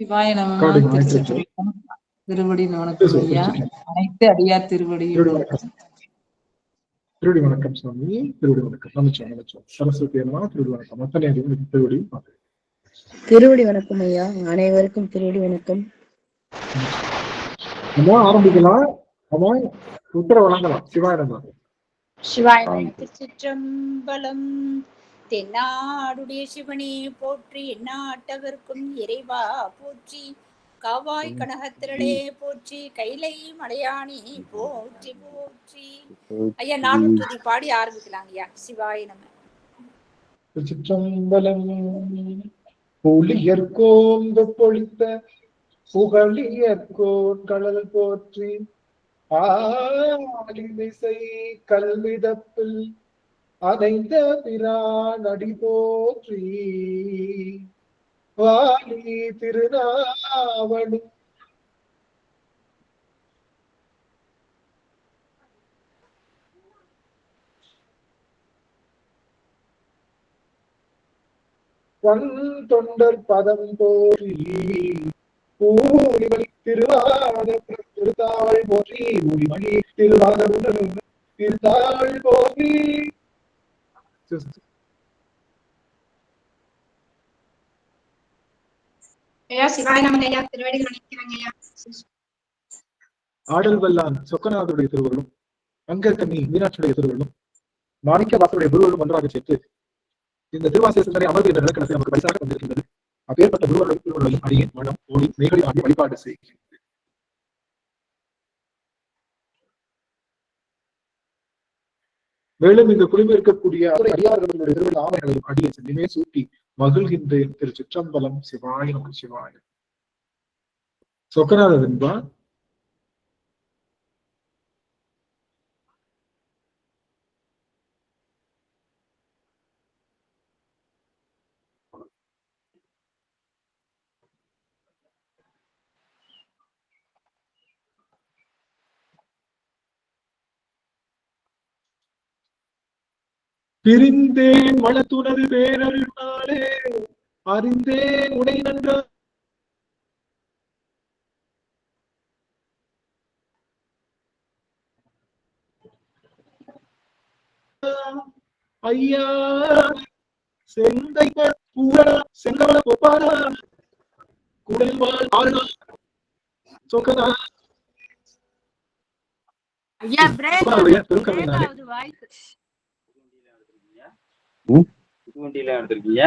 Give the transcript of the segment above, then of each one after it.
சிவாய நம. ரெக்கார்டிங் ஆயிட்டு இருக்கு. திருச்சிற்றம்பலம். திருவடி வணக்கம் ஐயா. அனைத்து அடியார் திருவடியும் வணக்கம். திருவடி வணக்கம் சுவாமி. திருவடி வணக்கம். நமச்சிவாயம். சரஸ்வதி அம்மா திருவடி வணக்கம். அத்தனை திருவடி திருவடி வணக்கம் ஐயா. அனைவருக்கும் திருவடி வணக்கம். நம்ம ஆரம்பிக்கலாம். நம்ம உத்தரவு வழங்கலாம். சிவாய நம. சிவாய நம. திருச்சிற்றம்பலம். தென்னாடுடைய சிவனே போற்றி, எந்நாட்டவர்க்கும் இறைவா போற்றி, காவாய் கனகத்திரளே போற்றி, கைலை மலையானி போற்றி போற்றி. ஐயா, நானும் துதி பாடி ஆரம்பிக்கலாங்க ஐயா. சிவாய நம. திருச்சிற்றம்பலம். புலியர்கோந்து பொழித்த புகழியர்கோன் கடல் போற்றி, ஆலிசை கல்விதப்பில் அனைந்த பிரான் அடி போற்றி, வாலி திருநாவணி வன் தொண்டர் பதம் போற்றி, ஊழிமணி திருவாத திருத்தாள் போற்றி, ஊழிமணி திருவாத திருத்தாள் போற்றி. ஆடல் வல்லான் சொக்கநாதருடைய திருவள்ளும், அங்கக்கண்ணி மீனாட்சியுடைய திருவள்ளும், மாணிக்க வாசருடைய குருவர்களும் ஒன்றாக சேர்த்து இந்த திருவாசக சிந்தனை அமர்வு என்ற நிலக்கணத்தை நமக்கு பரிசாக வந்திருக்கின்றது. அப்பேற்பட்ட குருவர்கள் திருவள்ளுவரையும் அடியேன் மனம் ஓடி மேகடி ஆடி வழிபாடு செய்கின்றது. மேலும் இங்கு குழுமி இருக்கக்கூடிய அடியார்களுடைய திருவிழா ஆவணங்களையும் அடியை சென்றுமே சூட்டி மகிழ்கின்றேன். திரு சிற்றம்பலம். சிவாய நம. சிவாய சொக்கநாதர் என்பார். பிரிந்தேன் வளத்துணது பேரருளாலே, அறிந்தேன் உடை நன்ற ஐயா செந்தை பூரா செங்கவள பொப்பாரா குடல்வாள் ஆறுனா சொக்கனா ஐயா பிரேக் திருக்கவினாலே ஆகுது வாய்ஸ். வண்டியில எடுத்திருக்கீங்க.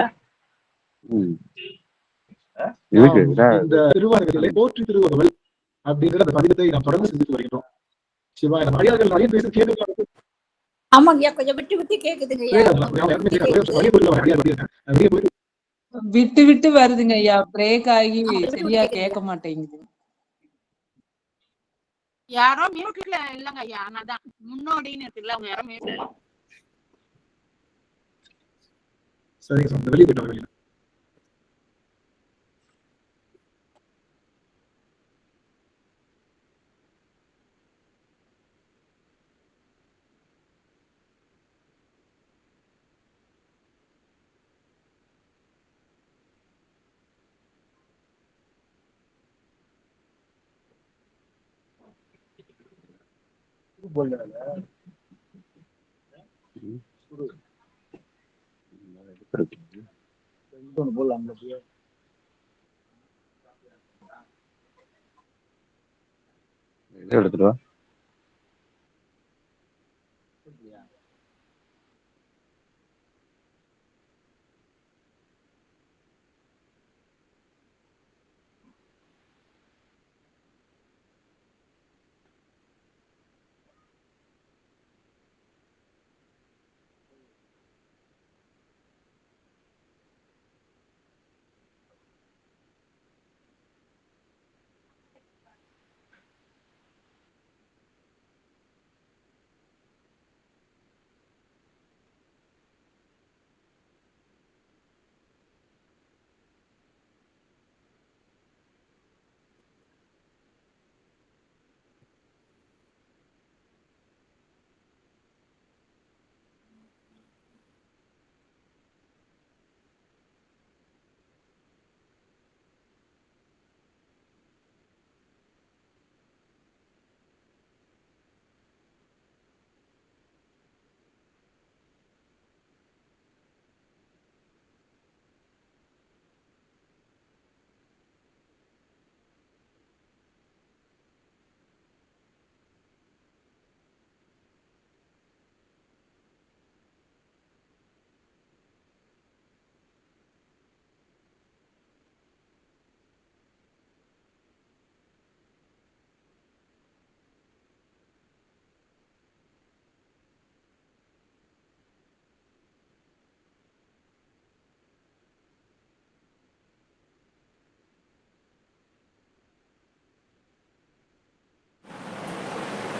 இந்த திருவாரகத்திலே போற்றி திருவள்ளுவர் அப்படிங்கிற அந்த பதிகத்தை நாம் தொடர்ந்து சிந்தித்து வருகின்றோம். சிவாய நம. அடியார்கள் நிறைய பேச கேட்க. ஆமாங்க ஐயா, கொஞ்சம் விட்டு விட்டு கேக்குதுங்க ஐயா. விட்டு விட்டு வருதுங்க ஐயா. பிரேக் ஆகி சரியா கேட்க மாட்டேங்குது. யாரோ மியூட்ல இல்லங்க ஐயா. அதான் முன்னோடின்னு இருக்குல்ல, அவங்க யாரோ மியூட்ல. சரிங்க சார். வெளியே போயிட்டு எடுத்துட்டு வா.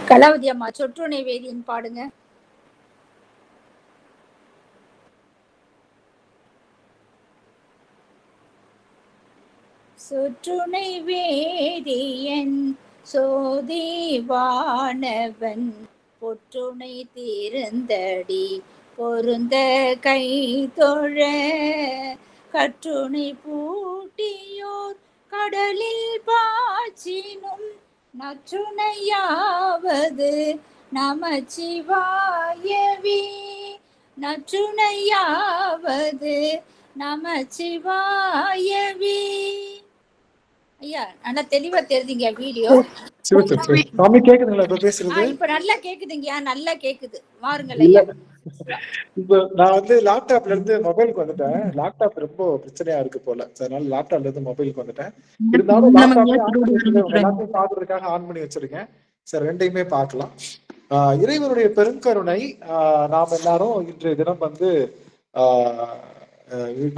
கலாவதி அம்மா சொற்றுணை வேதியன் பாடுங்க. சொற்றுணை வேதியன் சோதிவானவன் பொற்றுணை தீர்ந்தடி பொருந்த கை தொழ கற்றுணை பூட்டியோர் கடலில் பாய்ச்சினும் நற்றுணையாவது நமச்சிவாயவே. நற்றுணையாவது நமச்சிவாயவே. ஐயா நல்லா தெளிவா தெரியுதுங்க வீடியோ. சாமி கேக்குதுங்களா இப்ப பேசுறது? இப்ப நல்லா கேக்குதுங்கயா, நல்லா கேக்குது. வாருங்கள் ஐயா. இப்ப நான் வந்து லேப்டாப்ல இருந்து மொபைலுக்கு வந்துட்டேன். லேப்டாப் ரொம்ப பிரச்சனையா இருக்கு போல, அதனால லேப்டாப்ல இருந்து மொபைலுக்கு வந்துட்டேன். இருந்தாலும் எல்லாத்தையும் பாக்குறதுக்காக ஆன் பண்ணி வச்சிருக்கேன். சார் ரெண்டையுமே பார்க்கலாம். இறைவனுடைய பெருங்கருணை நாம எல்லாரும் இன்றைய தினம் வந்து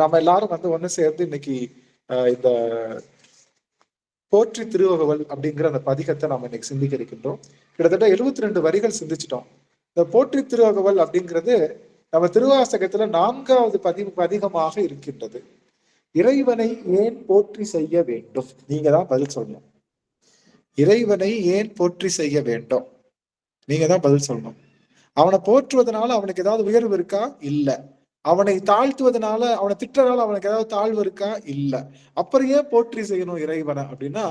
நாம எல்லாரும் வந்து ஒண்ணு சேர்ந்து இன்னைக்கு இந்த போற்றி திருவகவல் அப்படிங்கிற அந்த பதிகத்தை நாம இன்னைக்கு சிந்திக்க இருக்கின்றோம். கிட்டத்தட்ட 72 வரிகள் சிந்திச்சிட்டோம். இந்த போற்றி திருவகவல் அப்படிங்கிறது நம்ம திருவாசகத்துல 4வது பதிகமாக இருக்கின்றது. இறைவனை ஏன் போற்றி செய்ய வேண்டும்? நீங்க தான் பதில் சொல்லணும். இறைவனை ஏன் போற்றி செய்ய வேண்டும்? நீங்க தான் பதில் சொல்லணும். அவனை போற்றுவதனால அவனுக்கு ஏதாவது உயர்வு இருக்கா? இல்ல. அவனை தாழ்த்துவதனால, அவனை திட்டனால அவனுக்கு ஏதாவது தாழ்வு இருக்கா? இல்ல. அப்புறம் ஏன் போற்றி செய்யணும் இறைவனை அப்படின்னா,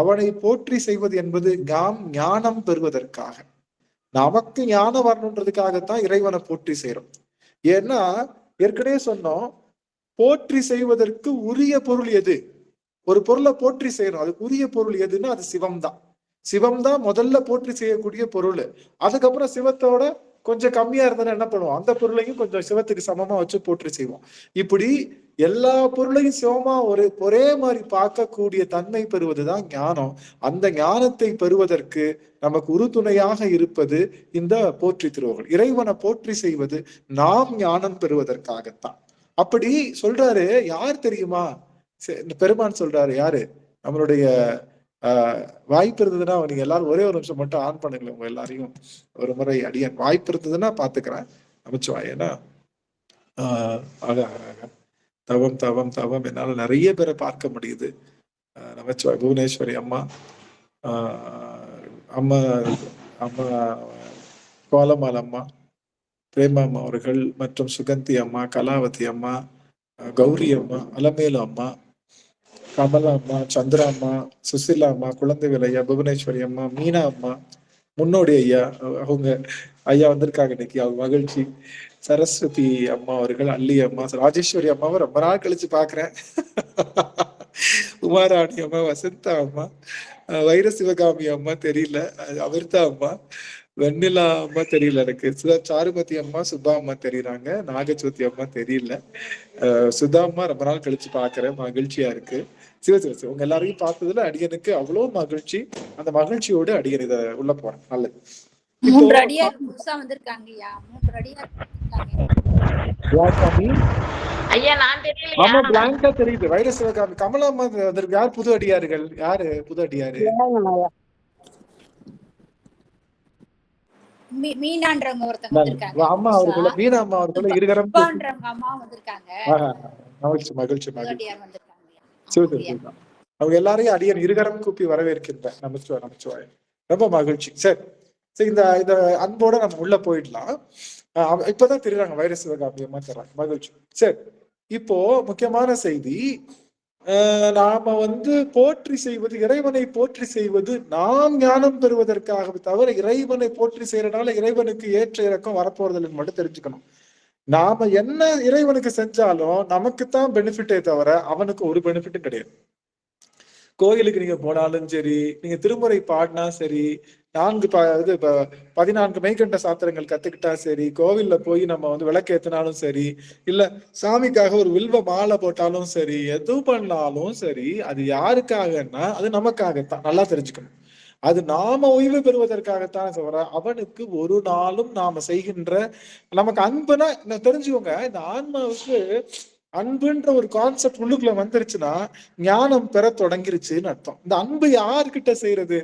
அவனை போற்றி செய்வது என்பது நாம் ஞானம் பெறுவதற்காக, நமக்கு ஞானம் வரணுன்றதுக்காகத்தான் இறைவனை போற்றி செய்யறோம். ஏன்னா ஏற்கனவே சொன்னோம், போற்றி செய்வதற்கு உரிய பொருள் எது? ஒரு பொருளை போற்றி செய்யணும், அதுக்கு உரிய பொருள் எதுன்னா அது சிவம்தான். சிவம்தான் முதல்ல போற்றி செய்யக்கூடிய பொருள். அதுக்கப்புறம் சிவத்தோட கொஞ்சம் கம்மியா இருந்தாலும் என்ன பண்ணுவோம், அந்த பொருளையும் கொஞ்சம் சிவத்துக்கு சமமா வச்சு போற்றி செய்வோம். இப்படி எல்லா பொருளையும் சிவமா ஒரே மாதிரி பார்க்கக்கூடிய தன்மை பெறுவதுதான் ஞானம். அந்த ஞானத்தை பெறுவதற்கு நமக்கு உறுதுணையாக இருப்பது இந்த போற்றி திருவகவல். இறைவனை போற்றி செய்வது நாம் ஞானம் பெறுவதற்காகத்தான். அப்படி சொல்றாரு. யார் தெரியுமா? பெருமான் சொல்றாரு. யாரு? நம்மளுடைய வாய்ப்பு இருந்ததுன்னா நீங்க எல்லாரும் ஒரே ஒரு நிமிஷம் மட்டும் ஆன் பண்ணுங்களேன். உங்க எல்லாரையும் ஒரு முறை அடியேன் வாய்ப்பு இருந்ததுன்னா பாத்துக்கிறேன். நமச்சிவாயனா தவம் தவம் தவம் என்னால நிறைய பேரை பார்க்க முடியுது. நமச்சிவாய் புவனேஸ்வரி அம்மா, அம்மா அம்மா கோலமால் அம்மா, பிரேமா அம்மா அவர்கள் மற்றும் சுகந்தி அம்மா, கலாவதி அம்மா, கௌரி அம்மா, அலமேலு அம்மா, கமலா அம்மா, சந்திரா அம்மா, சுசிலா அம்மா, குழந்தைவேல் ஐயா, புவனேஸ்வரி அம்மா, மீனா அம்மா, முன்னோடி ஐயா அவங்க ஐயா வந்திருக்காங்க இன்னைக்கு, அவங்க மகிழ்ச்சி. சரஸ்வதி அம்மா அவர்கள், அல்லி அம்மா, ராஜேஸ்வரி அம்மாவை ரொம்ப நாள் கழிச்சு பாக்குறேன். உமாராணி அம்மா, வசந்தா அம்மா, வைர சிவகாமி அம்மா தெரியல, அமிர்தா அம்மா, வெண்ணிலா அம்மா தெரியல எனக்கு, சாருமதி அம்மா, சுபா அம்மா தெரியுறாங்க, நாகஜோதி அம்மா தெரியல, சுதா அம்மா ரொம்ப நாள் கழிச்சு பாக்குறேன், மகிழ்ச்சியா இருக்கு. சிவசிவசி உங்க எல்லாரையும் பார்த்ததுல அடியனுக்கு அவ்வளவு மகிழ்ச்சி. அந்த மகிழ்ச்சியோடு அடியன் இத உள்ள போறேன். நல்லது. 3 அடியார் புதுசா வந்திருக்காங்கய்யா. 3 அடியார் ஐயா நான் தெரியல. ஆமா பிளாங்கா தெரியுது. வைர சிவகாமி, கமலா அம்மா வந்திருக்கு. யார் புது அடியார்கள்? யாரு புது அடியாரு? மீனான்றவங்க ஒருத்தங்க வந்திருக்காங்க. அம்மா அவர்கள, மீனா அம்மா அவர்கள இருகரம் அம்மா வந்திருக்காங்க. மகிழ்ச்சி மகிழ்ச்சி மகிழ்ச்சி. அவங்க எல்லாரையும் அடியன் இருகரம் கூப்பி வரவேற்கின்றேன். நமச்சிவாய் நமச்சிவாய். ரொம்ப மகிழ்ச்சி. சரி இந்த அன்போட நம்ம உள்ள போயிடலாம். இப்பதான் தெரியுறாங்க வைர சிவகாமி அம்மா தர்றாங்க. மகிழ்ச்சி. சரி, இப்போ முக்கியமான செய்தி. நாம வந்து போற்றி செய்வது, இறைவனை போற்றி செய்வது நாம் ஞானம் பெறுவதற்காக தவிர இறைவனை போற்றி செய்யறதுனால இறைவனுக்கு ஏற்ற இறக்கம் வரப்போறதில்லைன்னு மட்டும் தெரிஞ்சுக்கணும். நாம என்ன இறைவனுக்கு செஞ்சாலும் நமக்குத்தான் பெனிஃபிட்டே தவிர அவனுக்கு ஒரு பெனிஃபிட்டும் கிடையாது. கோயிலுக்கு நீங்க போனாலும் சரி, நீங்க திருமுறை பாடினா சரி, 14 மெய்கண்ட சாத்திரங்கள் கத்துக்கிட்டா சரி, கோவில்ல போய் நம்ம வந்து விளக்கேத்தினாலும் சரி, இல்ல சாமிக்காக ஒரு வில்வ மாலை போட்டாலும் சரி, எது பண்ணாலும் சரி, அது யாருக்காகன்னா அது நமக்காகத்தான். நல்லா தெரிஞ்சுக்கணும். அது நாம ஓய்வு பெறுவதற்காகத்தான் தவிர அவனுக்கு ஒரு நாளும் நாம செய்கின்ற நமக்கு அன்புனா தெரிஞ்சுக்கோங்க. இந்த ஆன்மாவுக்கு அன்புன்ற ஒரு கான்செப்ட் உள்ளுக்குள்ள வந்துருச்சுன்னா ஞானம் பெற தொடங்கிருச்சுன்னு அர்த்தம். இந்த அன்பு யார்கிட்ட செய்யறது?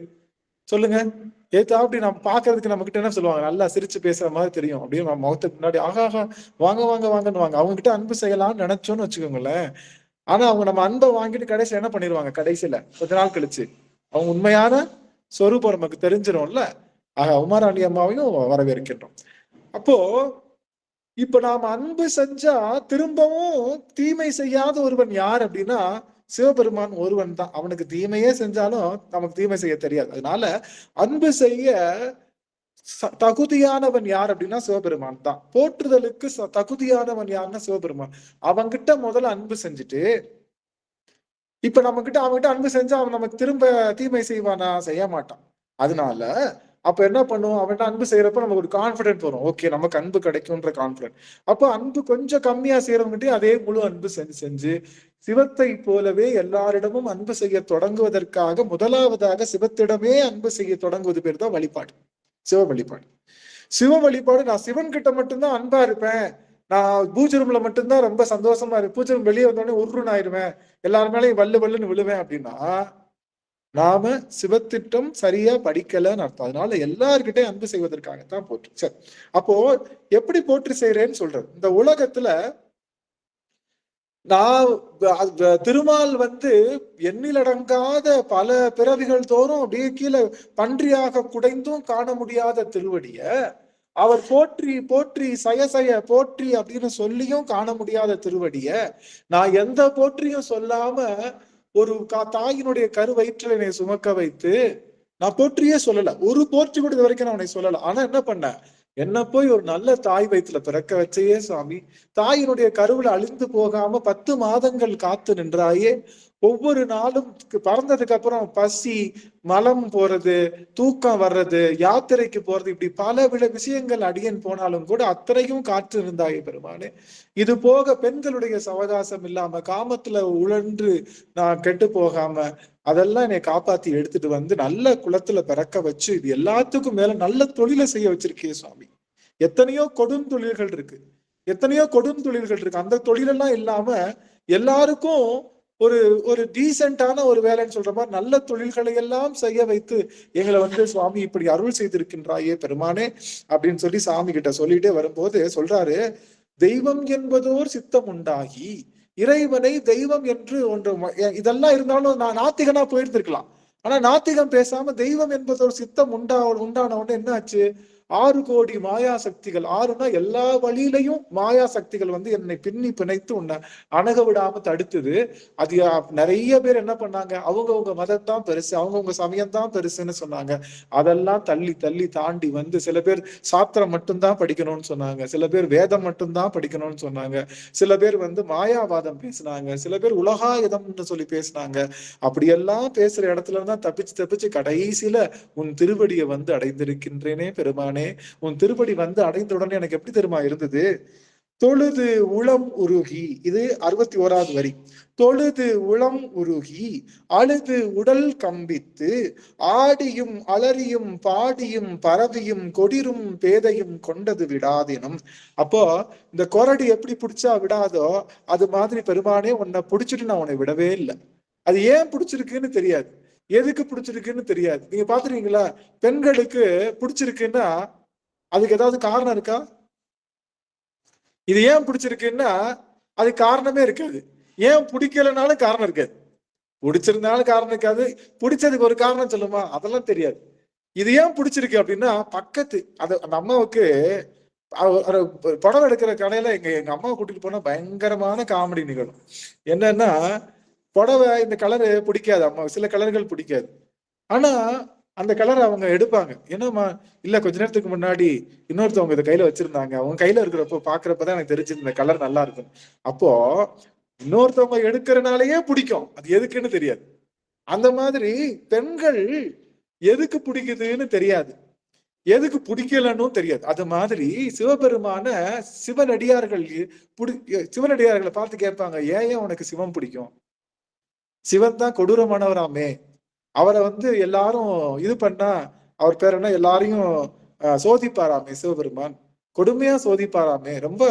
சொல்லுங்க. அப்படி நம்ம பாக்குறதுக்கு நம்ம கிட்ட என்ன சொல்லுவாங்க, நல்லா சிரிச்சு பேசுற மாதிரி தெரியும். அப்படியே நம்ம முகத்துக்கு முன்னாடி ஆகாஹா வாங்க வாங்க வாங்கன்னு வாங்க. அவங்க கிட்ட அன்பு செய்யலாம்னு நினைச்சோன்னு வச்சுக்கோங்களேன். ஆனா அவங்க நம்ம அன்பை வாங்கிட்டு கடைசியில என்ன பண்ணிடுவாங்க, கடைசியில கொஞ்ச நாள் கழிச்சு அவங்க உண்மையான சொரூபம் நமக்கு தெரிஞ்சிடும்ல. உமாராணி அம்மாவையும் வரவேற்கின்றோம். அப்போ இப்ப நாம அன்பு செஞ்சா திரும்பவும் தீமை செய்யாத ஒருவன் யார் அப்படின்னா சிவபெருமான் ஒருவன் தான். அவனுக்கு தீமையே செஞ்சாலும் நமக்கு தீமை செய்ய தெரியாது. அதனால அன்பு செய்ய தகுதியானவன் யார் அப்படின்னா சிவபெருமான் தான். போற்றுதலுக்கு தகுதியானவன் யாருன்னா சிவபெருமான். அவன்கிட்ட முதல்ல அன்பு செஞ்சுட்டு இப்ப நம்ம கிட்ட அவன்கிட்ட அன்பு செஞ்சா அவன் நமக்கு திரும்ப தீமை செய்வானா, செய்ய மாட்டான். அதனால அப்ப என்ன பண்ணுவோம், அவன்கிட்ட அன்பு செய்யறப்ப நமக்கு ஒரு கான்பிடன்ட் வரும். ஓகே, நமக்கு அன்பு கிடைக்கும்ன்ற கான்பிடன்ட். அப்போ அன்பு கொஞ்சம் கம்மியா செய்யறவங்கிட்டே அதே முழு அன்பு செஞ்சு சிவத்தை போலவே எல்லாரிடமும் அன்பு செய்ய தொடங்குவதற்காக முதலாவதாக சிவத்திடமே அன்பு செய்ய தொடங்குவது பேர் தான் வழிபாடு, சிவ வழிபாடு. சிவ வழிபாடு நான் சிவன் கிட்ட மட்டும்தான் அன்பா இருப்பேன், நான் பூஜை ரூம்ல மட்டும்தான் ரொம்ப சந்தோஷமா இருப்பேன், பூஜை ரூம் வெளியே வந்தோடனே உருன்னு ஆயிடுவேன், எல்லாரு மேலேயும் வல்லு வல்லுன்னு விழுவேன் அப்படின்னா நாம சிவத்திட்டம் சரியா படிக்கலன்னு அர்த்தம். அதனால எல்லார்கிட்டே அன்பு செய்வதற்காகத்தான் போற்று. சரி, அப்போ எப்படி போற்றி செய்யறேன்னு சொல்றது, இந்த உலகத்துல நான் திருமால் எண்ணிலடங்காத பல பிறவிகள் தோறும் அப்படியே கீழே பன்றியாக குடைந்தும் காண முடியாத திருவடிய அவர் போற்றி போற்றி சய போற்றி அப்படின்னு சொல்லியும் காண முடியாத திருவடிய நான் எந்த போற்றியும் சொல்லாம ஒரு தாயினுடைய கரு வயிற்றில் என்னை சுமக்க வைத்து நான் போற்றியே சொல்லல, ஒரு போற்றி கூட இது வரைக்கும் நான் உன்னை சொல்லல. ஆனா என்ன பண்ண, என்ன போய் ஒரு நல்ல தாய் வயிற்றுல பிறக்க வச்சையே சுவாமி, தாயினுடைய கருவுல அழிந்து போகாம 10 மாதங்கள் காத்து நின்றாயே, ஒவ்வொரு நாளும் பறந்ததுக்கு அப்புறம் பசி, மலம் போறது, தூக்கம் வர்றது, யாத்திரைக்கு போறது, இப்படி பல விஷயங்கள் அடியன் போனாலும் கூட அத்தனையும் காற்று இருந்தாயே பெருமானே. இது போக பெண்களுடைய சவகாசம் இல்லாம காமத்துல உழன்று நான் கெட்டு போகாம அதெல்லாம் என்னை காப்பாத்தி எடுத்துட்டு நல்ல குலத்துல பிறக்க வச்சு இது எல்லாத்துக்கும் மேல நல்ல தொழிலை செய்ய வச்சிருக்கே சுவாமி. எத்தனையோ கொடுந்தொழில்கள் இருக்கு, எத்தனையோ கொடுந்தொழில்கள் இருக்கு. அந்த தொழிலெல்லாம் இல்லாம எல்லாருக்கும் ஒரு டீசென்டான ஒரு வேலைன்னு சொல்ற மாதிரி நல்ல தொழில்களை எல்லாம் செய்ய வைத்து எங்களை சுவாமி இப்படி அருள் செய்திருக்கின்றாயே பெருமானே அப்படின்னு சொல்லி சாமி கிட்ட சொல்லிட்டே வரும்போது சொல்றாரு, தெய்வம் என்பதோர் சித்தம் உண்டாகி இறைவனை தெய்வம் என்று ஒன்று. இதெல்லாம் இருந்தாலும் நான் நாத்திகனா போயிருந்திருக்கலாம். ஆனா நாத்திகம் பேசாம தெய்வம் என்பதோர் சித்தம் உண்டான உடனே என்ன ஆச்சு, 6 கோடி மாயா சக்திகள், 6னா எல்லா வழியிலையும் மாயா சக்திகள் என்னை பின்னி பிணைத்து உன்னை அணுக விடாம தடுத்தது. அது நிறைய பேர் என்ன பண்ணாங்க, அவங்கவுங்க மதத்தான் பெருசு, அவங்கவுங்க சமயம் தான் பெருசுன்னு சொன்னாங்க. அதெல்லாம் தள்ளி தள்ளி தாண்டி சில பேர் சாத்திரம் மட்டும்தான் படிக்கணும்னு சொன்னாங்க, சில பேர் வேதம் மட்டும்தான் படிக்கணும்னு சொன்னாங்க, சில பேர் மாயாவாதம் பேசினாங்க, சில பேர் உலகாயுதம்னு சொல்லி பேசினாங்க. அப்படியெல்லாம் பேசுற இடத்துல இருந்தா தப்பிச்சு கடைசியில உன் திருவடியை அடைந்திருக்கின்றேனே பெருமானே. உன் திருப்படி அடைந்த உடனே எனக்கு எப்படி தெரியுமா இருந்தது, தொழுது உளம் உருகி, இது 61வது வரி, தொழுது உளம் உருகி அழுது உடல் கம்பித்து ஆடியும் அலறியும் பாடியும் பரவியும் கொடிரும் பேதையும் கொண்டது விடாதேனும். அப்போ இந்த கொரடி எப்படி பிடிச்சா விடாதோ அது மாதிரி பெருமானே உன்னை பிடிச்சிட்டு நான் உன்னை விடவே இல்லை. அது ஏன் பிடிச்சிருக்குன்னு தெரியாது, எதுக்கு பிடிச்சிருக்குன்னு தெரியாது. நீங்க பாத்துருக்கீங்களா, பெண்களுக்கு பிடிச்சிருக்குன்னா அதுக்கு ஏதாவது காரணம் இருக்கா? இது ஏன் பிடிச்சிருக்குன்னா அது காரணமே இருக்காது. ஏன் பிடிக்கலனாலும் காரணம் இருக்காது, பிடிச்சிருந்தாலும் காரணம் இருக்காது, பிடிச்சதுக்கு ஒரு காரணம் சொல்லுமா, அதெல்லாம் தெரியாது. இது ஏன் பிடிச்சிருக்கு அப்படின்னா பக்கத்து அந்த அம்மாவுக்கு படம் எடுக்கிற கடையில எங்க அம்மாவை கூட்டிட்டு போனா பயங்கரமான காமெடி நிகழும். என்னன்னா புடவை இந்த கலரு பிடிக்காது அம்மா, சில கலர்கள் பிடிக்காது. ஆனா அந்த கலரை அவங்க எடுப்பாங்க. என்னம்மா, இல்ல கொஞ்ச நேரத்துக்கு முன்னாடி இன்னொருத்தவங்க இதை கையில வச்சிருந்தாங்க, அவங்க கையில இருக்கிறப்போ பாக்குறப்பதான் எனக்கு தெரிஞ்சு இந்த கலர் நல்லா இருக்கும். அப்போ இன்னொருத்தவங்க எடுக்கிறனாலேயே பிடிக்கும், அது எதுக்குன்னு தெரியாது. அந்த மாதிரி பெண்கள் எதுக்கு பிடிக்குதுன்னு தெரியாது, எதுக்கு பிடிக்கலன்னு தெரியாது. அது மாதிரி சிவபெருமான சிவனடியார்களை பார்த்து கேட்பாங்க, ஏன் உனக்கு சிவம் பிடிக்கும், சிவன் தான் கொடூரமானவராமே, அவரை எல்லாரும் இது பண்ணா அவர் பேர் என்ன, எல்லாரையும் சோதிப்பாராமே சிவபெருமான், கொடுமையா சோதிப்பாராமே, ரொம்ப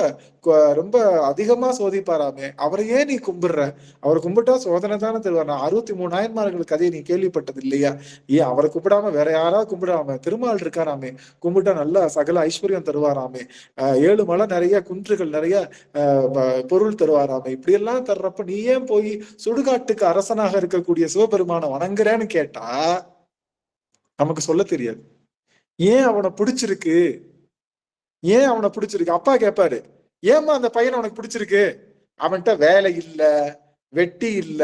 ரொம்ப அதிகமா சோதிப்பாராமே. அவரையே நீ கும்பிடுற, அவரை கும்பிட்டா சோதனை தானே தருவார். 63 நாயன்மார்கள் கதையை நீ கேள்விப்பட்டது இல்லையா? ஏன் அவரை கும்பிடாம வேற யாராவது கும்பிடாம திருமால் இருக்காராமே, கும்பிட்டா நல்லா சகல ஐஸ்வர்யம் தருவாராமே, 7 மலை நிறைய, குன்றுகள் நிறைய பொருள் தருவாராமே. இப்படி எல்லாம் தர்றப்ப நீ ஏன் போய் சுடுகாட்டுக்கு அரசனாக இருக்கக்கூடிய சிவபெருமான வணங்குறேன்னு கேட்டா நமக்கு சொல்ல தெரியாது. ஏன் அவனை பிடிச்சிருக்கு, ஏன் அவனை பிடிச்சிருக்கு? அப்பா கேட்பாரு, ஏமா அந்த பையனை உனக்கு பிடிச்சிருக்கு? அவன்கிட்ட வேலை இல்ல, வெட்டி இல்ல,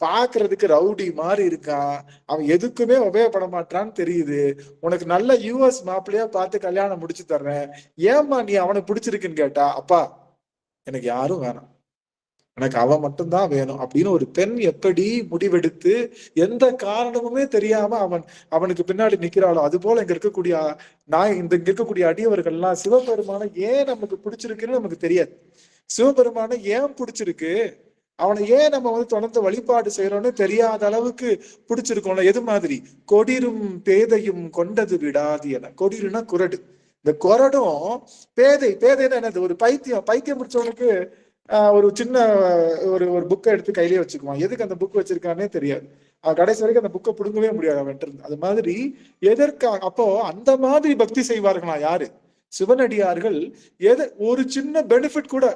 பாக்குறதுக்கு ரவுடி மாதிரி இருக்கான், அவன் எதுக்குமே உபயோகப்பட மாட்டான்னு தெரியுது, உனக்கு நல்ல யூஎஸ் மாப்பிள்ளையா பார்த்து கல்யாணம் முடிச்சு தர்றேன், ஏமா நீ அவனை பிடிச்சிருக்குன்னு கேட்டா, அப்பா எனக்கு யாரும் வேணாம், எனக்கு அவன் மட்டும்தான் வேணும் அப்படின்னு ஒரு பெண் எப்படி முடிவெடுத்து எந்த காரணமுமே தெரியாம அவனுக்கு பின்னாடி நிக்கிறாளோ, அது போல இங்க இருக்கக்கூடிய இங்க இருக்கக்கூடிய அடியவர்கள்லாம் சிவபெருமான ஏன் நமக்கு பிடிச்சிருக்குன்னு நமக்கு தெரியாது. சிவபெருமான ஏன் பிடிச்சிருக்கு, அவனை ஏன் நம்ம தொடர்ந்து வழிபாடு செய்யறோம்னு தெரியாத அளவுக்கு பிடிச்சிருக்கோம்ல. எது மாதிரி? கொடிரும் பேதையும் கொண்டது விடாது என. கொடிருன்னா குரடு. இந்த குரடும் பேதைன்னா என்னது? ஒரு பைத்தியம் முடிச்சவனுக்கு ஒரு சின்ன ஒரு புக்கை எடுத்து கையிலேயே வச்சுக்குவான். எதுக்கு அந்த புக் வச்சிருக்கானே தெரியாது. கடைசி வரைக்கும் அந்த புக்கை பிடுங்கவே முடியாது அவன்ட்டு இருந்து. அது மாதிரி எதற்காக அப்போ அந்த மாதிரி பக்தி செய்வார்களா யாரு? சிவனடியார்கள். ஒரு சின்ன பெனிஃபிட் கூட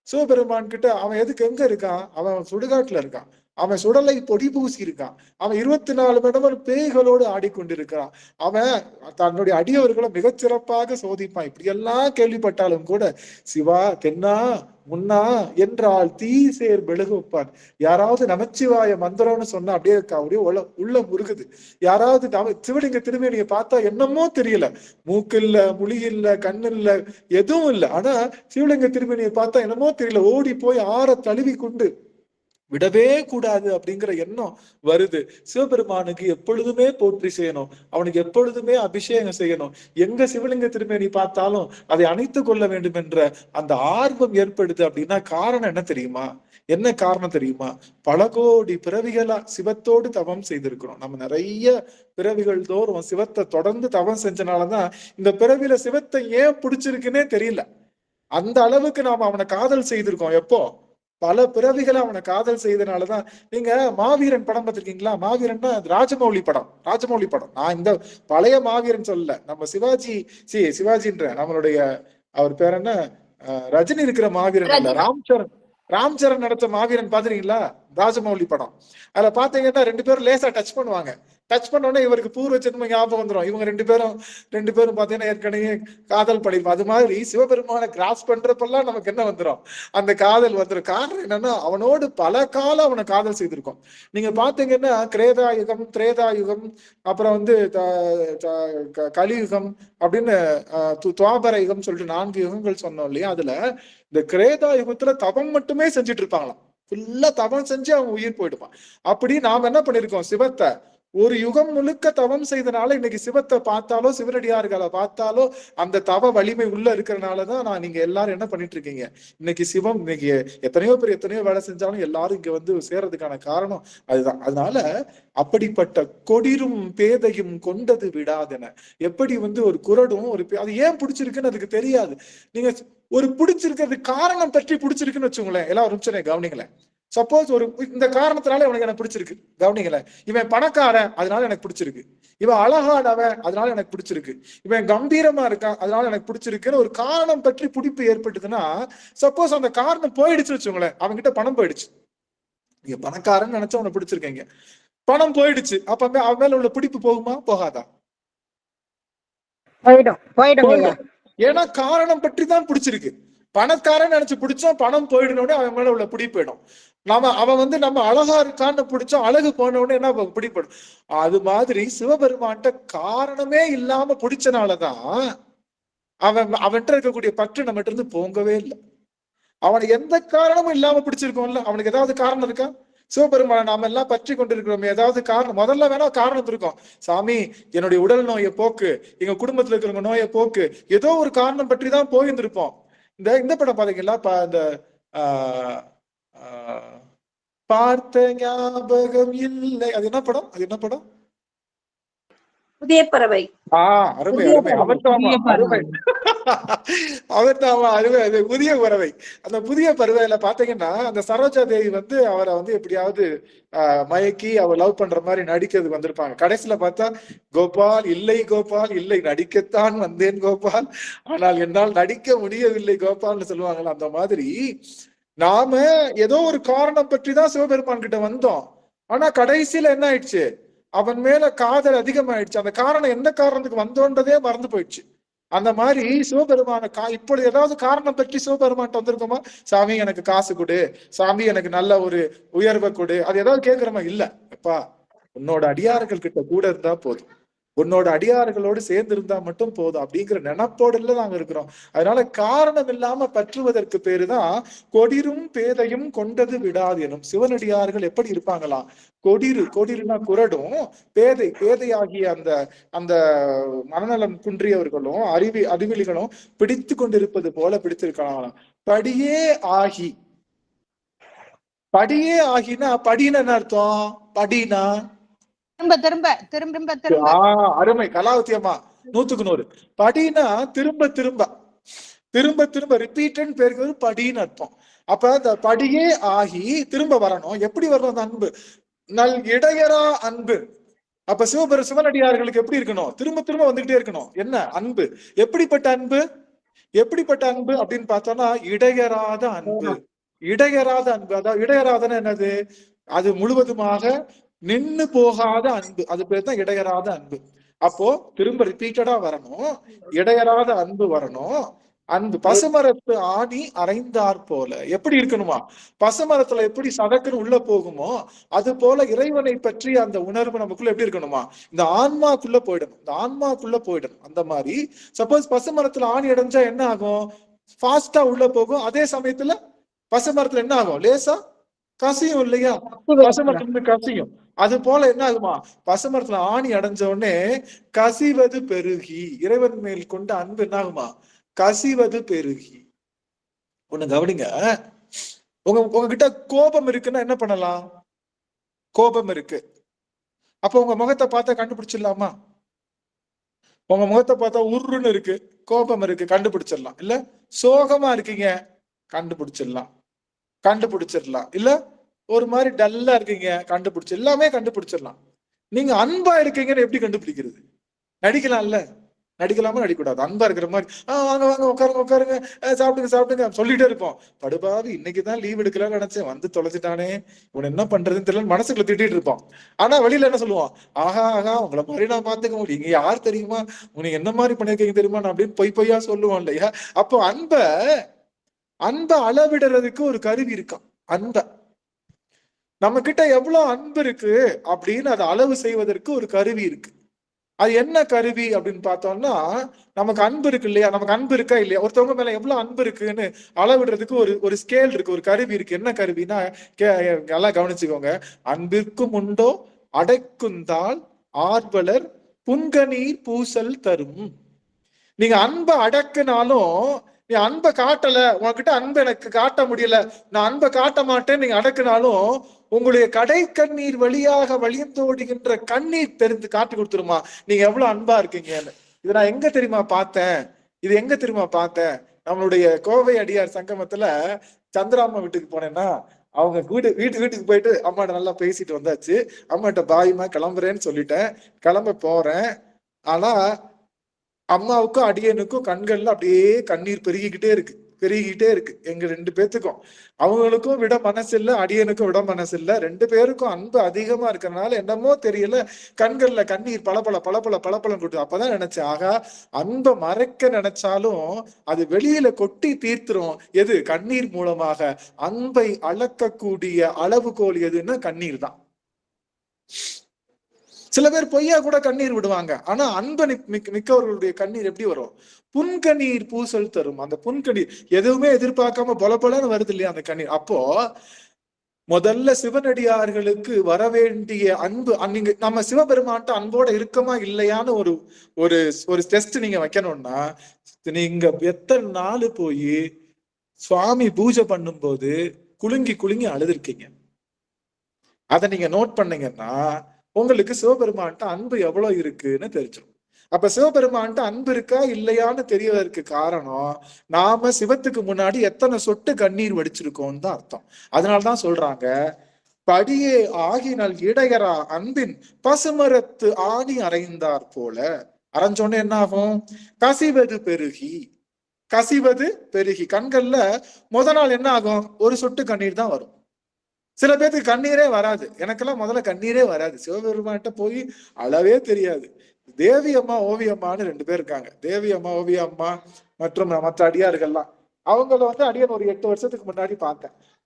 சிவபெருமான் கிட்ட அவன் எதுக்கு எங்க இருக்கான்? அவன் சுடுகாட்டுல இருக்கான், அவன் சுடலை பொடி பூசி இருக்கான், அவன் 24 மணி நேரம் பேய்களோடு ஆடிக்கொண்டிருக்கிறான், அவன் தன்னுடைய அடியவர்களை மிகச்சிறப்பாக சோதிப்பான். இப்படி எல்லாம் கேள்விப்பட்டாலும் கூட சிவா தென்னா முன்னா என்றால் தீ சேர் பெழுகு வைப்பான். யாராவது நமச்சிவாய மந்திரம்னு சொன்னா அப்படியே உள்ள முருகுது. யாராவது சிவலிங்க திருமேனியை பார்த்தா என்னமோ தெரியல, மூக்கு இல்ல, முழி இல்ல, கண்ணு இல்ல, எதுவும் இல்லை, ஆனா சிவலிங்க திருமேனியை பார்த்தா என்னமோ தெரியல, ஓடி போய் ஆற தழுவி கொண்டு விடவே கூடாது அப்படிங்கிற எண்ணம் வருது. சிவபெருமானுக்கு எப்பொழுதுமே போற்றி செய்யணும், அவனுக்கு எப்பொழுதுமே அபிஷேகம் செய்யணும். எங்க சிவலிங்க திருமேனி பார்த்தாலும் அதை அணைத்து கொள்ள வேண்டும் என்ற அந்த ஆர்வம் ஏற்படுது. அப்படின்னா காரணம் என்ன தெரியுமா? என்ன காரணம் தெரியுமா? பல கோடி பிறவிகளா சிவத்தோடு தவம் செய்திருக்கிறோம். நம்ம நிறைய பிறவிகள் தோறும் சிவத்தை தொடர்ந்து தவம் செஞ்சனாலதான் இந்த பிறவில சிவத்தை ஏன் பிடிச்சிருக்குன்னே தெரியல. அந்த அளவுக்கு நாம அவனை காதல் செய்திருக்கோம். எப்போ? பல பிறவிகளை அவனை காதல் செய்தனாலதான். நீங்க மாவீரன் படம் பார்த்திருக்கீங்களா? மாவீரன்னா ராஜமௌலி படம். நான் இந்த பழைய மாவீரன் சொல்லல, நம்ம சிவாஜின்ற நம்மளுடைய அவர் பேர் என்ன, ரஜினி இருக்கிற மாவீரன் இல்ல, ராம்சரண் நடித்த மாவீரன் பாத்துறீங்களா? ராஜமௌலி படம். அதுல பாத்தீங்கன்னா 2 பேரும் லேசா டச் பண்ணுவாங்க. டச் பண்ண உடனே இவருக்கு பூர்வ ஜென்மம் ஞாபகம் வந்துடும். இவங்க ரெண்டு பேரும் பாத்தீங்கன்னா ஏற்கனவே காதல் பண்ணிருப்போம். அது மாதிரி சிவபெருமான கிராஸ் பண்றப்பெல்லாம் நமக்கு என்ன வந்துடும்? அந்த காதல் வந்துடும். காரணம் என்னன்னா அவனோடு பல காலம் அவனை காதல் செய்திருக்கோம். நீங்க பாத்தீங்கன்னா கிரேதாயுகம், திரேதாயுகம், அப்புறம் கலியுகம் அப்படின்னு துவாபர யுகம் சொல்லிட்டு 4 யுகங்கள் சொன்னோம் இல்லையா? அதுல இந்த கிரேதா யுகத்துல தவம் மட்டுமே செஞ்சுட்டு இருப்பாங்களாம். ஃபுல்லா தவம் செஞ்சு அவங்க உயிர் போயிடுவான். அப்படி நாம என்ன பண்ணிருக்கோம்? சிவத்தை ஒரு யுகம் முழுக்க தவம் செய்தனால இன்னைக்கு சிவத்தை பார்த்தாலோ சிவனடியார்களை பார்த்தாலோ அந்த தவ வலிமை உள்ள இருக்கிறனாலதான் நீங்க எல்லாரும் என்ன பண்ணிட்டு இருக்கீங்க? இன்னைக்கு சிவம் இன்னைக்கு எத்தனையோ பேர் எத்தனையோ வேலை செஞ்சாலும் எல்லாரும் இங்க சேர்றதுக்கான காரணம் அதுதான். அதனால அப்படிப்பட்ட கொடிரும் பேதையும் கொண்டது விடாதென. எப்படி ஒரு குரடும் அது ஏன் பிடிச்சிருக்குன்னு அதுக்கு தெரியாது. நீங்க ஒரு பிடிச்சிருக்கிறது காரணம் பற்றி பிடிச்சிருக்குன்னு வச்சுங்களேன். எல்லாரும் கவனிங்களேன். சப்போஸ் இந்த காரணத்தினால இவனுக்கு எனக்கு பிடிச்சிருக்கு, கவனிக்கல. இவன் பணக்காரன் அதனால எனக்கு பிடிச்சிருக்கு, இவன் அழகானவன் அதனால எனக்கு பிடிச்சிருக்கு, இவன் கம்பீரமா இருக்கான் அதனால எனக்கு பிடிச்சிருக்குன்னு ஒரு காரணம் பற்றி பிடிப்பு ஏற்பட்டுதுன்னா, சப்போஸ் அந்த காரணம் போயிடுச்சு வச்சுங்களேன், அவன்கிட்ட பணம் போயிடுச்சு, நீங்க பணக்காரன்னு நினைச்சா அவனை பிடிச்சிருக்கீங்க, பணம் போயிடுச்சு, அப்ப அவன் மேல உள்ள பிடிப்பு போகுமா போகாதா? போயிடும். ஏன்னா காரணம் பற்றி தான் பிடிச்சிருக்கு. பணக்காரன் நினைச்சு பிடிச்சோம், பணம் போயிடனோடனே அவன் மேல உள்ள பிடி போயிடும். அவன் நம்ம அழகா இருக்கான்னு பிடிச்சோம், அழகு போன உடனே என்ன பிடிப்படும். அது மாதிரி சிவபெருமான்ட்ட காரணமே இல்லாம பிடிச்சனாலதான் அவன்கிட்ட இருக்கக்கூடிய பற்று நம்மகிட்ட இருந்து போங்கவே இல்லை. அவனுக்கு எந்த காரணமும் இல்லாம பிடிச்சிருக்கோம்ல. அவனுக்கு ஏதாவது காரணம் இருக்கா? சிவபெருமான நாம எல்லாம் பற்றி கொண்டிருக்கிறோம், ஏதாவது காரணம் முதல்ல வேணா காரணம் இருக்கும். சாமி என்னுடைய உடல் நோயை போக்கு, எங்க குடும்பத்துல இருக்கிறவங்க நோயை போக்கு, ஏதோ ஒரு காரணம் பற்றி தான் போயிருந்திருப்போம். இந்த படம் பாத்தீங்களா? இந்த பார்த்த ஞாபகம் இல்லை, அது என்ன படம்? புதிய பறவை. அருமை. அவர் தான் அது புதிய பறவை. அந்த புதிய பறவையில பாத்தீங்கன்னா அந்த சரோஜா தேவி வந்து அவரை வந்து எப்படியாவது மயக்கி அவர் லவ் பண்ற மாதிரி நடிக்கிறது வந்திருப்பாங்க. கடைசியில பார்த்தா கோபால் இல்லை, கோபால் இல்லை, நடிக்கத்தான் வந்தேன் கோபால், ஆனால் என்னால் நடிக்க முடியவில்லை கோபால்னு சொல்லுவாங்கல்ல. அந்த மாதிரி நாம ஏதோ ஒரு காரணம் பற்றி தான் சிவபெருமான் கிட்ட வந்தோம். ஆனா கடைசியில என்ன ஆயிடுச்சு, அவன் மேல காதல் அதிகமாயிடுச்சு. அந்த காரணம் எந்த காரணத்துக்கு வந்தோன்றதே மறந்து போயிடுச்சு. அந்த மாதிரி சிவபெருமான இப்பொழுது ஏதாவது காரணம் பற்றி சிவபெருமான் வந்திருக்கோமா? சாமி எனக்கு காசு கொடு, சாமி எனக்கு நல்ல ஒரு உயர்வை கொடு, அது ஏதாவது கேட்கிறோமா? இல்ல. அப்பா உன்னோட அடியார்கள் கிட்ட கூட இருந்தா போதும், உன்னோட அடியார்களோடு சேர்ந்து இருந்தா மட்டும் போதும் அப்படிங்கிற நினைப்போடுல நாங்க இருக்கிறோம். அதனால காரணம் இல்லாம பற்றுவதற்கு பேருதான் கொடிரும் பேதையும் கொண்டது விடாது எனும். சிவனடியார்கள் எப்படி இருப்பாங்களாம்? கொடிருனா குரடும், பேதையாகிய அந்த அந்த மனநலம் குன்றியவர்களும் அறிவிலிகளும் பிடித்து கொண்டிருப்பது போல பிடித்திருக்கலாம். படியே ஆகினா படின்னு என்ன அர்த்தம்? படினா அருமை கலாவதி அம்மா, 100க்கு 100. படினா திரும்ப திரும்ப ரிப்பீட்னு பேருக்கு படின்னு அர்த்தம். அப்ப அந்த படியே ஆகி திரும்ப வரணும். எப்படி வரணும் அந்த அன்பு? நல் இடையரா அன்பு. அப்ப சிவனடியார்களுக்கு எப்படி இருக்கணும்? திரும்ப திரும்ப வந்துகிட்டே இருக்கணும். என்ன அன்பு? எப்படிப்பட்ட அன்பு அப்படின்னு பார்த்தோம்னா இடையராத அன்பு. அதாவது இடையராதன என்னது? அது முழுவதுமாக நின்னு போகாத அன்பு. அது பேர் தான் இடையராத அன்பு. அப்போ திரும்ப ரிப்பீட்டடா வரணும், இடையராத அன்பு வரணும். அன்பு பசுமரத்து ஆணி அரைந்தார் போல எப்படி இருக்கணுமா? பசுமரத்துல எப்படி சதக்குன்னு உள்ள போகுமோ அது போல இறைவனை பற்றி அந்த உணர்வு நமக்குள்ள எப்படி இருக்கணுமா? இந்த ஆன்மாக்குள்ள போயிடணும். அந்த மாதிரி சப்போஸ் பசுமரத்துல ஆணி அடைஞ்சா என்ன ஆகும்? ஃபாஸ்டா உள்ள போகும். அதே சமயத்துல பசுமரத்துல என்ன ஆகும்? லேசா கசியும் இல்லையா? பசுமரத்துல கசியும். அது போல என்ன ஆகுமா? பசுமரத்துல ஆணி அடைஞ்ச உடனே கசிவது பெருகி, இறைவன் மேல் கொண்ட அன்பு என்ன ஆகுமா? கசிவது பெருகி. ஒண்ணு கவனிங்க, உங்ககிட்ட கோபம் இருக்குன்னா என்ன பண்ணலாம்? கோபம் இருக்கு, அப்ப உங்க முகத்தை பார்த்தா கண்டுபிடிச்சிடலாமா? உங்க முகத்தை பார்த்தா உருன்னு இருக்கு, கோபம் இருக்கு, கண்டுபிடிச்சிடலாம் இல்ல? சோகமா இருக்கீங்க, கண்டுபிடிச்சிடலாம். இல்ல ஒரு மாதிரி டல்லா இருக்கீங்க, எல்லாமே கண்டுபிடிச்சிடலாம். நீங்க அன்பா இருக்கீங்கன்னு எப்படி கண்டுபிடிக்கிறது? நடிக்கலாம்ல? நடிக்கலாமா நடிக்கூடாது? அன்பா இருக்கிற மாதிரி வாங்க உட்காருங்க சாப்பிடுங்க சொல்லிட்டே இருப்போம். படுபாவி இன்னைக்குதான் லீவ் எடுக்கலாம்னு நினைச்சேன், வந்து தொலைச்சிட்டானே, இவன் என்ன பண்றதுன்னு தெரியல மனசுக்குள்ள திட்டிட்டு இருப்போம். ஆனா வெளியில என்ன சொல்லுவான்? ஆஹா உங்களை மாதிரி நான் பாத்துக்க முடியும், நீங்க யார் தெரியுமா, உனக்கு என்ன மாதிரி பண்ணிருக்கீங்க தெரியுமா அப்படின்னு பொய்யா சொல்லுவான் இல்லையா? அப்போ அன்பை அளவிடுறதுக்கு ஒரு கருவி இருக்கான். அன்பை நம்ம கிட்ட எவ்வளவு அன்பு இருக்கு அப்படின்னு அதை அளவு செய்வதற்கு ஒரு கருவி இருக்கு. அது என்ன கருவி அப்படின்னு பார்த்தோம்னா, நமக்கு அன்பு இருக்கு இல்லையா? நமக்கு அன்பு இருக்கா இல்லையா? ஒருத்தவங்க மேல எவ்வளவு அன்பு இருக்குன்னு அளவிடுறதுக்கு ஒரு ஸ்கேல் இருக்கு, ஒரு கருவி இருக்கு. என்ன கருவினா நல்லா கவனிச்சுக்கோங்க. அன்பிற்கும் உண்டோ அடைக்குந்தால் ஆர்வலர் புன்கநீர் பூசல் தரும். நீங்க அன்பை அடக்குனாலும், நீ அன்பை காட்டல, உங்ககிட்ட அன்பு எனக்கு காட்ட முடியல, நான் அன்பை காட்ட மாட்டேன் நீங்க அடக்குனாலும் உங்களுடைய கடை கண்ணீர் வழியாக வழியந்தோடுகின்ற கண்ணீர் தெரிந்து காட்டி கொடுத்துருமா நீங்க எவ்வளவு அன்பா இருக்கீங்கன்னு. இது நான் எங்க தெரியுமா பார்த்தேன்? நம்மளுடைய கோவை அடியார் சங்கமத்துல சந்திராம்மா வீட்டுக்கு போனேன்னா, அவங்க வீட்டுக்கு போயிட்டு அம்மாட்ட நல்லா பேசிட்டு வந்தாச்சு. அம்மாட்ட பாய்மா கிளம்புறேன்னு சொல்லிட்டேன், கிளம்ப போறேன். ஆனா அம்மாவுக்கும் அடியனுக்கும் கண்கள்ல அப்படியே கண்ணீர் பெருகிக்கிட்டே இருக்கு. எங்க 2 பேத்துக்கும். அவங்களுக்கும் விட மனசு இல்ல, அடியனுக்கும் விட மனசு இல்ல. 2 பேருக்கும் அன்பு அதிகமா இருக்கிறதுனால என்னமோ தெரியல, கண்கள்ல கண்ணீர் பளபளன்னு கொடுத்து. அப்பதான் நினைச்சேன், ஆகா அன்பை மறைக்க நினைச்சாலும் அது வெளியில கொட்டி தீர்த்துரும். எது? கண்ணீர் மூலமாக. அன்பை அளக்கக்கூடிய அளவுகோல் எதுன்னா கண்ணீர் தான். சில பேர் பொய்யா கூட கண்ணீர் விடுவாங்க. ஆனா அன்பு மிக்கவர்களுடைய கண்ணீர் எப்படி வரும்? புன்கண்ணீர் பூசல் தரும். அந்த புன்கண்ணீர் எதுவுமே எதிர்பார்க்காம பொலன்னு வருது இல்லையா அந்த கண்ணீர். அப்போ முதல்ல சிவனடியார்களுக்கு வர வேண்டிய அன்பு, நீங்க நம்ம சிவபெருமான்ட்ட அன்போட இருக்கமா இல்லையான்னு ஒரு டெஸ்ட் நீங்க வைக்கணும்னா, நீங்க எத்தனை நாள் போய் சுவாமி பூஜை பண்ணும் போது குலுங்கி அழுதுருக்கீங்க, அதை நீங்க நோட் பண்ணீங்கன்னா உங்களுக்கு சிவபெருமான்ட்ட அன்பு எவ்வளவு இருக்குன்னு தெரிஞ்சிடும். அப்ப சிவபெருமான்ட்டு அன்பு இருக்கா இல்லையான்னு தெரியவதற்கு காரணம் நாம சிவத்துக்கு முன்னாடி எத்தனை சொட்டு கண்ணீர் வடிச்சிருக்கோம்னு தான் அர்த்தம். அதனாலதான் சொல்றாங்க, படியே ஆகினால் இடையரா அன்பின் பசுமரத்து ஆணி அறைந்தார் போல. அரைஞ்சோன்னு என்ன ஆகும்? கசிவது பெருகி, கசிவது பெருகி. கண்கள்ல நாள் என்ன ஆகும்? ஒரு சொட்டு கண்ணீர் தான் வரும். சில பேருக்கு கண்ணீரே வராது. எனக்கெல்லாம் முதல்ல கண்ணீரே வராது. சிவபெருமான்கிட்ட போய் அளவே தெரியாது. தேவி அம்மா ஓவியம்மான்னு 2 பேர் இருக்காங்க. தேவி அம்மா ஓவிய அம்மா மற்றும் மற்ற அடியார்கள்லாம். அவங்கள அடியான் ஒரு 8 வருஷத்துக்கு முன்னாடி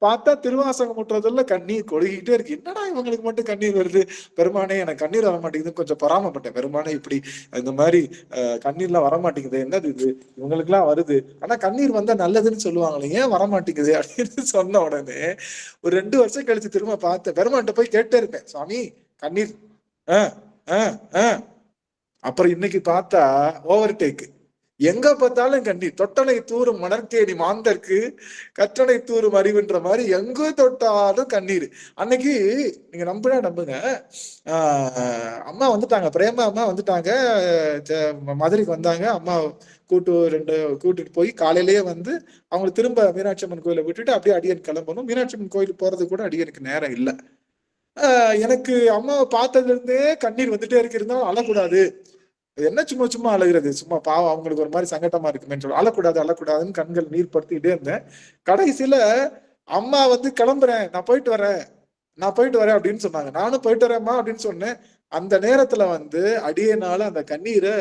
பார்த்தா திருவாசகம் முற்றதுல கண்ணீர் கொழுகிட்டே இருக்கு. என்னடா இவங்களுக்கு மட்டும் கண்ணீர் வருது? பெருமானே எனக்கு கண்ணீர் வர மாட்டேங்குதுன்னு கொஞ்சம் பொறாமப்பட்டேன். பெருமானே இப்படி இந்த மாதிரி கண்ணீர்லாம் வரமாட்டேங்குது, என்னது இது, இவங்களுக்கு எல்லாம் வருது, ஆனா கண்ணீர் வந்தா நல்லதுன்னு சொல்லுவாங்களே, ஏன் வரமாட்டேங்குது அப்படின்னு சொன்ன உடனே ஒரு 2 வருஷம் கழிச்சு திரும்ப பார்த்தேன். பெருமான்கிட்ட போய் கேட்டே இருப்பேன், சுவாமி கண்ணீர் அப்புறம் இன்னைக்கு பார்த்தா ஓவர் டேக்கு. எங்க பார்த்தாலும் கண்ணீர். தொட்டனை தூரும் மணற்கேணி மாந்தற்கு கற்றனை தூரும் அறிவுன்ற மாதிரி எங்க தொட்டாலும் கண்ணீர். அன்னைக்கு நீங்க நம்புங்க, அம்மா வந்துட்டாங்க, பிரேமா அம்மா வந்துட்டாங்க, மதுரைக்கு வந்தாங்க. அம்மா கூட்டிட்டு போய் காலையிலேயே அவங்களை திரும்ப மீனாட்சி அம்மன் கோயிலை விட்டுட்டு அப்படியே அடியன் கிளம்பணும். மீனாட்சி அம்மன் கோயிலுக்கு போறது கூட அடியனுக்கு நேரம் இல்லை. எனக்கு அம்மாவை பார்த்ததுல இருந்தே கண்ணீர் வந்துட்டே இருக்கு. இருந்தாலும் அழக்கூடாது, என்ன சும்மா அழுகிறது, சும்மா பாவம், அவங்களுக்கு ஒரு மாதிரி சங்கட்டமா இருக்குமே சொல்லி அழக்கூடாதுன்னு கண்கள் நீர் படுத்திக்கிட்டே இருந்தேன். கடைசியில அம்மா கிளம்புறேன், நான் போயிட்டு வரேன் அப்படின்னு சொன்னாங்க. நானும் போயிட்டு வரேம்மா அப்படின்னு சொன்னேன். அந்த நேரத்துல அடியனால அந்த கண்ணீரை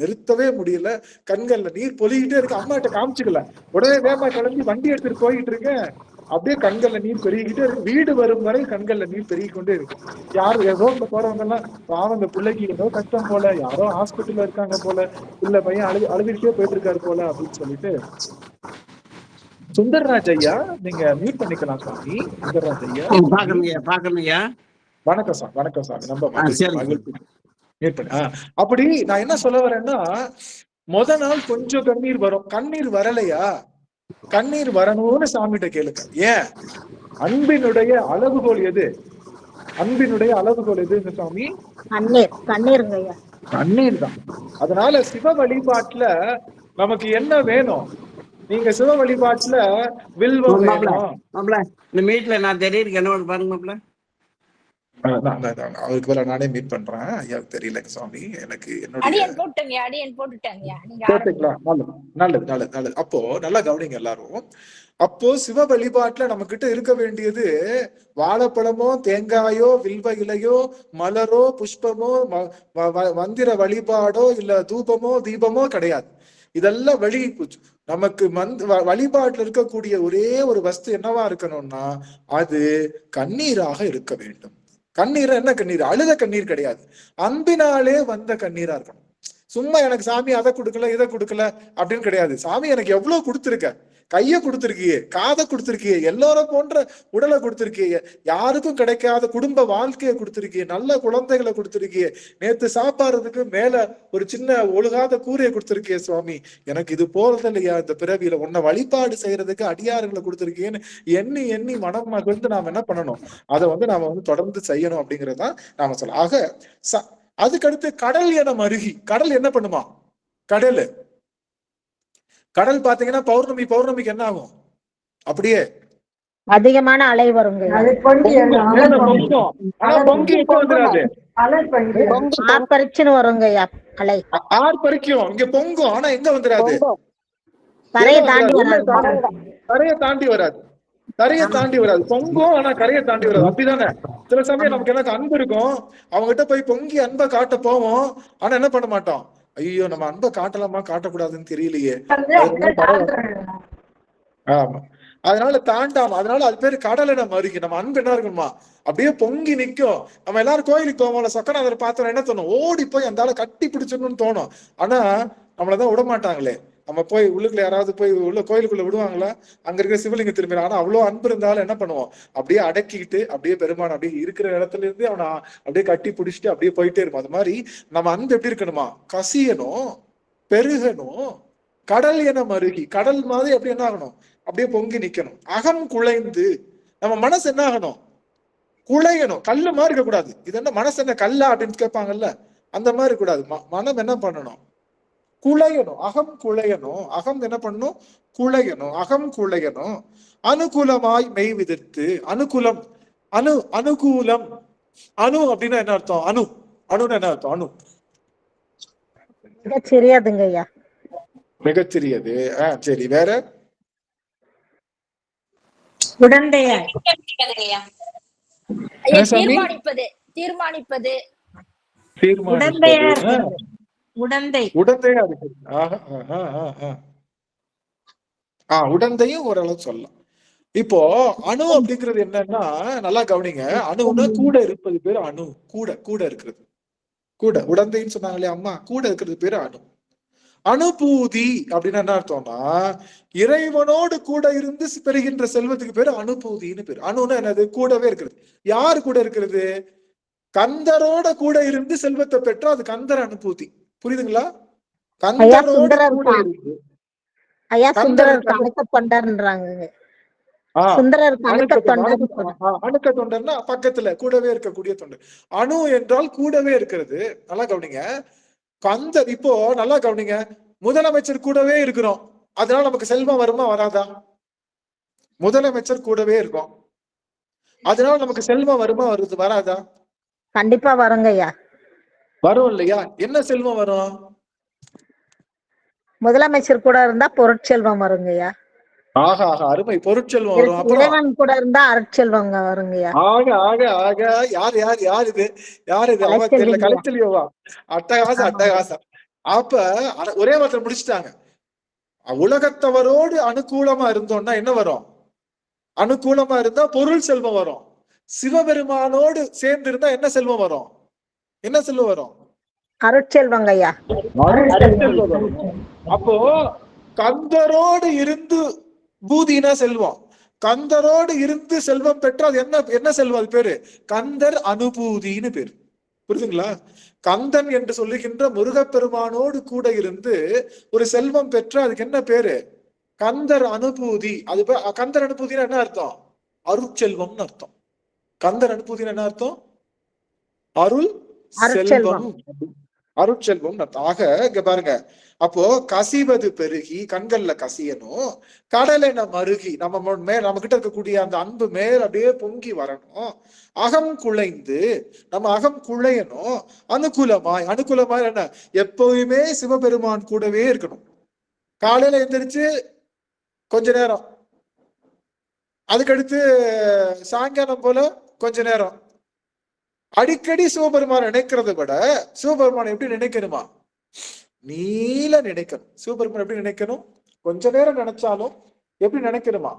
நிறுத்தவே முடியல. கண்கள்ல நீர் பொலிக்கிட்டே இருக்கு. அம்மா கிட்ட காமிச்சுக்கல. உடனே வேகமா கிளம்பி வண்டி எடுத்துட்டு போயிட்டு இருக்கேன். அப்படியே கண்கள்ல நீர் பெருகிக்கிட்டே இருக்கு. வீடு வரும் வரை கண்கள்ல நீர் பெருகிக்கொண்டே இருக்கு. யாரும் ஏதோ போறவங்க எல்லாம் பாவம், இந்த பிள்ளைக்கு ஏதோ கஷ்டம் போல, யாரோ ஹாஸ்பிட்டல்ல இருக்காங்க போல, இல்ல பையன் அழுதுகிட்டே போயிட்டு இருக்காரு போல அப்படின்னு சொல்லிட்டு. சுந்தர்ராஜ் ஐயா, நீங்க மியூட் பண்ணிக்கலாம் சாமி. சுந்தர்ராஜ் ஐயா பாக்கணுங்க. வணக்கம் சார். வணக்கம் சார். ரொம்ப அப்படி நான் என்ன சொல்ல வரேன்னா, நாள் கொஞ்சம் கண்ணீர் வரும். கண்ணீர் வரலையா, கண்ணீர் வரணும்னு சாமிகிட்ட கேளுங்க. ஏன்? அன்பினுடைய அளவுகோல் எது? அன்பினுடைய அளவுகோல் எது சாமி? கண்ணீர் தான். அதனால சிவ வழிபாட்டுல நமக்கு என்ன வேணும்? நீங்க சிவ வழிபாட்டுல வில்வம் வேணும். இந்த மீட்ல நான் தெரியுது என்ன பாருங்க. அவருக்கு வேலை நானே மீட் பண்றேன். ஐயாவுக்கு தெரியலங்க சுவாமி, எனக்கு என்னுடைய நல்லது. அப்போ நல்லா கவனிங்க எல்லாரும். அப்போ சிவ வழிபாட்டுல நம்ம கிட்ட இருக்க வேண்டியது வாழைப்பழமோ, தேங்காயோ, வில்வ இலையோ, மலரோ, புஷ்பமோ, மந்திர வழிபாடோ, இல்ல தூபமோ தீபமோ கிடையாது. இதெல்லாம் வெளி பூச்சு. நமக்கு வழிபாட்டுல இருக்கக்கூடிய ஒரே ஒரு வஸ்து என்னவா இருக்கணும்னா அது கண்ணீராக இருக்க வேண்டும். கண்ணீர் என்ன கண்ணீர்? அழுத கண்ணீர் கிடையாது, அன்பினாலே வந்த கண்ணீரா இருக்கணும். சும்மா எனக்கு சாமி அதை கொடுக்கல இதை கொடுக்கல அப்படின்னு கிடையாது. சாமி எனக்கு எவ்வளவு கொடுத்துருக்க, கைய கொடுத்துருக்கியே, காதை கொடுத்துருக்கியே, எல்லோரும் போன்ற உடலை கொடுத்துருக்கியே, யாருக்கும் கிடைக்காத குடும்ப வாழ்க்கையை கொடுத்துருக்கியே, நல்ல குழந்தைகளை கொடுத்துருக்கியே, நேத்து சாப்பாடுறதுக்கு மேல ஒரு சின்ன ஒழுகாத கூரையை கொடுத்துருக்கியே சுவாமி, எனக்கு இது போறது இல்லையா இந்த பிறவியில உன்னை வழிபாடு செய்யறதுக்கு அடியாறுகளை கொடுத்துருக்கியேன்னு எண்ணி எண்ணி மனம் மகிழ்ந்து நாம என்ன பண்ணணும்? அதை நாம தொடர்ந்து செய்யணும் அப்படிங்கறதுதான் நாம சொல்ல. ஆக அதுக்கடுத்து கடல் என மருகி. கடல் என்ன பண்ணுமா? கடல் பாத்தீங்கன்னா பௌர்ணமிக்கு என்ன ஆகும்? அப்படியே அதிகமான அலை வருங்க. ஆர்ப்பரிச்சுன்னு வருங்க அலை. ஆர்ப்பரிக்கும், இங்க பொங்கும். ஆனா எங்க வந்துடாது? கரையை தாண்டி வராது. பொங்கும் ஆனா கரையை தாண்டி வராது. அப்படிதானே? சில சமயம் நமக்கு எனக்கு அன்பு இருக்கும், அவங்க கிட்ட போய் பொங்கி அன்பை காட்ட போவோம். ஆனா என்ன பண்ண மாட்டோம்? ஐயோ நம்ம அன்பை காட்டலாமா காட்டக்கூடாதுன்னு தெரியலையே. ஆமா, அதனால தாண்டாம. அதனால அது பேரு கடலை மருகி. நம்ம அன்பு என்ன இருக்கணுமா? அப்படியே பொங்கி நிக்கும். நம்ம எல்லாரும் கோயிலுக்கு போவோம்ல, சொக்கநாதரை பார்த்தோம் என்ன தோணும்? ஓடி போய் அந்த ஆளை கட்டி பிடிச்சிடணும்னு தோணும். ஆனா நம்மளதான் விட மாட்டாங்களே. நம்ம போய் உள்ளுக்குள்ள யாராவது போய் உள்ள கோயிலுக்குள்ள விடுவாங்களா? அங்க இருக்கிற சிவலிங்க திரும்பி. ஆனா அவ்வளவு அன்பு இருந்தாலும் என்ன பண்ணுவோம்? அப்படியே அடக்கிக்கிட்டு அப்படியே பெருமான் அப்படியே இருக்கிற இடத்துல இருந்து அவனை அப்படியே கட்டி பிடிச்சிட்டு அப்படியே போயிட்டே இருக்கும். அது மாதிரி நம்ம அன்பு எப்படி இருக்கணுமா? கசியணும், பெருகணும். கடல் என மருகி. கடல் மாதிரி அப்படி என்ன ஆகணும்? அப்படியே பொங்கி நிக்கணும். அகம் குழைந்து. நம்ம மனசு என்ன ஆகணும்? குழையணும். கல்லு மாதிரி இருக்க கூடாது. இது என்ன மனசு என்ன கல்லா அப்படின்னு கேட்பாங்கல்ல, அந்த மாதிரி கூடாது. மனம் என்ன பண்ணணும்? குழையணும். அகம் குழையணும். அகம் என்ன பண்ணணும்? குழையணும். அகம் குழையணும். அனுகூலமாய் மெய் விதிர்த்து. அனுகூலம், அனுகூலம். அணு அப்படின்னா என்ன அர்த்தம்? அணுன்னு என்ன அர்த்தம்? அணு மிகச்சிறியதுங்க ஐயா. மிகச்சிறியது. சரி, வேற? உடந்தையார். தீர்மானிப்பது. தீர்மானிப்பது. உடந்தை. உடந்தையா இருக்கு. உடந்தையும் ஓரளவு சொல்லலாம். இப்போ அணு அப்படிங்கிறது என்னன்னா, நல்லா கவனிங்க. அணுன்னா கூட இருப்பது பேரு அணு. கூட இருக்கிறது. கூட உடந்தைன்னு சொன்னாங்க இல்லையா அம்மா, கூட இருக்கிறது பேரு அணு. அனுபூதி அப்படின்னா என்ன அர்த்தம்னா, இறைவனோடு கூட இருந்து பெறுகின்ற செல்வத்துக்கு பேரு அனுபூதின்னு பேரு. அணுன்னா என்னது? கூடவே இருக்கிறது. யாரு கூட இருக்கிறது? கந்தரோட கூட இருந்து செல்வத்தை பெற்றா அது கந்தர் அனுபூதி. புரியுதுங்களா? கந்தரோட கூட இருந்து. ஐயா சுந்தரருக்கு அணுக்க தொண்டர்ன்றாங்க. அணுக்க தொண்டர்னா பக்கத்துல கூடவே இருக்கக்கூடிய தொண்டர். அணு என்றால் கூடவே இருக்கிறது. நல்லா கவனிங்க. கந்தர், இப்போ நல்லா கவனிங்க, முதலமைச்சர் கூடவே இருக்கிறோம், அதனால நமக்கு செல்வம் வருமா வராதா? முதலமைச்சர் கூடவே இருக்கும், அதனால நமக்கு செல்வம் வருமா வராதா? கண்டிப்பா வருங்க ஐயா. வரும் இல்லையா? என்ன செல்வம் வரும்? முதலமைச்சர் கூட இருந்தா பொருட்செல்வம் வருங்கய்யா. ஆகா, அருமை. பொருட்செல்வம் வரும். இறைவன் கூட இருந்தா அருட்செல்வங்க வருங்கய்யா. யார் இது? தெரியல. கலைச்செல்வியோவா? அட்டகாசம். அப்ப ஒரே வார்த்தை முடிச்சுட்டாங்க. உலகத்தவரோடு அனுகூலமா இருந்தோம்னா என்ன வரும்? அனுகூலமா இருந்தா பொருள் செல்வம் வரும். சிவபெருமானோடு சேர்ந்து இருந்தா என்ன செல்வம் வரும்? என்ன செல்வம் வரும்? அருட்செல்வங்க ஐயா. அப்போ கந்தரோடு இருந்து பூதினா செல்வம், கந்தரோடு இருந்து செல்வம் பெற்ற அது என்ன செல்வம்? அது பேரு கந்தர் அனுபூதின்னு பேரு. புரியுதுங்களா? கந்தன் என்று சொல்லுகின்ற முருகப்பெருமானோடு கூட இருந்து ஒரு செல்வம் பெற்ற அதுக்கு என்ன பேரு? கந்தர் அனுபூதி. அது கந்தர் அனுபூதினா என்ன அர்த்தம்? அருட்செல்வம்னு அர்த்தம். கந்தர் அனுபூதினா என்ன அர்த்தம்? அருள் செல்வம், அருட்செல்வம். ஆக இங்க பாருங்க, அப்போ கசிவது பெருகி, கண்கள்ல கசியணும், கடலென மருகி, நம்ம கிட்ட இருக்கக்கூடிய அந்த அன்பு மேல் அப்படியே பொங்கி வரணும். அகம் குழைந்து, நம்ம அகம் குழையணும். அனுகூலமாய் என்ன? எப்பவுமே சிவபெருமான் கூடவே இருக்கணும். காலையில எந்திரிச்சு கொஞ்ச நேரம், அதுக்கடுத்து சாயங்காலம் போல கொஞ்ச நேரம், அடிக்கடி சிவபெருமான் நினைக்கிறத விட சிவபெருமான் எப்படி நினைக்கணுமா? நீல நினைக்கணும். சிவபெருமான் எப்படி நினைக்கணும்? கொஞ்ச நேரம் நினைச்சாலும் எப்படி நினைக்கணுமா?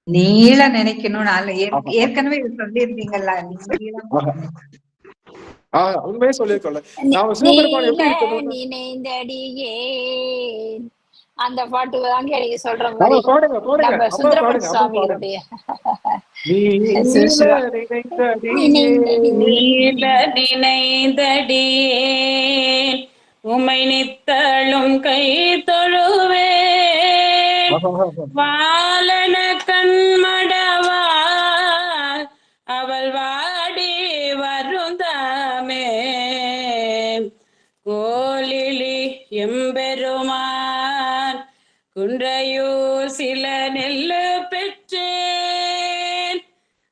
நீல நினைக்கணும். ஏற்கனவே சொல்லியிருந்தீங்கல்ல. உண்மையே சொல்லிருக்கோம்ல. நாம சிவபெருமான் எப்படி இருக்கணும்? நினைந்தடியே அந்த பாட்டு தாங்க நீங்க சொல்ற மாதிரி. நம்ம சுந்தரமூர்த்தி சுவாமிகளுடைய நினைந்தடியே உமை நித்தளும் கை தொழுவே வாழன கண்மடவா அவள் வாடி வருந்தாமே கோலிலி எம்பெருமான் குன்றையூர் சில நெல்லு பெற்றேன்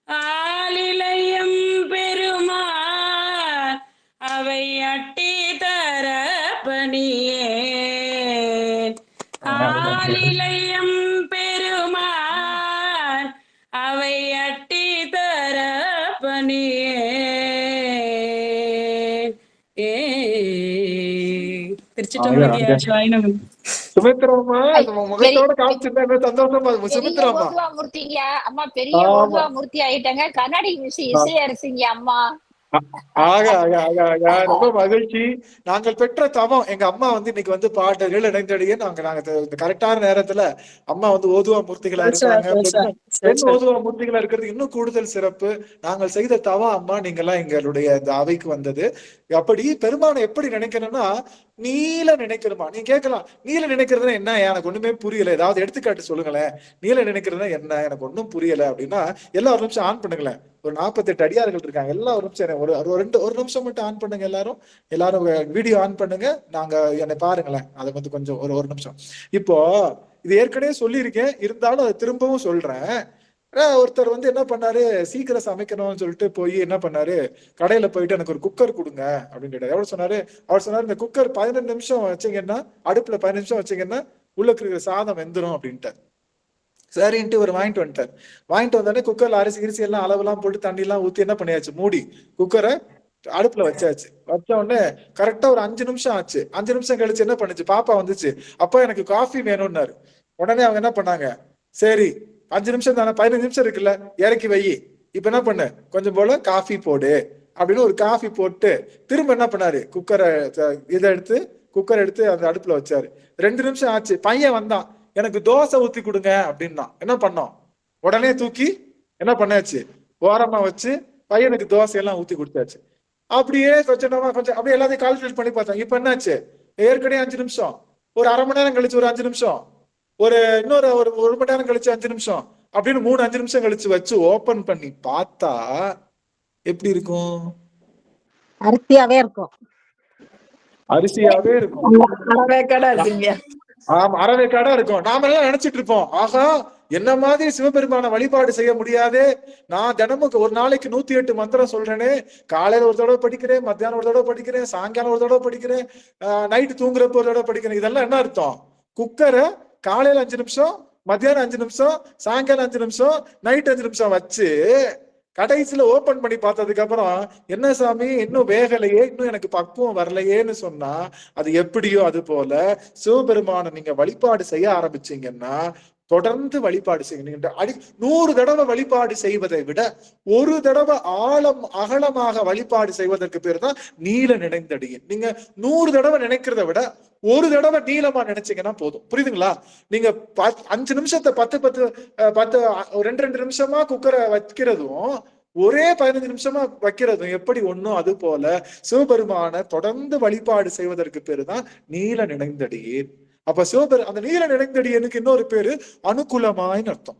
ஆலிலையும் பெருமான் அவை அட்டி தர பணியேன் ஆலிலையும் பெருமான் அவை அட்டி தர பணியேன். திருச்சிட்டம்பலம். சுமித்ராமா முகத்தோட காமிச்சிருந்தா சந்தோஷமா. சுமித்ராமா மூர்த்திங்க அம்மா, பெரிய மூர்த்தி ஆயிட்டாங்க. கர்நாடக இசை அரசிங்க அம்மா. ரொம்ப மகிழ்ச்சி. நாங்கள் பெற்ற தவம். எங்க அம்மா இன்னைக்கு பாடல்கள் இணைந்தடியே நாங்க கரெக்டான நேரத்துல அம்மா ஓதுவா மூர்த்திகளா இருக்காங்க. பெண் ஓதுவா மூர்த்திகளா இருக்கிறது இன்னும் கூடுதல் சிறப்பு. நாங்கள் செய்த தவம் அம்மா, நீங்க எல்லாம் எங்களுடைய இந்த அவைக்கு வந்தது. அப்படி பெருமானை எப்படி நினைக்கணும்னா நீல நினைக்கணுமா? நீங்க கேட்கலாம், நீல நினைக்கிறதுனா என்ன? எனக்கு ஒண்ணுமே புரியல, ஏதாவது எடுத்துக்காட்டு சொல்லுங்களேன். நீல நினைக்கிறதுனா என்ன? எனக்கு ஒன்னும் புரியல அப்படின்னா எல்லா ஒரு நிமிஷம் ஆன் பண்ணுங்களேன். ஒரு 48 அடியார்கள் இருக்காங்க. எல்லாம் ஒரு நிமிஷம் ஒரு நிமிஷம் மட்டும் ஆன் பண்ணுங்க. எல்லாரும் வீடியோ ஆன் பண்ணுங்க. நாங்க என்னை பாருங்களேன். அதை வந்து கொஞ்சம் ஒரு நிமிஷம். இப்போ இது ஏற்கனவே சொல்லியிருக்கேன், இருந்தாலும் அதை திரும்பவும் சொல்றேன். ஒருத்தர் வந்து என்ன பண்ணாரு, சீக்கிரம் சமைக்கணும்னு சொல்லிட்டு போய் என்ன பண்ணாரு, கடையில போயிட்டு எனக்கு ஒரு குக்கர் கொடுங்க அப்படின்னு கேட்டாரு. எவ்வளவு சொன்னாரு? அவர் சொன்னாரு, இந்த குக்கர் 15 நிமிஷம் வச்சீங்கன்னா, அடுப்புல 15 நிமிஷம் வச்சீங்கன்னா உள்ள இருக்கிற சாதம் வெந்துடும் அப்படின்ட்டார். சரின்ட்டு இவர் வாங்கிட்டு வந்துட்டார். வாங்கிட்டு வந்தோடனே குக்கர்ல அரிசி எல்லாம் அளவெல்லாம் போட்டு தண்ணி எல்லாம் ஊத்தி என்ன பண்ணியாச்சு, மூடி குக்கரை அடுப்புல வச்சாச்சு. வச்ச உடனே கரெக்டா ஒரு 5 நிமிஷம் ஆச்சு. 5 நிமிஷம் கழிச்சு என்ன பண்ணுச்சு, பாப்பா வந்துச்சு. அப்பா எனக்கு காஃபி வேணும்னாரு. உடனே அவங்க என்ன பண்ணாங்க, சரி 5 நிமிஷம் தானே, 15 நிமிஷம் இருக்குல்ல, இறக்கி வை, இப்ப என்ன பண்ணு, கொஞ்சம் போல காஃபி போடு அப்படின்னு ஒரு காஃபி போட்டு திரும்ப என்ன பண்ணாரு, குக்கரை எடுத்து அந்த அடுப்புல வச்சாரு. 2 நிமிஷம் ஆச்சு. பையன் வந்தான், எனக்கு தோசை ஊத்தி கொடுங்க அப்படின்னா. என்ன பண்ணோம், உடனே தூக்கி என்ன பண்ணாச்சு, ஓரமா வச்சு பையனுக்கு தோசை எல்லாம் ஊத்தி கொடுத்தாச்சு. அப்படியே கொஞ்சம் அப்படியே எல்லாத்தையும் கால்குலேட் பண்ணி பார்த்தோம். இப்ப என்னாச்சு, ஏற்கனவே 5 நிமிஷம், ஒரு அரை மணி நேரம் கழிச்சு ஒரு 5 நிமிஷம், இன்னொரு ஒரு மணி நேரம் கழிச்சு 5 நிமிஷம், அப்படின்னு 5 நிமிஷம் கழிச்சு வச்சு ஓபன் பண்ணி பார்த்தா எப்படி இருக்கும், அரிசியாவே இருக்கும். அரிசியாவே இருக்கும். ஆமா, அறவேக்காடா இருக்கும். நாம எல்லாம் நினைச்சிட்டு இருப்போம், ஆகா என்ன மாதிரி சிவபெருமான வழிபாடு செய்ய முடியாதே, நான் தினமும் ஒரு நாளைக்கு 108 மந்திரம் சொல்றேனே, காலையில ஒரு தடவை படிக்கிறேன், மத்தியானம் ஒரு தடவை படிக்கிறேன், சாயங்காலம் ஒரு தடவை படிக்கிறேன், நைட்டு தூங்குறப்ப ஒரு தடவை படிக்கிறேன். இதெல்லாம் என்ன அர்த்தம், குக்கரை காலையில 5 நிமிஷம், மத்தியானம் 5 நிமிஷம், சாயங்காலம் 5 நிமிஷம், நைட் 5 நிமிஷம் வச்சு கடைசியில ஓபன் பண்ணி பார்த்ததுக்கு அப்புறம் என்ன சாமி இன்னும் வேகலையே, இன்னும் எனக்கு பக்குவம் வரலையேன்னு சொன்னா அது எப்படியோ அது போல சிவபெருமான நீங்க வழிபாடு செய்ய ஆரம்பிச்சீங்கன்னா, தொடர்ந்து வழிபாடு செய்யுங்க. 100 தடவை வழிபாடு செய்வதை விட ஒரு தடவை அகலமாக வழிபாடு செய்வதற்கு பேர் தான் நீல நினைந்தடியேன். நீங்க 100 தடவை நினைக்கிறத விட ஒரு தடவை நீளமா நினைச்சீங்கன்னா போதும். புரியுதுங்களா? நீங்க 5 நிமிஷத்தை 2 நிமிஷமா குக்கரை வைக்கிறதும் ஒரே 15 நிமிஷமா வைக்கிறதும் எப்படி ஒண்ணும், அது போல சிவபெருமான தொடர்ந்து வழிபாடு செய்வதற்கு பேரு தான் நீல நினைந்தடியேன். அப்ப அந்த நீல நினைந்தடியனுக்கு இன்னொரு பேரு அனுகூலமாயின்னு அர்த்தம்.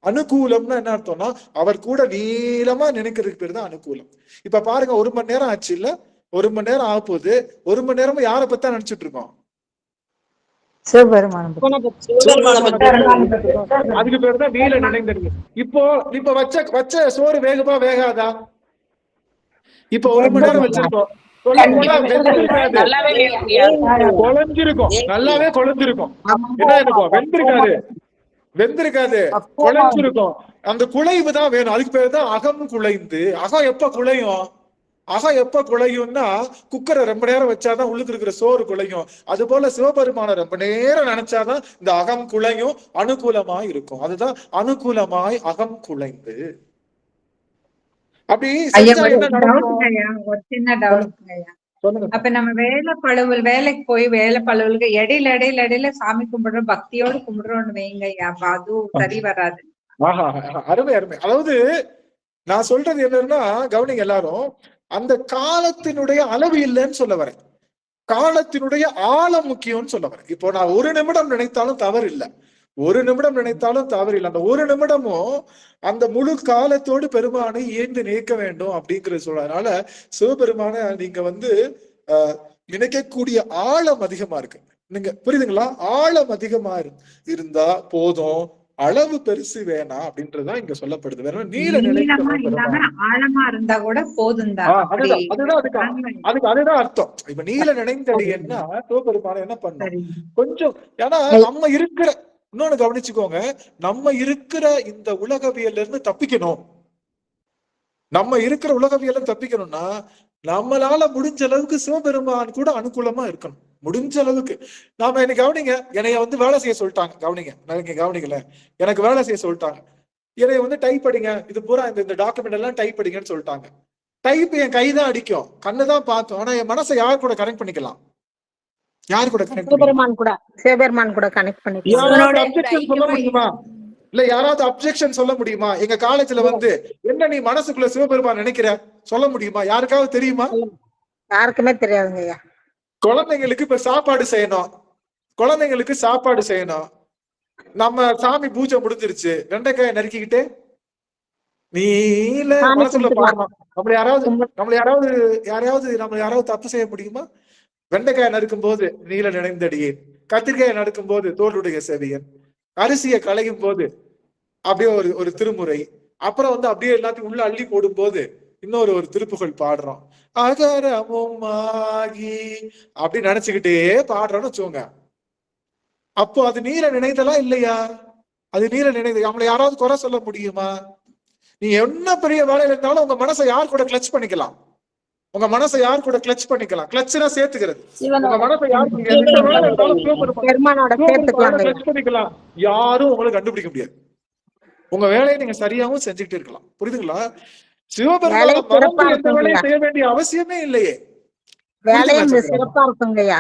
அனுகூலம்னா என்ன அர்த்தம்னா, அவர் கூட நீளமா நினைக்கிறதுக்கு பேரு தான் அனுகூலம். இப்ப பாருங்க, 1 மணி நேரம் ஆச்சு இல்ல, 1 மணி நேரம் ஆக போகுது. 1 மணி நேரமும் யாரை பத்தி நினைச்சிட்டு இருக்கோம், அதுக்கு பேரு தான் நீல நினைந்தடியன். இப்ப வச்ச சோறு வேகாதா? இப்ப 1 மணி நேரம் வச்சிருக்கோம், குழஞ்சிருக்கும், நல்லாவே குழஞ்சிருக்கும். என்ன இருக்கும், வெந்திருக்காது, குழஞ்சிருக்கும். அந்த குழைவு தான் வேணும். அதுக்கு பேரு தான் அகம் குழைந்து. அகம் எப்ப குழையும்னா, குக்கரை ரொம்ப நேரம் வச்சாதான் உள்ளுக்கு இருக்கிற சோறு குழையும். அது போல சிவபெருமான ரொம்ப நேரம் நினைச்சாதான் இந்த அகம் குழையும், அனுகூலமாய் இருக்கும். அதுதான் அனுகூலமாய் அகம் குழைந்து. அப்படி ஒரு சின்ன டவுட். அப்ப நம்ம வேலைக்கு போய் வேலை பழுவலுக்கு இடையில சாமி கும்பிடுறோம், பக்தியோடு கும்பிடுறோம்னு வைங்க, அப்ப அதுவும் சரி வராது. அருமை. அதாவது நான் சொல்றது என்னன்னா, கவனிங்க எல்லாரும், அந்த காலத்தினுடைய அளவு இல்லைன்னு சொல்ல வரேன், காலத்தினுடைய ஆழம் முக்கியம்னு சொல்ல வரேன். இப்போ நான் 1 நிமிடம் நினைத்தாலும் தவறு இல்லை, 1 நிமிடம் நினைத்தாலும் தவறு இல்லை. அந்த 1 நிமிடமும் அந்த முழு காலத்தோடு பெருமானை ஏந்து நினைக்க வேண்டும் அப்படிங்கிறது சொல்றதுனால சிவபெருமான நீங்க வந்து நினைக்கக்கூடிய ஆழம் அதிகமா இருக்கு. நீங்க புரியுதுங்களா? ஆழம் அதிகமா இருந்தா போதும், அளவு பெருசு வேணாம் அப்படின்றதுதான் இங்க சொல்லப்படுது. வேற நீல ஆழமா இருந்தா கூட போதும். அதுதான் அர்த்தம். இப்ப நீல நினைந்தடியன்னா சிவபெருமான என்ன பண்ண கொஞ்சம், ஏன்னா நம்ம இருக்கிற, இன்னொன்னு கவனிச்சுக்கோங்க, நம்ம இருக்கிற இந்த உலகவியல்ல இருந்து தப்பிக்கணும். நம்ம இருக்கிற உலகவியல தப்பிக்கணும்னா நம்மளால முடிஞ்ச அளவுக்கு சிவபெருமான் கூட அனுகூலமா இருக்கணும். முடிஞ்ச அளவுக்கு நாம என்ன கவனிங்க, என்னைய வந்து வேலை செய்ய சொல்லிட்டாங்க, கவனிக்கல, எனக்கு வேலை செய்ய சொல்லிட்டாங்க, என்னைய வந்து டைப் அடிங்க, இது பூரா இந்த டாக்குமெண்ட் எல்லாம் டைப் அடிங்கன்னு சொல்லிட்டாங்க. டைப் என் கைதான் அடிக்கும், கண்ணுதான் பார்த்தோம், ஆனா என் மனசை யார் கூட கனெக்ட் பண்ணிக்கலாம், யாரு கூட கனெக்ட் சிவபெருமான் கூட கனெக்ட் பண்ணிக்கலாம். சொல்ல முடியுமா? இல்ல யாராவது அப்செக்ஷன் சொல்ல முடியுமா? எங்க காலேஜ்ல வந்து என்ன நீ மனசுக்குள்ள சிவபெருமான் நினைக்கிற சொல்ல முடியுமா? யாருக்காவது தெரியுமா? யாருக்குமே தெரியாதுங்க. குழந்தைங்களுக்கு இப்ப சாப்பாடு செய்யணும், நம்ம சாமி பூஜை முடிஞ்சிருச்சு, வெண்டைக்காயை நீல சாமி மனசுல கும்பிட்டுக்கலாம். பாடணும். நம்ம யாராவது தப்பு செய்ய முடியுமா? வெண்டைக்காய் நறுக்கும் போது நீல நினைந்தடியேன், கத்திரிக்காயை நறுக்கும் போது தோளுடைய செவியன், அரிசியை களையும் போது அப்படியே ஒரு திருமுறை, அப்புறம் அப்படியே எல்லாத்தையும் உள்ள அள்ளி போடும் போது இன்னொரு திருப்புகள் பாடுறோம். அகரமும் ஆகி அப்படி நினைச்சுக்கிட்டே பாடுறோம்னு வச்சுக்கோங்க. அப்போ அது நீல நினைதலா இல்லையா? அது நீல நினைதல். நம்மளை யாராவது குறை சொல்ல முடியுமா? நீ என்ன பெரிய வேலையில இருந்தாலும் உங்க மனசை யார் கூட கிளச் பண்ணிக்கலாம். உங்க மனசை யார் கூட கிளச் பண்ணிக்கலாம். கிளச்னா சேர்த்துக்கிறது. உங்க மனசை யார் கிளச் பண்ணிக்கலாம். யாரும் உங்களை கண்டுபிடிக்க முடியாது. உங்க வேலையை நீங்க சரியாவும் செஞ்சுக்கிட்டு இருக்கலாம். புரியுதுங்களா? சிவபெருமான மறந்து எந்த வேலையை செய்ய வேண்டிய அவசியமே இல்லையே. சிறப்பா இருக்குங்கய்யா.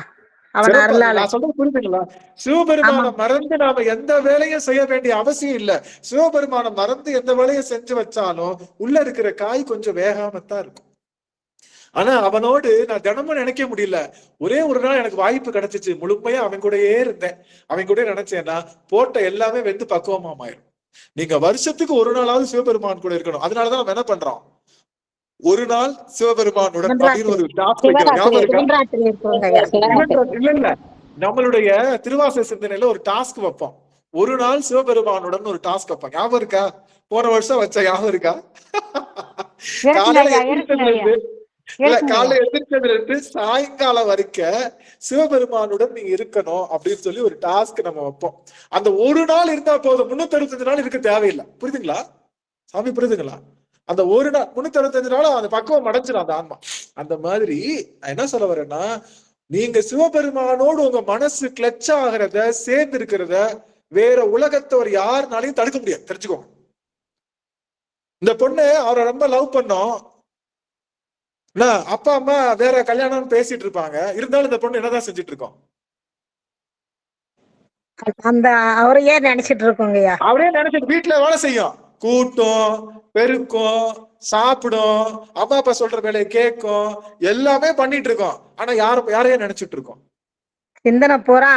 புரியுதுங்களா? சிவபெருமான மறந்து நாம எந்த வேலையும் செய்ய வேண்டிய அவசியம் இல்ல. சிவபெருமான மறந்து எந்த வேலையும் செஞ்சு வச்சாலும் உள்ள இருக்கிற காய் கொஞ்சம் வேகாமத்தான் இருக்கும். ஆனா அவனோடு நான் தினமும் நினைக்க முடியல. ஒரே ஒரு நாள் எனக்கு வாய்ப்பு கிடைச்சிச்சு, முழுமையா அவன் கூடயே இருந்தேன், அவன் கூட நினைச்சேன்னா போட்ட எல்லாமே வெந்து பக்குவமாயிரும். நீங்க வருஷத்துக்கு ஒரு நாளாவது சிவபெருமான் கூட இருக்கணும். அதனாலதான் நம்ம என்ன பண்றோம், ஒரு நாள் சிவபெருமானுடன் அப்படின்னு ஒரு டாஸ்க் இல்ல நம்மளுடைய திருவாசக சிந்தனையில ஒரு டாஸ்க் வைப்போம். ஒரு நாள் சிவபெருமானுடன் ஒரு டாஸ்க் வைப்போம். ஞாபகம் இருக்கா? போன வருஷம் வச்ச ஞாபகம் இருக்கா? காலையில எதிர்த்ததுல இருந்து சாயங்காலம் வரைக்கும் சிவபெருமானுடன் நீங்க இருக்கணும் அப்படின்னு சொல்லி ஒரு டாஸ்க் நம்ம வைப்போம். அந்த ஒரு நாள் இருந்தா போதும், 365 நாள் இருக்க தேவையில்லை. புரியுதுங்களா சாமி? புரியுதுங்களா? அந்த ஒரு நாள் 365 நாளும் அந்த பக்குவம் அடைஞ்சிடும் அந்த ஆன்மா. அந்த மாதிரி நான் என்ன சொல்ல வரேன்னா, நீங்க சிவபெருமானோடு உங்க மனசு கிளச் ஆகிறத, சேர்ந்து இருக்கிறத வேற உலகத்தவர் யாருனாலையும் தடுக்க முடியாது. தெரிஞ்சுக்கோங்க. இந்த பொண்ணு அவரை ரொம்ப லவ் பண்ணோம், அப்பா அம்மா வேற கல்யாணம் பேசிட்டு இருப்பாங்க, இருந்தாலும் இந்த பொண்ணு என்னதான் செஞ்சுட்டு இருக்கோம், அந்த அவரையே நினைச்சிட்டு இருக்கோங்கய்யா. அவரே நினைச்சிட்டு வீட்டுல வேலை செய்யும், கூட்டம் பெருக்கும், சாப்பிடும், அம்மா அப்பா சொல்ற வேலையை கேட்கும், எல்லாமே பண்ணிட்டு இருக்கோம். ஆனா யாரையே நினைச்சிட்டு இருக்கோம். சிந்தனை பூரா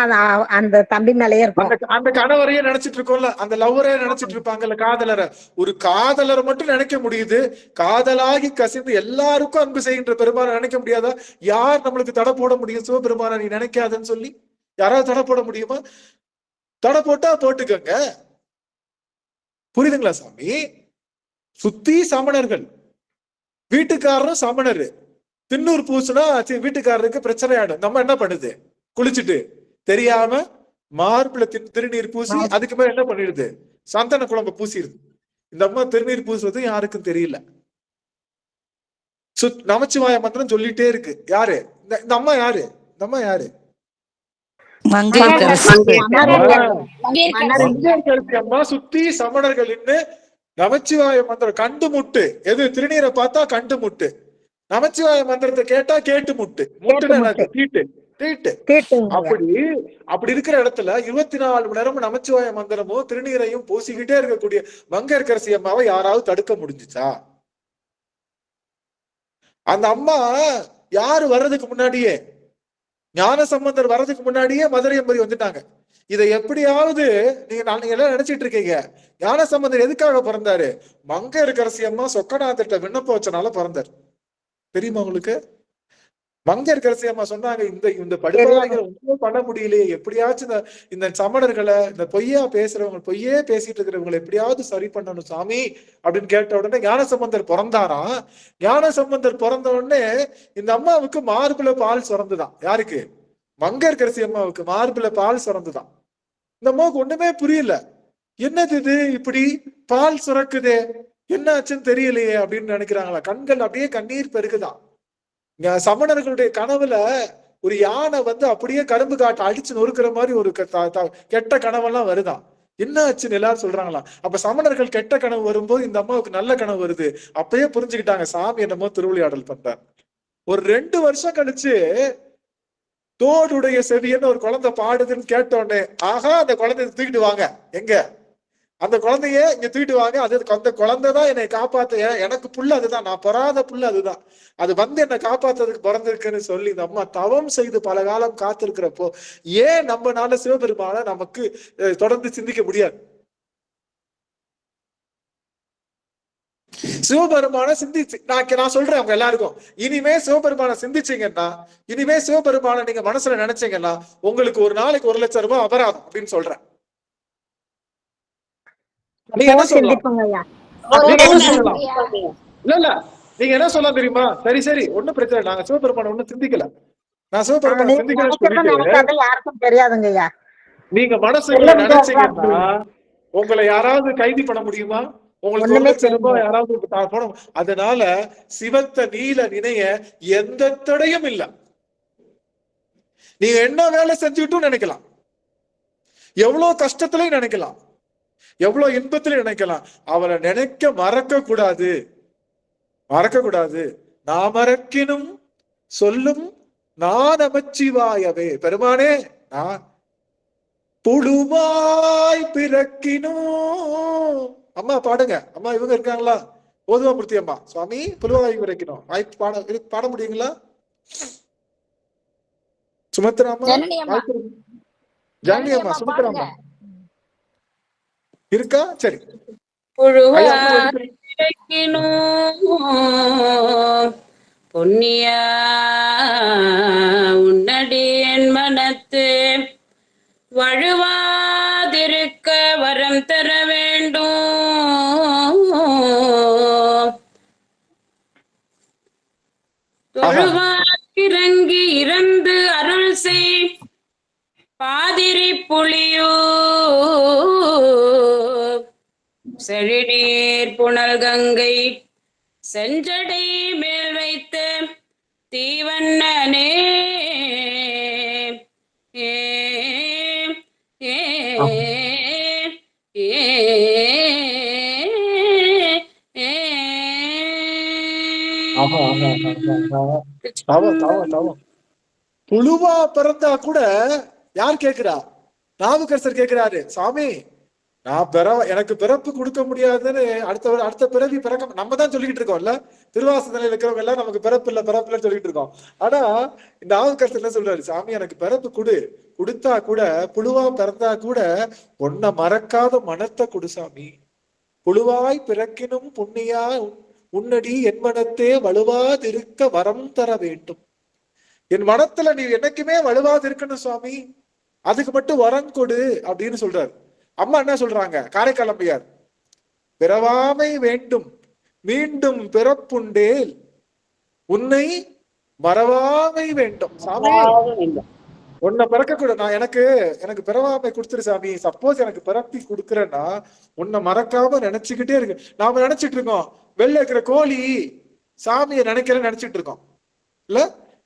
அந்த தம்பி மேலேயே இருக்கும். அந்த கணவரையே நினைச்சிட்டு இருக்கோம்ல, அந்த லவ்வரையே நினைச்சிட்டு இருப்பாங்கல்ல, காதலரை. ஒரு காதலரை மட்டும் நினைக்க முடியுது. காதலாகி கசிந்து எல்லாருக்கும் அன்பு செய்கின்ற பெருமானை நினைக்க முடியாதா? யார் நம்மளுக்கு தடை போட முடியும்? சிவபெருமானை நீ நினைக்காதன்னு சொல்லி யாராவது தடை போட முடியுமா? தடை போட்டா போட்டுக்கங்க. புரியுதுங்களா சாமி? சுத்தி சமணர்கள், வீட்டுக்காரரும் சமணரு. திண்ணூர் பூசுனா வீட்டுக்காரருக்கு பிரச்சனை ஆயிடும். நம்ம என்ன பண்ணுது? குளிச்சுட்டு தெரியாம மார்பிள திருநீர் பூசி அதுக்கு மேல என்ன பண்ணிடுது? சந்தன குழம்பு பூசிடுது. இந்த அம்மா திருநீர் பூசுறது யாருக்கும் தெரியல. நமச்சிவாய மந்திரம் சொல்லிட்டே இருக்கு. யாரு இந்த அம்மா? யாரு இந்த அம்மா? யாரு? அம்மா சுத்தி சமணர்கள் நமச்சிவாய மந்திரம் கண்டு முட்டு. எது? திருநீரை பார்த்தா கண்டு முட்டு. நமச்சிவாய மந்திரத்தை கேட்டா கேட்டு முட்டு. முட்டு தீட்டு தீட்டு. அப்படி இருக்கிற இடத்துல 24 மணி நேரமும் நமச்சிவாய மந்திரமும் திருநீரையும் பூசிக்கிட்டே இருக்கக்கூடிய மங்கையர்க்கரசி அம்மாவை யாராவது தடுக்க முடிஞ்சுச்சா? அந்த அம்மா யாரு வர்றதுக்கு முன்னாடியே, ஞான சம்பந்தர் வர்றதுக்கு முன்னாடியே மதுரை அம்பதி வந்துட்டாங்க. இதை எப்படியாவது நீங்க எல்லாம் நினைச்சிட்டு இருக்கீங்க, ஞான சம்பந்தர் எதுக்காக பிறந்தாரு? மங்கையர்க்கரசி அம்மா சொக்கநாதர்கிட்ட விண்ணப்பம் வச்சனால பிறந்தார். தெரியுமா உங்களுக்கு? மங்கையர்க்கரசி அம்மா சொன்னாங்க, இந்த படிப்பெல்லாம் ஒன்றும் பண்ண முடியலையே, எப்படியாச்சும் இந்த சமணர்களை, இந்த பொய்யா பேசுறவங்க, பொய்யே பேசிட்டு இருக்கிறவங்களை எப்படியாவது சரி பண்ணணும் சாமி அப்படின்னு கேட்ட உடனே ஞானசம்பந்தர் பிறந்தாராம். ஞானசம்பந்தர் பிறந்த உடனே இந்த அம்மாவுக்கு மார்புல பால் சுரந்துதான். யாருக்கு? மங்கையர்க்கரசி அம்மாவுக்கு மார்புல பால் சுரந்துதான். இந்த அம்மாவுக்கு ஒண்ணுமே புரியல. என்னது இது, இப்படி பால் சுரக்குதே, என்ன ஆச்சுன்னு தெரியலையே அப்படின்னு நினைக்கிறாங்களா. கண்கள் அப்படியே கண்ணீர் பெருகுதான். சமணர்களுடைய கனவுல ஒரு யானை அப்படியே கரும்பு காட்டை அடிச்சு நொறுக்கிற மாதிரி ஒரு கெட்ட கனவெல்லாம் வருதான். என்ன ஆச்சுன்னு எல்லாரும் சொல்றாங்களா. அப்ப சமணர்கள் கெட்ட கனவு வரும்போது இந்த அம்மாவுக்கு நல்ல கனவு வருது. அப்பயே புரிஞ்சுக்கிட்டாங்க சாமி என்னமோ திருவிளையாடல் பண்றாங்க. ஒரு 2 வருஷம் கழிச்சு தோடுடைய செவியன்னு ஒரு குழந்தை பாடுதுன்னு கேட்டோடனே, ஆகா அந்த குழந்தைய தூக்கிட்டு வாங்க, எங்க அந்த குழந்தைய இங்க தூக்கிட்டு வாங்க, அந்த குழந்தைதான் என்னை காப்பாத்த, எனக்கு புள்ள அதுதான், நான் பொறாத புள்ள அதுதான், அது என்னை காப்பாத்துறதுக்கு பிறந்திருக்குன்னு சொல்லி இந்த அம்மா தவம் செய்து பல காலம் காத்திருக்கிறப்போ ஏன் நம்மனால சிவபெருமான நமக்கு தொடர்ந்து சிந்திக்க முடியாது? சிவபெருமான சிந்திச்சு நான் சொல்றேன் அவங்க எல்லாருக்கும், இனிமே சிவபெருமான சிந்திச்சீங்கன்னா, இனிமே சிவபெருமான நீங்க மனசுல நினைச்சீங்கன்னா உங்களுக்கு ஒரு நாளைக்கு 1 லட்சம் ரூபாய் அபராதம் அப்படின்னு சொல்றேன். நீங்க என்ன சொல்லலாம்? இல்ல நீங்க என்ன சொல்லலாம் தெரியுமா? சரி ஒண்ணும் பிரச்சனை, நாங்க சிவபெருமான ஒண்ணும் சிந்திக்கல, நான் சிவபெருமான சிந்திக்கல யாருக்கும் தெரியாதுங்கய்யா. நீங்க மனசுல நினைச்சீங்கன்னா உங்களை யாராவது கைது பண்ண முடியுமா? உங்களுக்கு 1 லட்சம் ரூபாய் யாராவது. அதனால சிவத்த நீல நினைய எந்த தடையும் இல்ல. நீங்க என்ன வேலை செஞ்சுட்டும் நினைக்கலாம், எவ்வளவு கஷ்டத்திலையும் நினைக்கலாம், எவ்வளவு இன்பத்திலையும் நினைக்கலாம். அவளை நினைக்க மறக்க கூடாது. நான் மறக்கினும் சொல்லும் நான் நமச்சிவாயவே. பெருமானே, நான் புழுவாய் பிறக்கினும். அம்மா பாடுங்க. அம்மா இவங்க இருக்காங்களா? ஓதுவாமூர்த்தி அம்மா. சுவாமி புழுவாய் பிறக்கினும் பாட முடியுங்களா? சுமத்ரா அம்மா, ஜானி அம்மா, சுமத்ரா அம்மா இருக்கா? சரி. பொன்னியா உன்னடி என் மனத்து வழுவாதிருக்க வரம் தர வேண்டும். தொழுவாக்கிறங்கி இறந்து அருள் செய் பாதிரி புலியோ செழிநீர் புனல் கங்கை செஞ்சடை மேல் வைத்த தீவண்ணனே. புழுவா பிறந்தா கூட யார் கேக்குறா? நாவுக்கரசர் கேக்குறாரு, சாமி நான் எனக்கு பிறப்பு கொடுக்க முடியாதுன்னு அடுத்த பிறவி பிறக்க நம்ம தான் சொல்லிக்கிட்டு இருக்கோம்ல. திருவாசனையில இருக்கிறவங்க எல்லாம் நமக்கு பிறப்பு இல்ல சொல்லிட்டு இருக்கோம். ஆனா இந்த நாவுக்கரசர் என்ன சொல்றாரு? சாமி எனக்கு பிறப்பு கொடுத்தா கூட, புழுவா பிறந்தா கூட உன்னை மறக்காத மனத்தை கொடு சாமி. புழுவாய் பிறக்கினும் புண்ணியா உன்னடி என் மனத்தே வலுவாதிருக்க வரம் தர வேண்டும். என் மனத்துல நீ என்னைக்குமே வலுவாதிருக்கணும் சுவாமி, அதுக்கு மட்டும் வரம் கொடு அப்படின்னு சொல்றாரு. அம்மா என்ன சொல்றாங்க? காரைக்கால் அம்மையார், பிறவாமை வேண்டும் மீண்டும் பிறப்புண்டேல் உன்னை மறவாமை வேண்டும். சாமி உன்னை பிறக்க கூட நான் எனக்கு பிறவாமை கொடுத்துரு சாமி. சப்போஸ் எனக்கு பிறப்பி கொடுக்குறேன்னா உன்னை மறக்காம நினைச்சுக்கிட்டே இருக்கு. நாம நினைச்சிட்டு இருக்கோம் வெளில இருக்கிற கோழி சாமியை நினைச்சிட்டு இருக்கோம் இல்ல,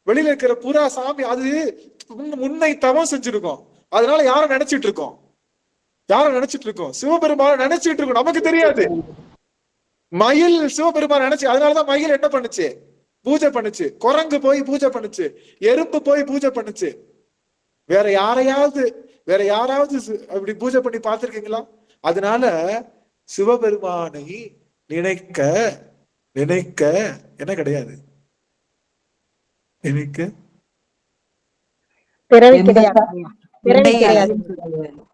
வெளியில இருக்கிற புறா சாமி அது முன்னை தவம் செஞ்சிருக்கோம். அதனால யாரும் நினைச்சிட்டு இருக்கோம் சிவபெருமான நினைச்சிட்டு இருக்கோம். நமக்கு தெரியாது. மயில் சிவபெருமான நினைச்சு, அதனாலதான் மயில் என்ன பண்ணுச்சு? பூஜை பண்ணுச்சு. குரங்கு போய் பூஜை பண்ணுச்சு, எறும்பு போய் பூஜை பண்ணுச்சு. வேற யாராவது அப்படி பூஜை பண்ணி பார்த்திருக்கீங்களா? அதனால சிவபெருமானை நினைக்க என்ன கிடையாது, நினைக்க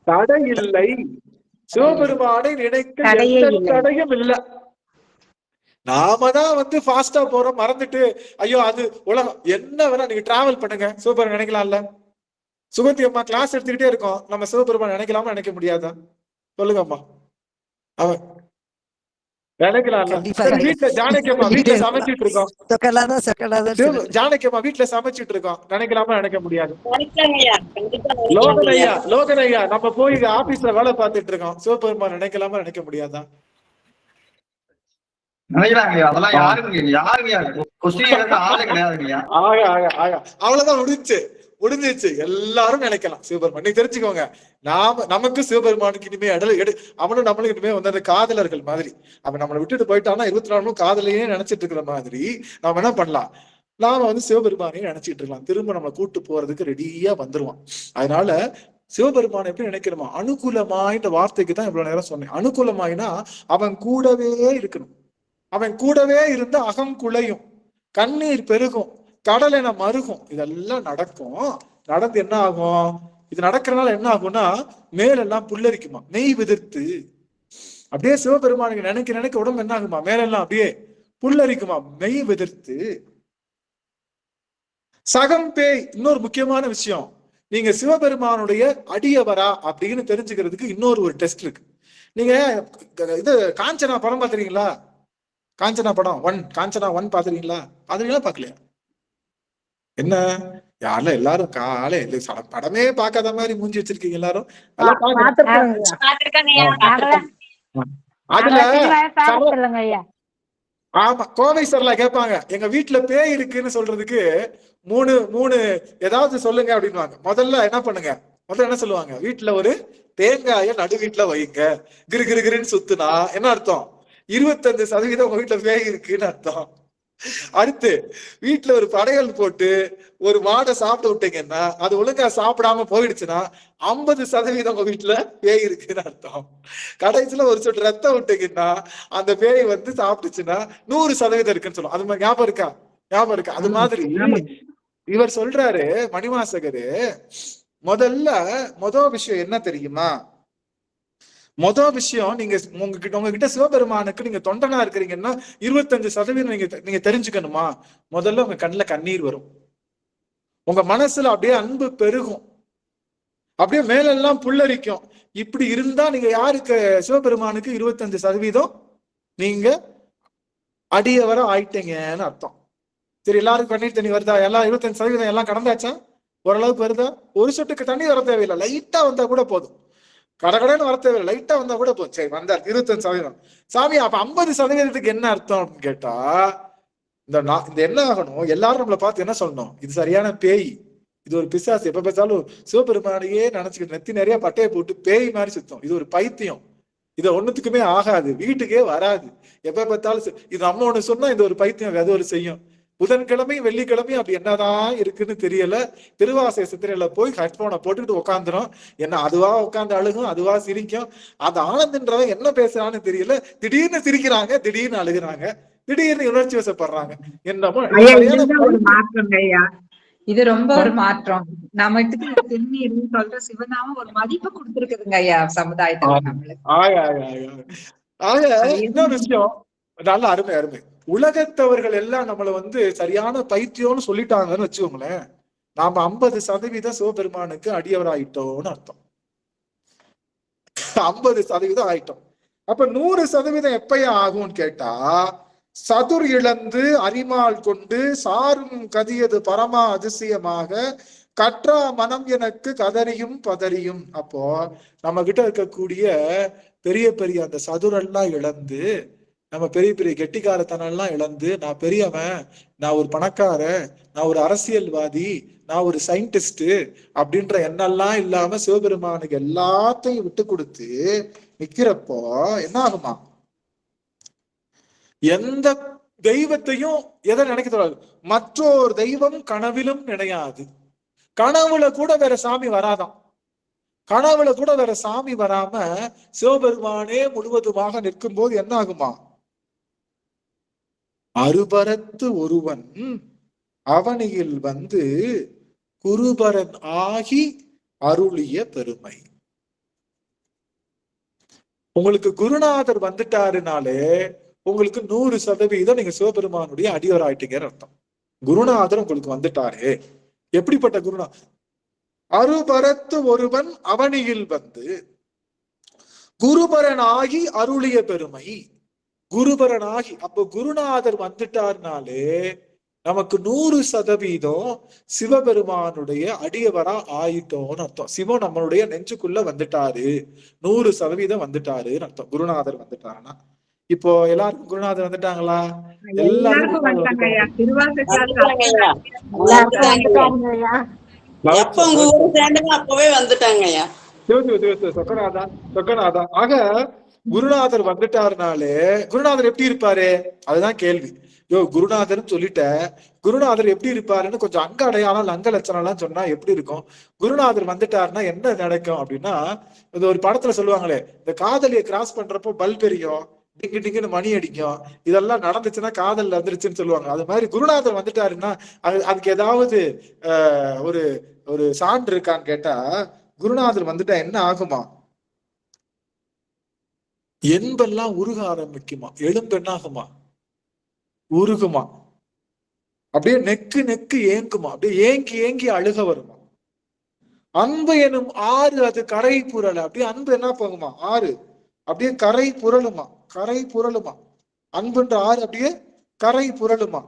தடை இல்லை. சிவபெருமானை நினைக்க தடையும் இல்லை. நாம தான் ஃபாஸ்டா போறோம், மறந்துட்டு ஐயோ அது உலகம் என்ன வேணா. நீங்க டிராவல் பண்ணுங்க, சிவபெருமான் நினைக்கலாம்ல. சுகந்தி அம்மா கிளாஸ் எடுத்துக்கிட்டே இருக்கோம், நம்ம சிவபெருமான் நினைக்கலாமா நினைக்க முடியாதா? சொல்லுங்க அம்மா. அவன் நினைக்கலாம்ல. வீட்டுல ஜானகி அம்மா வீட்டுல சமைச்சிட்டு இருக்கோம், நினைக்கலாமா நினைக்க முடியாது? லோகனையா நம்ம போய் ஆபீஸ்ல வேலை பார்த்துட்டு இருக்கோம், சிவபெருமான் நினைக்கலாமா நினைக்க முடியாதா? அவ்வளவுதான், முடிஞ்சிச்சு. எல்லாரும் நினைக்கலாம் சிவபெருமான். நீ தெரிஞ்சுக்கோங்க, நமக்கு சிவபெருமானுக்கு இனிமே அவனும் நம்மளுக்கு இனிமே அந்த காதலர்கள் மாதிரி. அவன் நம்மளை விட்டுட்டு போயிட்டான்னா 24 காதலையே நினைச்சிட்டு இருக்கிற மாதிரி நாம என்ன பண்ணலாம்? நாம சிவபெருமானையும் நினைச்சிட்டு இருக்கலாம். திரும்ப நம்மளை கூட்டு போறதுக்கு ரெடியா வந்துருவான். அதனால சிவபெருமானை எப்படி நினைக்கணுமா? அனுகூலமாய், இந்த வார்த்தைக்கு தான் இவ்வளவு நேரம் சொன்னேன். அனுகூலமாயினா அவன் கூடவே இருக்கணும். அவன் கூடவே இருந்து அகம் குலையும், கண்ணீர் பெருகும், கடல் என மருகும். இதெல்லாம் நடக்கும். நடந்து என்ன ஆகும்? இது நடக்கிறதுனால என்ன ஆகும்னா மேலெல்லாம் புல்லரிக்குமா, நெய் விதிர்த்து அப்படியே சிவபெருமானுக்கு நினைக்க நினைக்க உடம்பு என்ன ஆகுமா, மேலெல்லாம் அப்படியே புல்லரிக்குமா, மெய் விதிர்த்து. சகம் பேய். இன்னொரு முக்கியமான விஷயம், நீங்க சிவபெருமானுடைய அடியவரா அப்படின்னு தெரிஞ்சுக்கிறதுக்கு இன்னொரு ஒரு டெஸ்ட் இருக்கு. நீங்க இது காஞ்சனா படம் பாத்துறீங்களா? காஞ்சனா படம் 1, காஞ்சனா 1 பாத்துறீங்களா? பாத்துறீங்களா பாக்கலையா? என்ன யாரெல்லாம் எல்லாரும் காலை படமே பார்க்காத மாதிரி மூஞ்சி வச்சிருக்கீங்க எல்லாரும். அதுல ஆமா, கோவை சரலா கேட்பாங்க, எங்க வீட்டுல பேய் இருக்குன்னு சொல்றதுக்கு 3 ஏதாவது சொல்லுங்க அப்படின்வாங்க. முதல்ல என்ன பண்ணுங்க, முதல்ல என்ன சொல்லுவாங்க, வீட்டுல ஒரு தேங்காய நடு வீட்டுல வைங்க, கிரு கிரு கிருன்னு சுத்துனா என்ன அர்த்தம், 25% உங்க வீட்டுல பேய் இருக்குன்னு அர்த்தம். அடுத்து வீட்டுல ஒரு படையல் போட்டு ஒரு மாடை சாப்பிட விட்டீங்கன்னா அது ஒழுங்கா சாப்பிடாம போயிடுச்சுன்னா 50% உங்க வீட்டுல பேய் இருக்குன்னு அர்த்தம். கடைசியில ஒரு சொட்டு ரத்தம் விட்டீங்கன்னா அந்த பேய் வந்து சாப்பிட்டுச்சுன்னா 100% இருக்குன்னு சொல்லுவோம். அது மாதிரி ஞாபகம் இருக்கா? ஞாபகம் இருக்கா? அது மாதிரி இவர் சொல்றாரு மணிவாசகரு, முதல் விஷயம் என்ன தெரியுமா, முதல் விஷயம், நீங்க உங்ககிட்ட சிவபெருமானுக்கு நீங்க தொண்டனா இருக்கிறீங்கன்னா 25% நீங்க தெரிஞ்சுக்கணுமா, முதல்ல உங்க கண்ணுல கண்ணீர் வரும், உங்க மனசுல அப்படியே அன்பு பெருகும், அப்படியே மேலெல்லாம் புல்லரிக்கும். இப்படி இருந்தா நீங்க யாருக்கு, சிவபெருமானுக்கு 25% நீங்க அடியவர ஆயிட்டீங்கன்னு அர்த்தம். சரி, எல்லாருக்கும் கண்ணீர் தண்ணி வருதா? எல்லாம் 25% எல்லாம் கடந்தாச்சா? ஓரளவுக்கு வருதா? ஒரு சொட்டுக்கு தண்ணி வர தேவையில்லை, லைட்டா வந்தா கூட போதும், கடகடன்னு வர தேவையில்லை, லைட்டா வந்தா கூட போதும். சரி, வந்தார் 25%. சாமி அப்ப 50%க்கு என்ன அர்த்தம் அப்படின்னு கேட்டா, இந்த என்ன ஆகணும், எல்லாரும் நம்மளை பார்த்து என்ன சொல்லணும், இது சரியான பேய், இது ஒரு பிசாசு, எப்ப பார்த்தாலும் சிவபெருமானையே நினைச்சுக்கிட்டு நெத்தி நிறைய பட்டையை போட்டு பேய் மாதிரி சுத்தம், இது ஒரு பைத்தியம், இது ஒண்ணுத்துக்குமே ஆகாது, வீட்டுக்கே வராது, எப்ப பார்த்தாலும் இது நம்ம ஒண்ணு சொன்னா இந்த ஒரு பைத்தியம் அது ஒரு செய்யும். புதன்கிழமையும் வெள்ளிக்கிழமையும் அப்படி என்னதான் இருக்குன்னு தெரியல, திருவாசை சித்திரையில போய் ஹெட்போனை போட்டுக்கிட்டு உட்காந்துரும், என்ன அதுவா உட்காந்து அழுகும், அதுவா சிரிக்கும், அந்த ஆனந்தன்றவன் என்ன பேசுறான்னு தெரியல, திடீர்னு சிரிக்கிறாங்க, திடீர்னு அழுகுறாங்க, திடீர்னு உணர்ச்சி வசப்படுறாங்க. என்னமோ மாற்றம் ஐயா, இது ரொம்ப ஒரு மாற்றம். நம்ம திருநீர்னு சொல்ற சிவநாமம் ஒரு மதிப்பு கொடுத்திருக்குதுங்க ஐயா சமுதாயத்துல நம்மளுக்கு. இன்னொரு விஷயம், நல்ல அருமை அருமை, உலகத்தவர்கள் எல்லாம் நம்மள வந்து சரியான பைத்தியம்னு சொல்லிட்டாங்கன்னு வச்சுக்கோங்களேன், நாம 50% சிவபெருமானுக்கு அடியவர் ஆயிட்டோம்னு அர்த்தம். 50% ஆயிட்டோம். அப்ப 100% எப்பயா ஆகும்னு கேட்டா, சதுர் இழந்து அரிமால் கொண்டு சாரும் கதியது பரமா அதிசயமாக கற்றா மனம் எனக்கு கதறியும் பதறியும். அப்போ நம்ம கிட்ட இருக்கக்கூடிய பெரிய பெரிய அந்த சதுரெல்லாம் இழந்து, நம்ம பெரிய பெரிய கெட்டிக்காரத்தனெல்லாம் இழந்து, நான் பெரியவன், நான் ஒரு பணக்காரன், நான் ஒரு அரசியல்வாதி, நான் ஒரு சயின்டிஸ்ட் அப்படின்ற எண்ணெல்லாம் இல்லாம சிவபெருமானுக்கு எல்லாத்தையும் விட்டு கொடுத்து நிக்கிறப்போ என்ன ஆகுமா, எந்த தெய்வத்தையும் எதை நினைக்க தோறாது, மற்றொரு தெய்வம் கனவிலும் நினையாது, கனவுல கூட வேற சாமி வராதான், கனவுல கூட வேற சாமி வராம சிவபெருமானே முழுவதுமாக நிற்கும் போது என்ன ஆகுமா, அருபரத்து ஒருவன் அவனியில் வந்து குருபரன் ஆகி அருளிய பெருமை. உங்களுக்கு குருநாதர் வந்துட்டாருனாலே உங்களுக்கு 100% நீங்க சிவபெருமானுடைய அடியவர் ஆயிட்டீங்கன்னு அர்த்தம். குருநாதர் உங்களுக்கு வந்துட்டாரு. எப்படிப்பட்ட குருநாதர்? அருபரத்து ஒருவன் அவனியில் வந்து குருபரன் ஆகி அருளிய பெருமை. குருபரன் ஆகி, அப்போ குருநாதர் வந்துட்டார்னாலே நமக்கு 100% சிவபெருமானுடைய அடியவரா ஆயிட்டோம்னு அர்த்தம். சிவன் நம்மளுடைய நெஞ்சுக்குள்ள வந்துட்டாரு, 100% வந்துட்டாருன்னு அர்த்தம் குருநாதர் வந்துட்டாருன்னா. இப்போ எல்லாருக்கும் குருநாதர் வந்துட்டாங்களா? எல்லாருக்கும் சொக்கநாதா. ஆக குருநாதர் வந்துட்டாருனாலே குருநாதர் எப்படி இருப்பாரு, அதுதான் கேள்வி. குருநாதர் சொல்லிட்ட, குருநாதர் எப்படி இருப்பாருன்னு கொஞ்சம் அங்க அடையாளம் அங்க லட்சணம் எல்லாம் சொன்னா எப்படி இருக்கும்? குருநாதர் வந்துட்டாருன்னா என்ன நடக்கும் அப்படின்னா, இது ஒரு படத்துல சொல்லுவாங்களே, இந்த காதலியை கிராஸ் பண்றப்போ பல்ப் எரியும், டிங்கு டிங்குன்னு மணி அடிக்கும், இதெல்லாம் நடந்துச்சுன்னா காதல் வந்துருச்சுன்னு சொல்லுவாங்க. அது மாதிரி குருநாதர் வந்துட்டாருன்னா அதுக்கு ஏதாவது ஒரு ஒரு சான்று இருக்கான்னு கேட்டா, குருநாதர் வந்துட்டா என்ன ஆகுமா, என்பெல்லாம் உருக ஆரம்பிக்குமா, எலும்பு என்ன ஆகுமா, உருகுமா, அப்படியே நெக்கு நெக்கு ஏங்குமா, அப்படியே ஏங்கி ஏங்கி அழுக வருமா. அன்பு எனும் ஆறு அது கரை புரள, அப்படியே அன்பு என்ன போகுமா, ஆறு அப்படியே கரை புரளுமா, கரை புரளுமா. அன்புன்ற ஆறு அப்படியே கரை புரளுமா.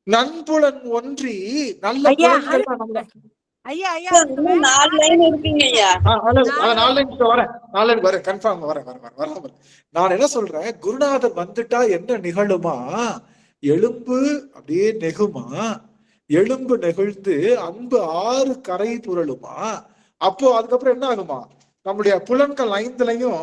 நண்புலன் ஒன்றி நல்ல நான் என்ன சொல்றேன், குருநாதர் வந்துட்டா என்ன நிகழுமா, எலும்பு அப்படியே நெகுமா, எலும்பு நெகிழ்ந்து அன்பு ஆறு கரை புரளுமா. அப்போ அதுக்கப்புறம் என்ன ஆகுமா, நம்முடைய புலன்கள் 5லையும்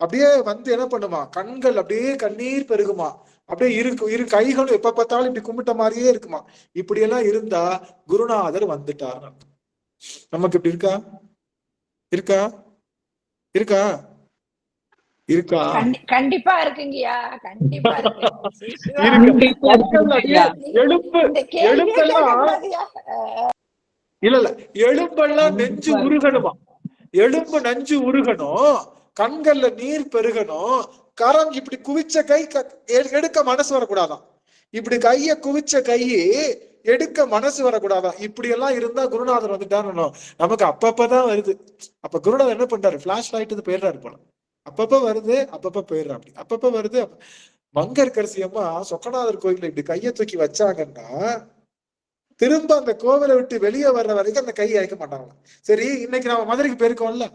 அப்படியே வந்து என்ன பண்ணுமா, கண்கள் அப்படியே கண்ணீர் பெருகுமா, அப்படியே இரு கைகளும் எப்ப பார்த்தாலும் இப்படி கும்பிட்ட மாதிரியே இருக்குமா. இப்படி எல்லாம் இருந்தா குருநாதர் வந்துட்டார். நமக்கு இப்படி இருக்கா, இருக்கா, இருக்கா, இருக்கா? கண்டிப்பா இருக்குங்கய்யா, கண்டிப்பா இல்ல எலும்பெல்லாம் நெஞ்சு உருகணுமா, எலும்பு நஞ்சு உருகணும், கண்கள்ல நீர் பெருகணும், கரம் இப்படி குவிச்ச கை எடுக்க மனசு வரக்கூடாதான், இப்படி கைய குவிச்ச கையை எடுக்க மனசு வரக்கூடாதான். இப்படி எல்லாம் இருந்தா குருநாதர் வந்துட்டாரு. நமக்கு அப்பப்பதான் வருது. அப்ப குருநாதர் என்ன பண்றாரு, பிளாஷ் லைட் போயிடுறாரு போல, அப்பப்ப வருது அப்பப்ப போயிடுறா, அப்படி அப்பப்ப வருது. மங்கர்கரசி அம்மா சொக்கநாதர் கோயில்ல இப்படி கையை தூக்கி வச்சாங்கன்னா திரும்ப அந்த கோவிலை விட்டு வெளியே வர்ற வரைக்கும் அந்த கையை அழைக்க மாட்டாங்களா. சரி, இன்னைக்கு நம்ம மதுரைக்கு போயிருக்கோம்ல,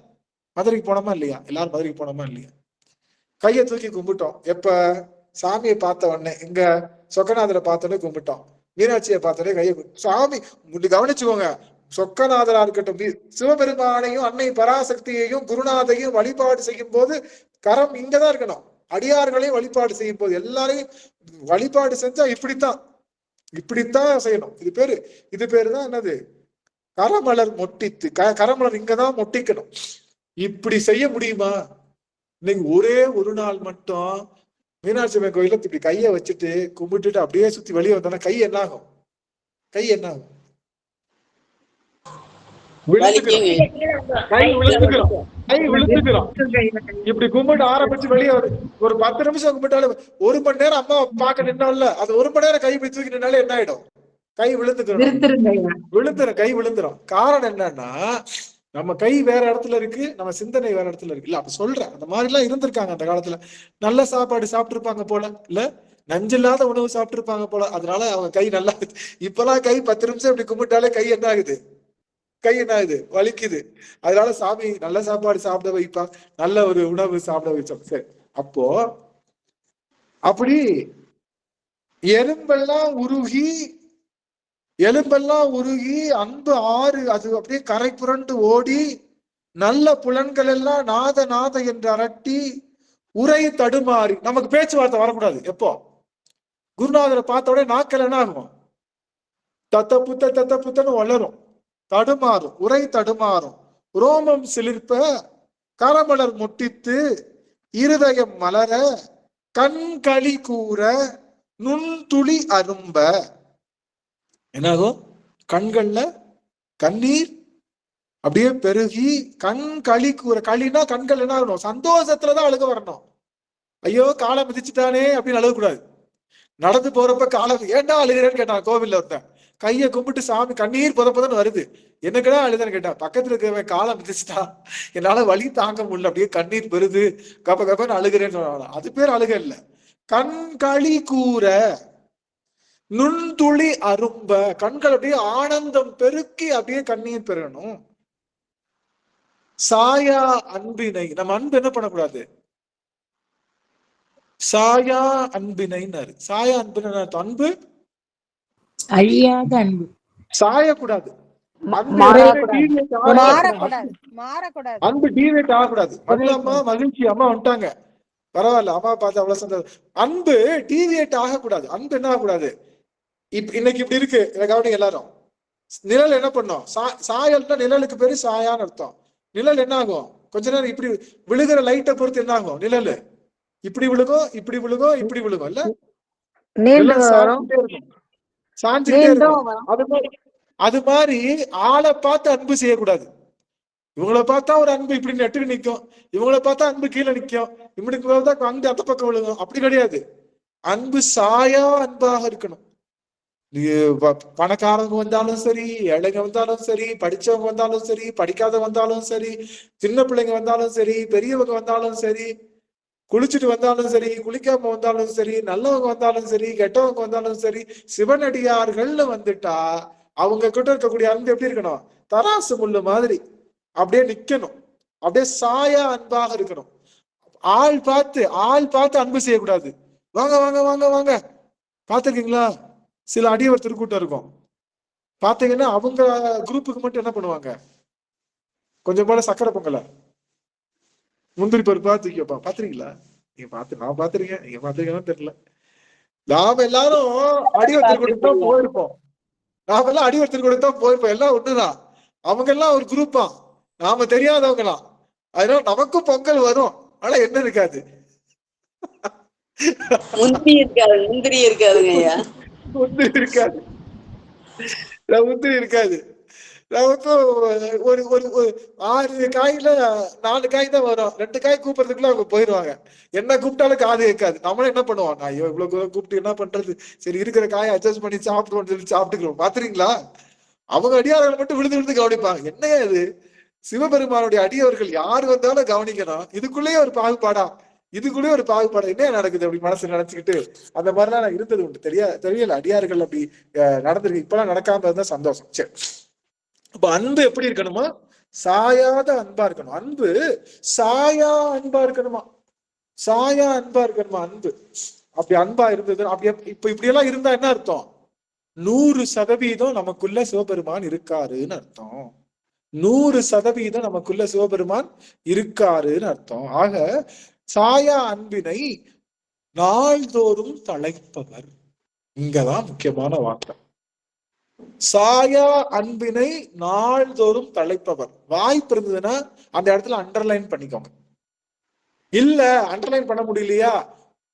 மதுரைக்கு போனோமா இல்லையா, எல்லாரும் மதுரைக்கு போனோமா இல்லையா, கையை தூக்கி கும்பிட்டோம். எப்ப சாமியை பார்த்த உடனே, இங்க சொக்கநாதரை பார்த்தோன்னே கும்பிட்டோம், மீனாட்சியை பார்த்தோன்னே கையை சாமி கவனிச்சுக்கோங்க. சொக்கநாதரா இருக்கட்டும், சிவபெருமானையும் அன்னை பராசக்தியையும் குருநாதையும் வழிபாடு செய்யும் போது கரம் இங்கதான் இருக்கணும். அடியார்களையும் வழிபாடு செய்யும் போது எல்லாரையும் வழிபாடு செஞ்சா இப்படித்தான் செய்யணும். இது பேரு தான் என்னது, கரமலர் மொட்டித்து, கரமலர் இங்கதான் மொட்டிக்கணும். இப்படி செய்ய முடியுமா? இன்னைக்கு ஒரே ஒரு நாள் மட்டும் மீனாட்சி அம்மன் கோயில இப்படி கையை வச்சுட்டு கும்பிட்டுட்டு அப்படியே சுத்தி வெளியே வந்தோம்னா கை என்ன ஆகும், கை என்ன ஆகும், கை விழுந்துக்கிறோம். இப்படி கும்பிட்டு ஆரம்பிச்சு வெளியே ஒரு 10 நிமிஷம் கும்பிட்டாலும், 1 மணி நேரம் அம்மா பார்க்க நின்னால அது 1 மணி நேரம் கை இப்படி தூக்கி நின்னாலே என்ன ஆயிடும், கை விழுந்துரும், கை விழுந்துரும். காரணம் என்னன்னா, நம்ம கை வேற இடத்துல இருக்கு, நம்ம சிந்தனை வேற இடத்துல இருக்கு. இல்ல அப்ப சொல்றேன், அந்த மாதிரி எல்லாம் இருந்திருக்காங்க அந்த காலத்துல. நல்ல சாப்பாடு சாப்பிட்டு இருப்பாங்க போல, இல்ல நஞ்சில்லாத உணவு சாப்பிட்டு இருப்பாங்க போல, அதனால அவங்க கை நல்லா. இப்பெல்லாம் கை 10 நிமிஷம் இப்படி கும்பிட்டாலே கை என்ன ஆகுது, கை என்ன ஆகுது, வலிக்குது. அதனால சாமி நல்ல சாப்பாடு சாப்பிட வைப்பா, நல்ல ஒரு உணவு சாப்பிட வச்சோம். சரி, அப்போ அப்படி எலும்பெல்லாம் உருகி அன்பு ஆறு அது அப்படியே கரை புரண்டு ஓடி, நல்ல புலன்கள் எல்லாம் நாத நாத என்று அரட்டி உரை தடுமாறி. நமக்கு பேச்சுவார்த்தை வரக்கூடாது. எப்போ குருநாதரை பார்த்த உடனே நாக்கள் என்ன ஆகும், தத்த புத்தன்னு வளரும், தடுமாறும், உரை தடுமாறும், ரோமம் சிலிர்ப்ப, கரமலர் முட்டித்து, இருதயம் மலர, கண் களி கூற, நுண்துளி அரும்ப. என்னாகும், கண்கள்ல கண்ணீர் அப்படியே பெருகி, கண் களி கூற. களினா கண்கள் என்ன ஆகணும், சந்தோஷத்துலதான் அழுக வரணும். ஐயோ காலை மிதிச்சுட்டானே அப்படின்னு அழுகக்கூடாது. நடந்து போறப்ப காலை ஏன்டா அழுகிறேன்னு கேட்டான் கோவில்ல ஒருத்தன். கையை கும்பிட்டு சாமி கண்ணீர் புதப்புதன்னு வருது, என்னக்கடா அழுதுன்னு கேட்டா, பக்கத்துல இருக்கிறவன் காலை மிதிச்சுட்டா என்னால வலி தாங்க முடியல, அப்படியே கண்ணீர் பெறுது, கப்ப கப்பன்னு அழுகிறேன்னு சொன்னாங்க. அது பேர் அழுக இல்ல. கண் களி கூற, நுண்துளி அரும்ப, கண்கள் அப்படியே ஆனந்தம் பெருக்கி அப்படியே கண்ணீர் பெறணும். சாயா அன்பினை, நம்ம அன்பு என்ன பண்ணக்கூடாது, சாயா அன்பினைன்னாரு. சாயா அன்பினை, அன்பு அழியாத அன்பு, சாயக்கூடாது, அன்பு டீவேட் ஆகக்கூடாது. அம்மா மகிழ்ச்சி, அம்மா வந்துட்டாங்க, பரவாயில்ல, அம்மா பார்த்து அவ்வளவு சந்தோஷம். அன்பு டீவியேட் ஆகக்கூடாது. அன்பு என்ன ஆகக்கூடாது, இன்னைக்கு இப்படி இருக்கு கவனிங்க எல்லாரும். நிழல் என்ன பண்ணும், சாயல்னா நிழலுக்கு பேரு சாயான்னு அர்த்தம். நிழல் என்ன ஆகும், கொஞ்ச நேரம் இப்படி விழுகிற லைட்டை பொறுத்து என்ன ஆகும், நிழல் இப்படி விழுகும், இப்படி விழுகும், இப்படி விழுகும், இல்ல சாஞ்சுக்கிட்டே இருக்கும். அது மாதிரி ஆளை பார்த்து அன்பு செய்யக்கூடாது. இவங்களை பார்த்தா ஒரு அன்பு இப்படி நெட்டுக்கு நிற்கும், இவங்களை பார்த்தா அன்பு கீழே நிற்கும், இப்படி பார்த்தா அங்கு அந்த பக்கம் விழுகும். அப்படி கிடையாது. அன்பு சாயா அன்பாக இருக்கணும். பணக்காரங்க வந்தாலும் சரி, ஏழைங்க வந்தாலும் சரி, படிச்சவங்க வந்தாலும் சரி, படிக்காத வந்தாலும் சரி, சின்ன பிள்ளைங்க வந்தாலும் சரி, பெரியவங்க வந்தாலும் சரி, குளிச்சுட்டு வந்தாலும் சரி, குளிக்காம வந்தாலும் சரி, நல்லவங்க வந்தாலும் சரி, கெட்டவங்க வந்தாலும் சரி, சிவனடியார்கள்னு வந்துட்டா அவங்க கிட்ட இருக்கக்கூடிய அன்பு எப்படி இருக்கணும்? தராசு முள்ளு மாதிரி அப்படியே நிக்கணும். அப்படியே சாயா அன்பாக இருக்கணும். ஆள் பார்த்து அன்பு செய்யக்கூடாது. வாங்க வாங்க வாங்க வாங்க. பாத்துருக்கீங்களா? சில அடியவர் திருக்கூட்டம் இருக்கும், பாத்தீங்கன்னா அவங்க குரூப்புக்கு மட்டும் என்ன பண்ணுவாங்க, கொஞ்சம் போல சக்கரை பொங்கல முந்திரி பருப்பா தூக்கி வைப்பான். பாத்துருக்கீங்களா? நான் பாத்திருக்கேன், நீங்க பாத்திருக்கேன்னு தெரியல. நாம எல்லாரும் அடியவர் திருக்கூட்டம் தான் போயிருப்போம். எல்லாம் ஒண்ணுதான். அவங்க எல்லாம் ஒரு குரூப்பா, நாம தெரியாதவங்களாம். அதனால நமக்கும் பொங்கல் வரும், ஆனா என்ன இருக்காது, முந்திரி இருக்காதுங்க ஐயா. முந்திரி இருக்காது. நமக்கும் ஒரு ஒரு 6 காய்ல 4 காய் தான் வரும். 2 காய் கூப்பிடுறதுக்குள்ள அவங்க போயிருவாங்க. என்ன கூப்பிட்டாலும் காது கேட்காது. நம்மளும் என்ன பண்ணுவோம், ஐயோ இவ்வளவு கூப்பிட்டு என்ன பண்றது, சரி இருக்கிற காயை அட்ஜஸ்ட் பண்ணி சாப்பிட்டுக்கிறோம். பாத்துறீங்களா? அவங்க அடியார்கள் மட்டும் விழுந்து கவனிப்பாங்க. என்னையா இது, சிவபெருமானுடைய அடியவர்கள் யாரு வந்தாலும் கவனிக்கணும். இதுக்குள்ளேயே ஒரு பாகுபாடா என்ன நடக்குது அப்படி மனசு நினைச்சுக்கிட்டு அந்த மாதிரிலாம் இருந்தது உண்டு. தெரியல அடியார்கள் அப்படி நடந்திருக்கு. இப்பெல்லாம் நடக்காம இருந்தா சந்தோஷம். சரி, அப்ப அன்பு எப்படி இருக்கணுமா? சாயாத அன்பா இருக்கணும். அன்பு சாயா அன்பா இருக்கணுமா? அன்பு அப்படி அன்பா இருந்தது. அப்படி இப்படி எல்லாம் இருந்தா என்ன அர்த்தம்? 100% நமக்குள்ள சிவபெருமான் இருக்காருன்னு அர்த்தம். 100% நமக்குள்ள சிவபெருமான் இருக்காருன்னு அர்த்தம். ஆக சாயா அன்பினை நாள்தோறும் தழைப்பவர். இங்கதான் முக்கியமான வார்த்தை. சாயா அன்பினை நாள்தோறும் தழைப்பவர். வாய்ப்பு இருந்ததுன்னா அந்த இடத்துல அண்டர்லைன் பண்ணிக்கோங்க. இல்ல அண்டர்லைன் பண்ண முடியலையா,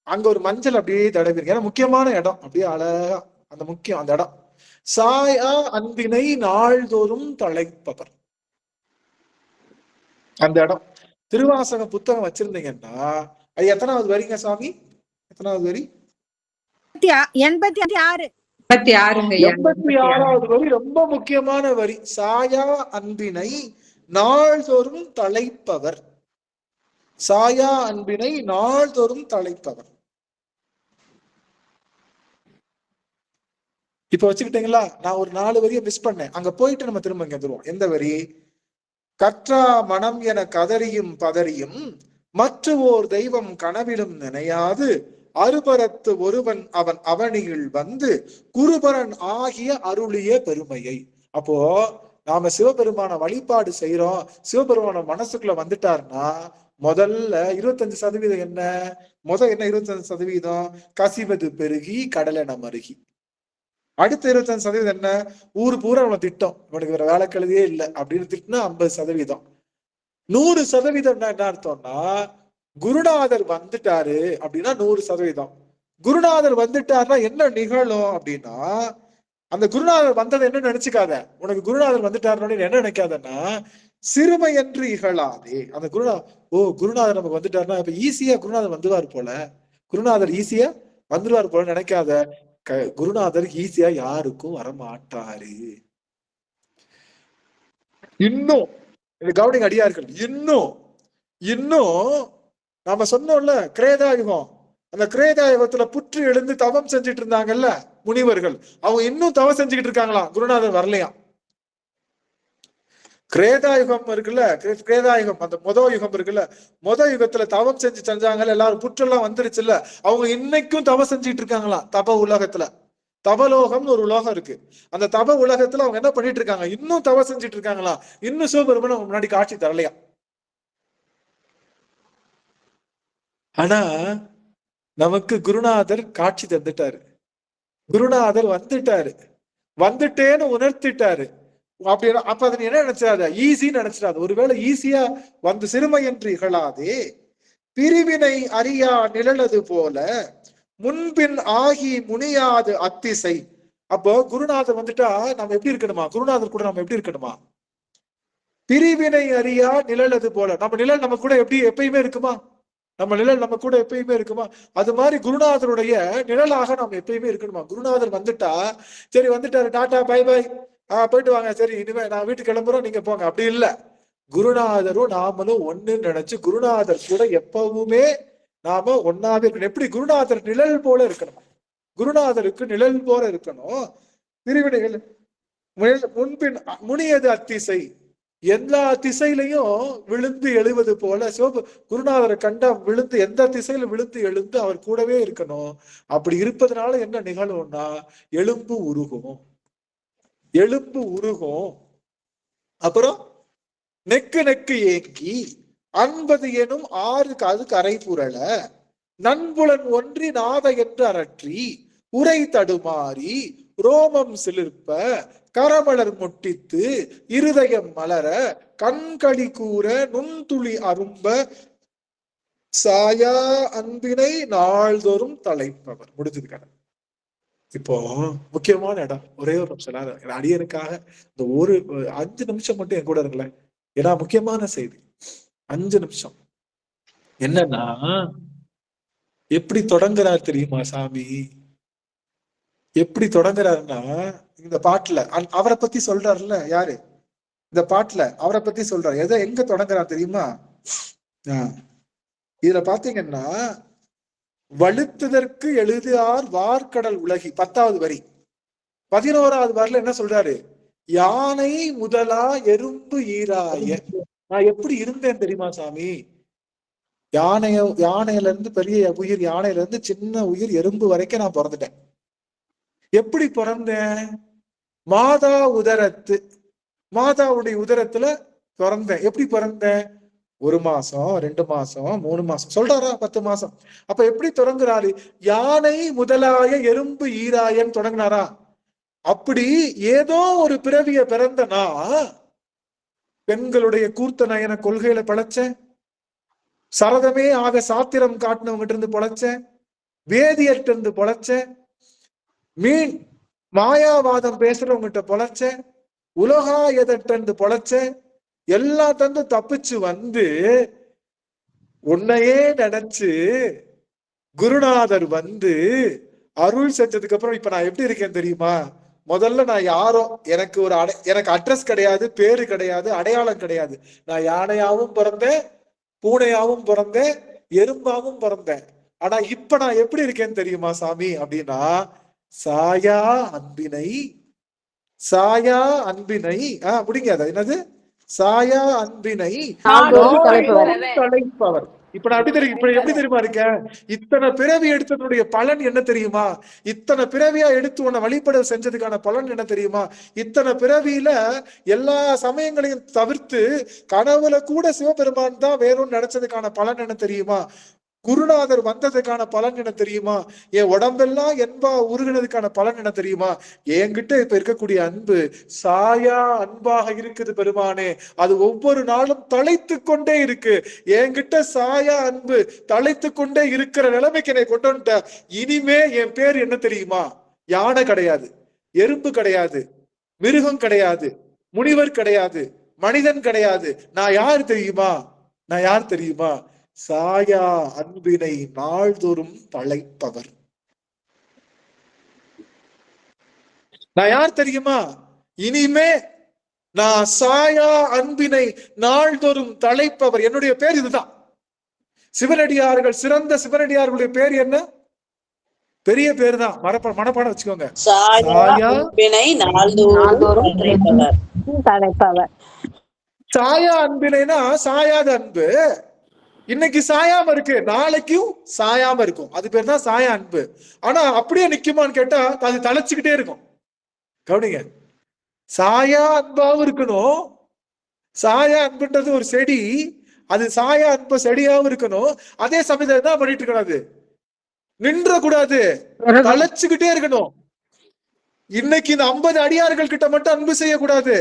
அங்க ஒரு மஞ்சள் அப்படியே தடவிருங்க. ஏன்னா முக்கியமான இடம், அப்படியே அழகா அந்த முக்கியம் அந்த இடம். சாயா அன்பினை நாள்தோறும் தழைப்பவர். அந்த இடம் திருவாசக புத்தகம் வச்சிருந்தீங்கன்னா அது எத்தனாவது வரிங்க சாமி? எத்தனாவது வரி? 86வது வரி. ரொம்ப முக்கியமான வரி. சாயா அன்பினை நாள்தோறும் தழைப்பவர். சாயா அன்பினை நாள்தோறும் தழைப்பவர். இப்ப வச்சுக்கிட்டீங்களா? நான் ஒரு 4 வரியை மிஸ் பண்ணேன். அங்க போயிட்டு நம்ம திரும்ப இங்க வந்துருவோம். எந்த வரி? கற்றா மனம் என கதறியும் பதறியும் மற்ற ஓர் தெய்வம் கனவிலும் நினையாது அருபரத்து ஒருவன் அவன் அவனியில் வந்து குருபரன் ஆகிய அருளிய பெருமையை. அப்போ நாம சிவபெருமான வழிபாடு செய்யறோம், சிவபெருமான மனசுக்குள்ள வந்துட்டாருன்னா முதல்ல 25% என்ன? என்ன 25% கசிவது பெருகி கடலென மருகி. அடுத்த 25% என்ன? ஊரு பூரா அவனை திட்டம், இவனுக்கு வேற வேலை கழுதியே இல்லை அப்படின்னு திட்டினா 50%. 100% என்ன அர்த்தம்னா குருநாதர் வந்துட்டாரு அப்படின்னா 100%. குருநாதர் வந்துட்டாருன்னா என்ன நிகழும் அப்படின்னா, அந்த குருநாதர் வந்ததை என்ன நினைச்சுக்காத. உனக்கு குருநாதர் வந்துட்டாருன்னு என்ன நினைக்காதன்னா, சிறுமை என்று இகழாதே. அந்த குருநாதர் நமக்கு வந்துட்டாருன்னா இப்ப ஈஸியா குருநாதர் வந்துருவார் போல, குருநாதர் ஈஸியா வந்துருவார் போல நினைக்காத. குருநாதர் ஈஸியா யாருக்கும் வரமாட்டாரு. இன்னும் கவனிங்க அடியார்கள், இன்னும் நாம சொன்னோம்ல கிரேதாயுகம், அந்த கிரேதாயுகத்துல புற்று எழுந்து தவம் செஞ்சுட்டு இருந்தாங்கல்ல முனிவர்கள், அவங்க இன்னும் தவம் செஞ்சுக்கிட்டு இருக்காங்களாம், குருநாதர் வரலையாம். கிரேதாயுகம் இருக்குல்ல, கிரேதாயுகம் அந்த யுகம் இருக்குல்ல, யுகத்துல தவம் செஞ்சாங்கல்ல எல்லாரும், புற்றெல்லாம் வந்துருச்சுல்ல, அவங்க இன்னைக்கும் தவம் செஞ்சுட்டு இருக்காங்களாம். தப உலகத்துல தபலோகம்னு ஒரு உலகம் இருக்கு. அந்த தப உலகத்துல அவங்க என்ன பண்ணிட்டு இருக்காங்க, இன்னும் தவம் செஞ்சுட்டு இருக்காங்களா, இன்னும் சிவபெருமான் அவங்க முன்னாடி காட்சி தரலையா. ஆனா நமக்கு குருநாதர் காட்சி தந்துட்டாரு, குருநாதர் வந்துட்டேன்னு உணர்த்திட்டாரு. அப்படி அப்ப அதை என்ன நினைச்சாத, ஈஸின்னு நினைச்சிடாது. ஒருவேளை ஈஸியா வந்து சிறுமை என்று இகழாதே, பிரிவினை அறியா நிழலது போல முன்பின் ஆகி முனியாது அத்திசை. அப்போ குருநாதர் வந்துட்டா நம்ம எப்படி இருக்கணுமா, குருநாதர் கூட நம்ம எப்படி இருக்கணுமா, பிரிவினை அறியா நிழல் அது போல. நம்ம நிழல் நம்ம கூட எப்பயுமே இருக்குமா? நம்ம நிழல் நம்ம கூட எப்பயுமே இருக்குமா? அது மாதிரி குருநாதருடைய நிழலாக நம்ம எப்பயுமே இருக்கணுமா? குருநாதர் வந்துட்டா சரி வந்துட்டாரு, டாடா பை பை, போயிட்டு வாங்க, சரி இனிமே நான் வீட்டுக்கு கிளம்புறோம், நீங்க போங்க, அப்படி இல்ல. குருநாதரும் நாமளும் ஒண்ணுன்னு நினைச்சு குருநாதர் கூட எப்பவுமே நாம ஒன்னாவே இருக்கணும். எப்படி? குருநாதர் நிழல் போல இருக்கணும். குருநாதருக்கு நிழல் போல இருக்கணும். பிரிவினைகள் முன்பின் முனியது அத்திசை, எல்லா திசையிலையும் விழுந்து எழுவது போல சிவப்பு குருநாதரை கண்டா விழுந்து எந்த திசையில விழுந்து எழுந்து அவர் கூடவே இருக்கணும். அப்படி இருப்பதனால என்ன நிகழும்னா எலும்பு உருகும். எலும்பு உருகும். அப்புறம் நெக்கு நெக்கு ஏங்கி அன்பது எனும் ஆறு அது கரை புரள நண்புலன் ஒன்றி நாத என்று அரற்றி உரை தடுமாறி ரோமம் சிலிர்ப்ப கரமலர் முட்டித்து இருதயம் மலர கண்களி கூற நுண்துளி அரும்ப சாயா அன்பினை நாள்தோறும் தலைப்பவர். முடிஞ்சது கதை. இப்போ முக்கியமான இடம் ஒரே ஒரு நிமிஷம் அடியனுக்காக இந்த ஒரு 5 நிமிஷம் மட்டும் என் கூட இருங்களேன். ஏன்னா முக்கியமான செய்தி 5 நிமிஷம். என்னன்னா எப்படி தொடங்குறார் தெரியுமா சாமி? எப்படி தொடங்குறாருன்னா இந்த பாட்டுல அவரை பத்தி சொல்றாருல்ல. யாரு? இந்த பாட்டுல அவரை பத்தி சொல்றாரு. எதை எங்க தொடங்குறாரு தெரியுமா? இதுல பாத்தீங்கன்னா வலுத்துதற்கு எழுதியார் வார்கடல் உலகி 10வது வரி. 11வது வரில என்ன சொல்றாரு? யானை முதலா எறும்பு ஈராய. நான் எப்படி இருந்தேன் தெரியுமா சாமி? யானையில இருந்து பெரிய உயிர், யானையில இருந்து சின்ன உயிர், எறும்பு வரைக்கும் நான் பிறந்துட்டேன். எப்படி பிறந்தேன்? மாதா உதரத்து, மாதாவுடைய உதரத்துல பிறந்தேன். எப்படி பிறந்தேன்? 1 மாசம் 2 மாசம் 3 மாசம் சொல்றாரா? 10 மாசம். அப்ப எப்படி தொடங்குறாரு? யானை முதலாய எறும்பு ஈராயன்னு தொடங்கினாரா? அப்படி ஏதோ ஒரு பிறவிய பிறந்தனா பெண்களுடைய கூர்த்த நயன கொள்கையில பழச்சேன், சரதமே ஆக சாத்திரம் காட்டினவங்கிட்ட இருந்து பொழைச்சேன், வேதியர்கிட்ட இருந்து பொழைச்சேன், மீன் மாயாவாதம் பேசுறவங்கிட்ட பொழைச்சேன், உலகாயதட்ட இருந்து பொழைச்சேன், எல்லா தந்து தப்பிச்சு வந்து உன்னையே நினைச்சு குருநாதர் வந்து அருள் செஞ்சதுக்கு அப்புறம் இப்ப நான் எப்படி இருக்கேன் தெரியுமா? முதல்ல நான் யாரோ, எனக்கு எனக்கு அட்ரஸ் கிடையாது, பேரு கிடையாது, அடையாளம் கிடையாது. நான் யானையாவும் பிறந்தேன், பூனையாவும் பிறந்தேன், எறும்பாவும் பிறந்தேன். ஆனா இப்ப நான் எப்படி இருக்கேன்னு தெரியுமா சாமி அப்படின்னா, சாயா அன்பினை, சாயா அன்பினை முடிங்க. என்னது? சாயா அன்பினை தலைப்பவர். இப்ப நான் எப்படி தெரியுமா இருக்கேன்? இத்தனை பிறவி எடுத்ததுடைய பலன் என்ன தெரியுமா? இத்தனை பிறவியா எடுத்து உன்னை வழிபட செஞ்சதுக்கான பலன் என்ன தெரியுமா? இத்தனை பிறவியில எல்லா சமயங்களையும் தவிர்த்து கனவுல கூட சிவபெருமான் தான் வேணும்னு நினைச்சதுக்கான பலன் என்ன தெரியுமா? குருநாதர் வந்ததுக்கான பலன் என்ன தெரியுமா? என் உடம்பெல்லாம் என்பா உருகினதுக்கான பலன் என்ன தெரியுமா? என்கிட்ட இப்ப இருக்கக்கூடிய அன்பு சாயா அன்பாக இருக்குது பெருமானே. அது ஒவ்வொரு நாளும் தழைத்து கொண்டே இருக்கு. என்கிட்ட சாயா அன்பு தழைத்து கொண்டே இருக்கிற நிலைமைக்கு என்னை கொண்டு வந்துட்ட. இனிமே என் பேர் என்ன தெரியுமா? யானை கிடையாது, எறும்பு கிடையாது, மிருகம் கிடையாது, முனிவர் கிடையாது, மனிதன் கிடையாது. நான் யார் தெரியுமா? நான் யார் தெரியுமா? சாயா அன்பினை நாள்தோறும் தழைப்பவர். நான் யார் தெரியுமா? இனிமே நான் சாயா அன்பினை நாள்தோறும் தழைப்பவர். என்னுடைய பேர் இதுதான். சிவனடியார்கள், சிறந்த சிவனடியார்களுடைய பேர் என்ன? பெரிய பேர் தான், மனப்பாடம் வச்சுக்கோங்க. சாயா அன்பினை நாள்தோறும் தழைப்பவர். சாயா அன்பினைனா சாயாத அன்பு. இன்னைக்கு சாயாம இருக்கு, நாளைக்கும் சாயாம இருக்கும். அது பேர் தான் சாயா அன்பு. ஆனா அப்படியே நிக்குமான்னு கேட்டா அது தழைச்சுக்கிட்டே இருக்கும். கவனிங்க, சாயா அன்பாவும் இருக்கணும். சாயா அன்புன்றது ஒரு செடி, அது சாயா அன்பு செடியாவும் இருக்கணும். அதே சமயத்துல தான் பண்ணிட்டு இருக்கணும், நின்ற கூடாது, தழைச்சுக்கிட்டே இருக்கணும். இன்னைக்கு இந்த 50 அடியார்கள் கிட்ட மட்டும் அன்பு செய்யக்கூடாது.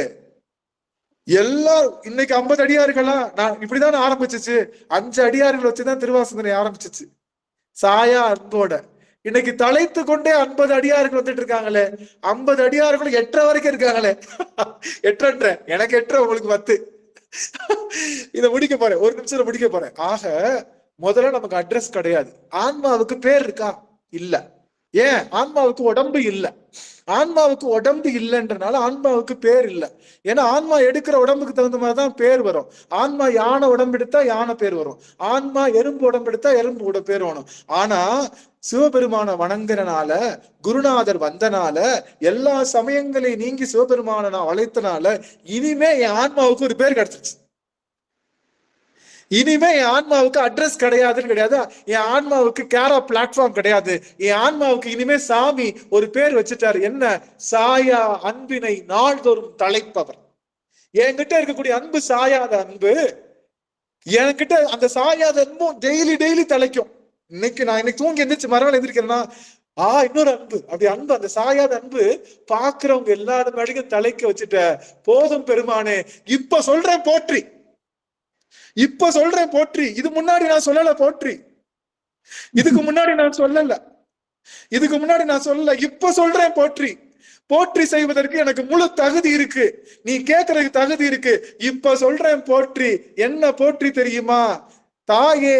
எல்லாரும் இன்னைக்கு 50 அடியார்களா? நான் இப்படிதான் ஆரம்பிச்சிச்சு. 5 அடியார்கள் வச்சுதான் திருவாசகனை ஆரம்பிச்சிச்சு சாயா அன்போட. இன்னைக்கு தழைத்து கொண்டே 50 அடியார்கள் வந்துட்டு இருக்காங்களே. 50 அடியார்கள் 8 வரைக்கும் இருக்காங்களே. 8 எனக்கு 8, உங்களுக்கு 10. இதை முடிக்க போறேன், ஒரு நிமிஷம் முடிக்க போறேன். ஆக முதல்ல நமக்கு அட்ரஸ் கிடையாது. ஆன்மாவுக்கு பேர் இருக்கா? இல்ல. ஏன்? ஆன்மாவுக்கு உடம்பு இல்ல. ஆன்மாவுக்கு உடம்பு இல்லைன்றனால ஆன்மாவுக்கு பேர் இல்லை. ஏன்னா ஆன்மா எடுக்கிற உடம்புக்கு தகுந்த மாதிரிதான் பேர் வரும். ஆன்மா யானை உடம்பு எடுத்தா யானை பேர் வரும், ஆன்மா எறும்பு உடம்பு எடுத்தா எறும்பு பேர் வரும். ஆனா சிவபெருமான வணங்குறனால, குருநாதர் வந்தனால, எல்லா சமயங்களையும் நீங்கி சிவபெருமான நான் வளைத்தனால இனிமே என் ஆன்மாவுக்கு ஒரு பேர் கிடைச்சிருச்சு. இனிமே என் ஆன்மாவுக்கு அட்ரஸ் கிடையாதுன்னு கிடையாது, என் ஆன்மாவுக்கு கேரா பிளாட்ஃபார்ம் கிடையாது. என் ஆன்மாவுக்கு இனிமே சாமி ஒரு பேர் வச்சுட்டாரு. என்ன? சாயா அன்பினை நாள்தோறும் தலைப்பவர். என்கிட்ட இருக்கக்கூடிய அன்பு சாயாத அன்பு, என்கிட்ட அந்த சாயாத அன்பும் டெய்லி தலைக்கும். நான் தூங்கி எந்திரிச்சு மறுநாள் எந்திரிக்கிறேன்னா இன்னொரு அன்பு, அப்படி அன்பு, அந்த சாயாத அன்பு பாக்குறவங்க எல்லாரும் மேலேயும் தலைக்க வச்சுட்ட. போதும் பெருமானே, இப்ப சொல்றேன் போற்றி, இப்ப சொல்றேன் போற்றி. இது முன்னாடி நான் சொல்லல போற்றி, இதுக்கு முன்னாடி நான் சொல்லல, இப்ப சொல்றேன் போற்றி. போற்றி செய்வதற்கு எனக்கு முழு தகுதி இருக்கு, நீ கேட்கறதுக்கு தகுதி இருக்கு. இப்ப சொல்றேன் போற்றி. என்ன போற்றி தெரியுமா? தாயே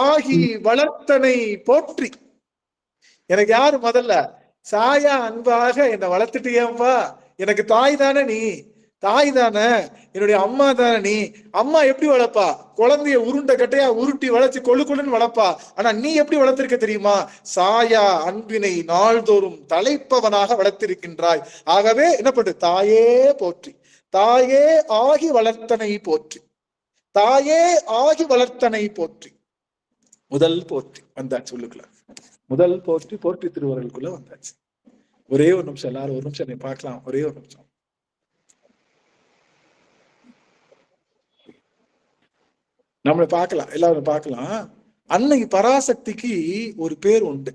ஆகி வளர்த்தனை போற்றி. எனக்கு யாரு முதல்ல? சாயா அன்பாக என்னை வளர்த்துட்டியப்பா. எனக்கு தாய் தானே நீ, தாய் தானே, என்னுடைய அம்மா தானே நீ. அம்மா எப்படி வளர்ப்பா? குழந்தைய உருண்டை கட்டையா உருட்டி வளர்ச்சி கொழுன்னு வளர்ப்பா. ஆனா நீ எப்படி வளர்த்திருக்க தெரியுமா? சாயா அன்பினை நாள்தோறும் தலைப்பவனாக வளர்த்திருக்கின்றாய். ஆகவே என்ன பண்ணு? தாயே போற்றி, தாயே ஆகி வளர்த்தனை போற்றி, தாயே ஆகி வளர்த்தனை போற்றி. முதல் போற்றி வந்தாச்சு உள்ளுக்குள்ள, முதல் போற்றி போற்றி திருவருளுக்குள்ள வந்தாச்சு. ஒரே ஒரு நிமிஷம், எல்லாரும் ஒரு நிமிஷம் நீ பார்க்கலாம், ஒரே ஒரு நிமிஷம். நம்மளை பார்க்கலாம், எல்லாரும் பார்க்கலாம். அன்னை பராசக்திக்கு ஒரு பேர் உண்டு,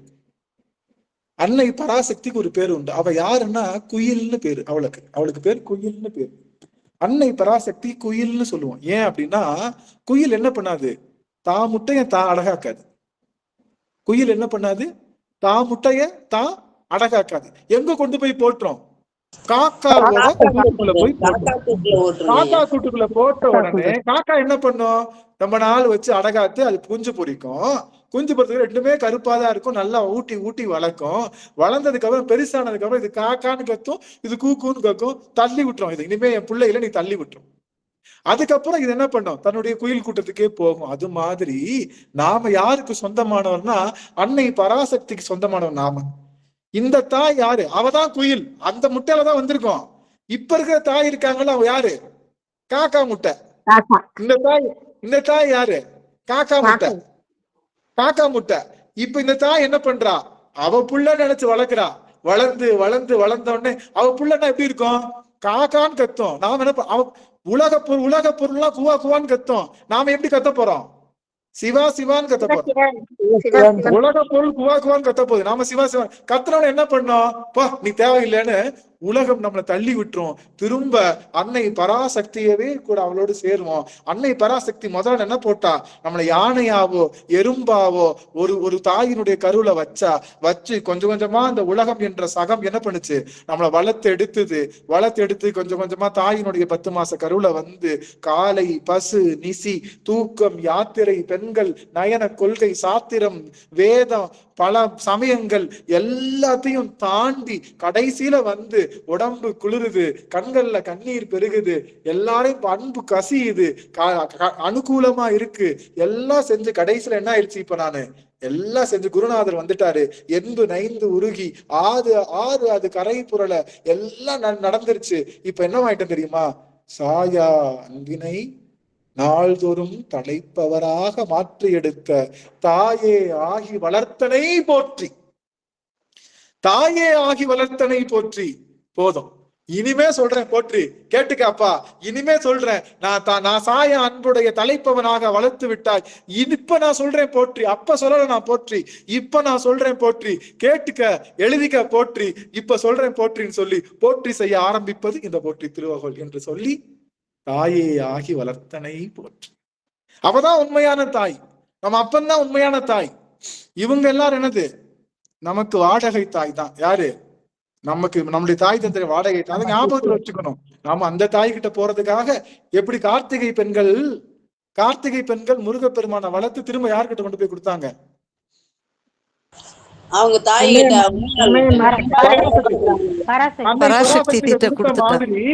அன்னை பராசக்திக்கு ஒரு பேர் உண்டு. அவ யாருன்னா குயில்னு பேரு. அவளுக்கு பேர் குயில்னு பேரு. அன்னை பராசக்தி குயில்னு சொல்லுவோம். ஏன் அப்படின்னா குயில் என்ன பண்ணாது? தான் முட்டைய தான் அடகாக்காது. குயில் என்ன பண்ணாது? தான் முட்டைய தான் அடகாக்காது. எங்க கொண்டு போய் போட்டுரும்? காக்காவோட கூட்டுக்குள்ள போய் காக்கா கூட்டுக்குள்ள போட்ட உடனே காக்கா என்ன பண்ணும்? ரொம்ப நாள் வச்சு அடகாத்து அது குஞ்சு பொறிக்கும். குஞ்சு பொறுத்தவரை ரெண்டுமே கருப்பாதான் இருக்கும், நல்லா ஊட்டி வளர்க்கும். வளர்ந்ததுக்கு அப்புறம் பெருசானதுக்கு அப்புறம் இது காக்கான்னு கத்தும், இது கூக்குன்னு கக்கும், தள்ளி விட்டுரும். இது இனிமே என் பிள்ளைகளை நீ தள்ளி விட்டுரும். அதுக்கப்புறம் இது என்ன பண்ணும்? தன்னுடைய குயில் கூட்டத்துக்கே போகும். அது மாதிரி நாம யாருக்கு சொந்தமானவர்னா அன்னை பராசக்திக்கு சொந்தமானவர் நாம. இந்த தாய் யாரு? அவதான் குயில், அந்த முட்டையில தான் வந்திருக்கோம். இப்ப இருக்கிற தாய் இருக்காங்கல்ல, அவ யாரு? காக்கா முட்டை. இந்த தாய் யாரு? காக்கா முட்டை, காக்கா முட்டை. இப்ப இந்த தாய் என்ன பண்றா? அவ புள்ள நினைச்சு வளர்க்கிறா. வளர்ந்த உடனே அவ புள்ளன்னா எப்படி இருக்கும்? காக்கான்னு கத்தும். நாம என்ன உலக பொருள்லாம் குவா குவான்னு கத்தும். நாம எப்படி கத்த போறோம்? சிவா சிவான்னு கத்த போறோம். உலக பொருள் குவா குவான்னு கத்த போகுது, நாம சிவா சிவா கத்துறவன என்ன பண்ணோம்? பா நீ தேவையில்லைன்னு உலகம் நம்மளை தள்ளி விட்டுரும். திரும்ப அன்னை பராசக்தியவே கூட அவளோடு சேருவோம். அன்னை பராசக்தி முதல்ல என்ன போட்டா? நம்மளை யானையாவோ எறும்பாவோ ஒரு தாயினுடைய கருவுல வச்சு கொஞ்சம் கொஞ்சமா அந்த உலகம் என்ற சகம் என்ன பண்ணுச்சு? நம்மளை வளர்த்து கொஞ்சம் கொஞ்சமா தாயினுடைய 10 மாச கருவுல வந்து காலை பசு நிசி தூக்கம் யாத்திரை பெண்கள் நயன கொள்கை சாத்திரம் வேதம் பல சமயங்கள் எல்லாத்தையும் தாண்டி கடைசியில வந்து உடம்பு குளிருது, கண்கள்ல கண்ணீர் பெருகுது, எல்லாரையும் அன்பு கசியுது, அனுகூலமா இருக்கு, எல்லாம் செஞ்சு கடைசியில என்ன ஆயிடுச்சு? இப்ப நானு எல்லாம் செஞ்சு குருநாதர் வந்துட்டாரு, என்பு நைந்து உருகி ஆறு அது கரை புரள எல்லாம் நடந்துருச்சு. இப்ப என்ன ஆயிட்டேன் தெரியுமா? சாயா அன்பினை நாள்தோறும் தலைப்பவராக மாற்றி எடுத்த தாயே ஆகி வளர்த்தனை போற்றி, தாயே ஆகி வளர்த்தனை போற்றி. போதும், இனிமே சொல்றேன் போற்றி. கேட்டுக்காப்பா, இனிமே சொல்றேன். நான் சாய அன்புடைய தலைப்பவனாக வளர்த்து விட்டாய். இப்ப நான் சொல்றேன் போற்றி. அப்ப சொல்லல நான் போற்றி, இப்ப நான் சொல்றேன் போற்றி. கேட்டுக்க, எழுதிக்க போற்றி. இப்ப சொல்றேன் போற்றின்னு சொல்லி போற்றி செய்ய ஆரம்பிப்பது இந்த போற்றி திருவகோல் என்று சொல்லி தாயே ஆகி வளர்த்தனை போற்றி. அவதான் உண்மையான தாய், நம்ம அப்பந்தான் உண்மையான தாய். இவங்க எல்லாரும் என்னது? நமக்கு வாடகை தாய் தான். யாரு? நமக்கு நம்முடைய தாய் தந்தை வாடகை அதை ஞாபகத்துல வச்சுக்கணும். நாம அந்த தாய் கிட்ட போறதுக்காக எப்படி கார்த்திகை பெண்கள் முருகப்பெருமான வளர்த்து திரும்ப யார்கிட்ட கொண்டு போய் கொடுத்தாங்க? அவங்க தாய் கிட்ட மாதிரி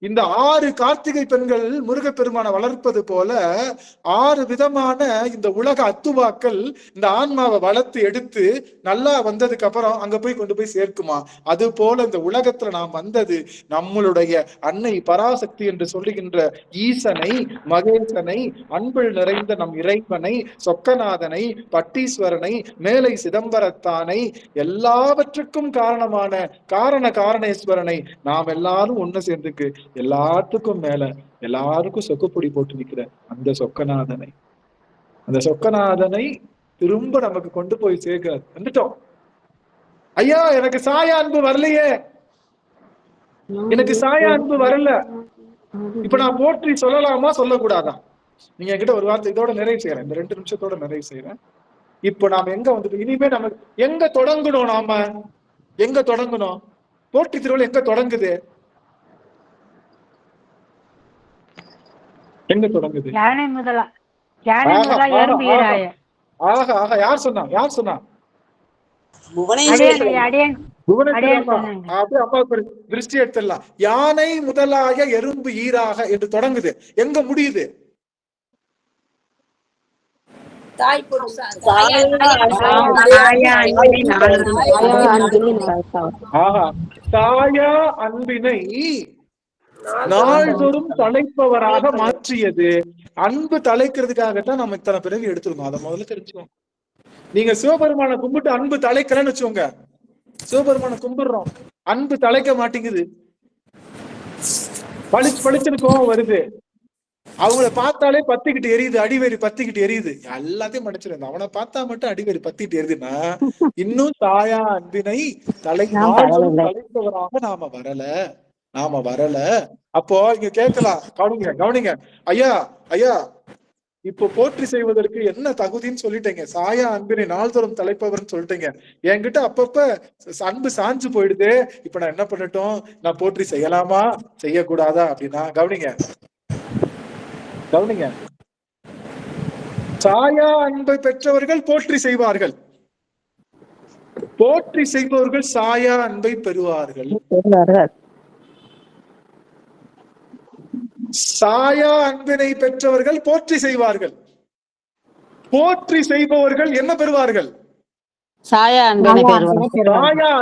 இந்த 6 கார்த்திகை பெண்கள் முருகப்பெருமான வளர்ப்பது போல 6 விதமான இந்த உலக அத்துவாக்கள் இந்த ஆன்மாவை வளர்த்து எடுத்து நல்லா வந்ததுக்கு அப்புறம் அங்க போய் கொண்டு போய் சேர்க்குமா? அது போல இந்த உலகத்துல நாம் வந்தது நம்மளுடைய அன்னை பராசக்தி என்று சொல்லுகின்ற ஈசனை, மகேசனை, அன்பில் நிறைந்த நம் இறைவனை, சொக்கநாதனை, பட்டீஸ்வரனை, மேலை சிதம்பரத்தானை, எல்லாவற்றுக்கும் காரணமான காரணேஸ்வரனை நாம் எல்லாரும் ஒண்ணு சேர்ந்துக்கு எல்லாத்துக்கும் மேல எல்லாருக்கும் சொக்குப்பொடி போட்டு நிக்கிற அந்த சொக்கநாதனை திரும்ப நமக்கு கொண்டு போய் சேர்க்க வந்துட்டோம். ஐயா எனக்கு சாயா அன்பு வரலையே, எனக்கு சாயா அன்பு வரல, இப்ப நான் போற்றி சொல்லலாமா சொல்லக்கூடாதா? நீங்க என்கிட்ட ஒரு வார்த்தை இதோட நிறைவு செய்யறேன், இந்த 2 நிமிஷத்தோட நிறைவு செய்யறேன். இப்ப நாம எங்க வந்துட்டு இனிமே நம்ம எங்க தொடங்கணும்? நாம எங்க தொடங்கணும்? போற்றி திருவிழா எங்க தொடங்குது? எங்க தொடங்குது? யார் சொன்னா? திருஷ்டி எடுத்துடலாம். யானை முதலாய எறும்பு ஈராக என்று தொடங்குது. எங்க முடியுது? தாயா அன்பினை நாள்தோறும் தலைப்பவராக மாற்றியது. அன்பு தலைக்கிறதுக்காகத்தான் நம்ம இத்தனை பிறகு எடுத்துருக்கோம். அதை முதல்ல தெரிஞ்சுக்கோங்க. நீங்க சிவபெருமான கும்பிட்டு அன்பு தலைக்கிறேன்னு வச்சுக்கோங்க, சிவபெருமான கும்பிடுறோம், அன்பு தலைக்க மாட்டேங்குது, பளிச்சுன்னு கோபம் வருது, அவங்கள பார்த்தாலே பத்திக்கிட்டு எரியுது, அடிவேறி பத்திக்கிட்டு எரியுது, எல்லாத்தையும் மன்னிச்சிருந்த அவனை பார்த்தா மட்டும் அடிவேறி பத்திக்கிட்டு எரியுதுன்னா இன்னும் தாயா அன்பினை தலைப்பவராக நாம வரல. அப்போ இங்க கேட்கலாம், கவனிங்க ஐயா இப்போ போற்றி செய்வதற்கு என்ன தகுதின்னு சொல்லிட்டீங்க, சாயா அன்பினை நாள்தோறும் தலைப்பவர்னு சொல்லிட்டீங்க, என்கிட்ட அப்பப்ப அன்பு சாஞ்சு போயிடுது, இப்ப நான் என்ன பண்ணட்டும்? நான் போற்றி செய்யலாமா செய்யக்கூடாதா அப்படின்னா கவனிங்க. சாயா அன்பை பெற்றவர்கள் போற்றி செய்வார்கள், போற்றி செய்பவர்கள் சாயா அன்பை பெறுவார்கள். சாயா அன்பினை பெற்றவர்கள் போற்றி செய்வார்கள், போற்றி செய்பவர்கள் என்ன பெறுவார்கள்? சாயா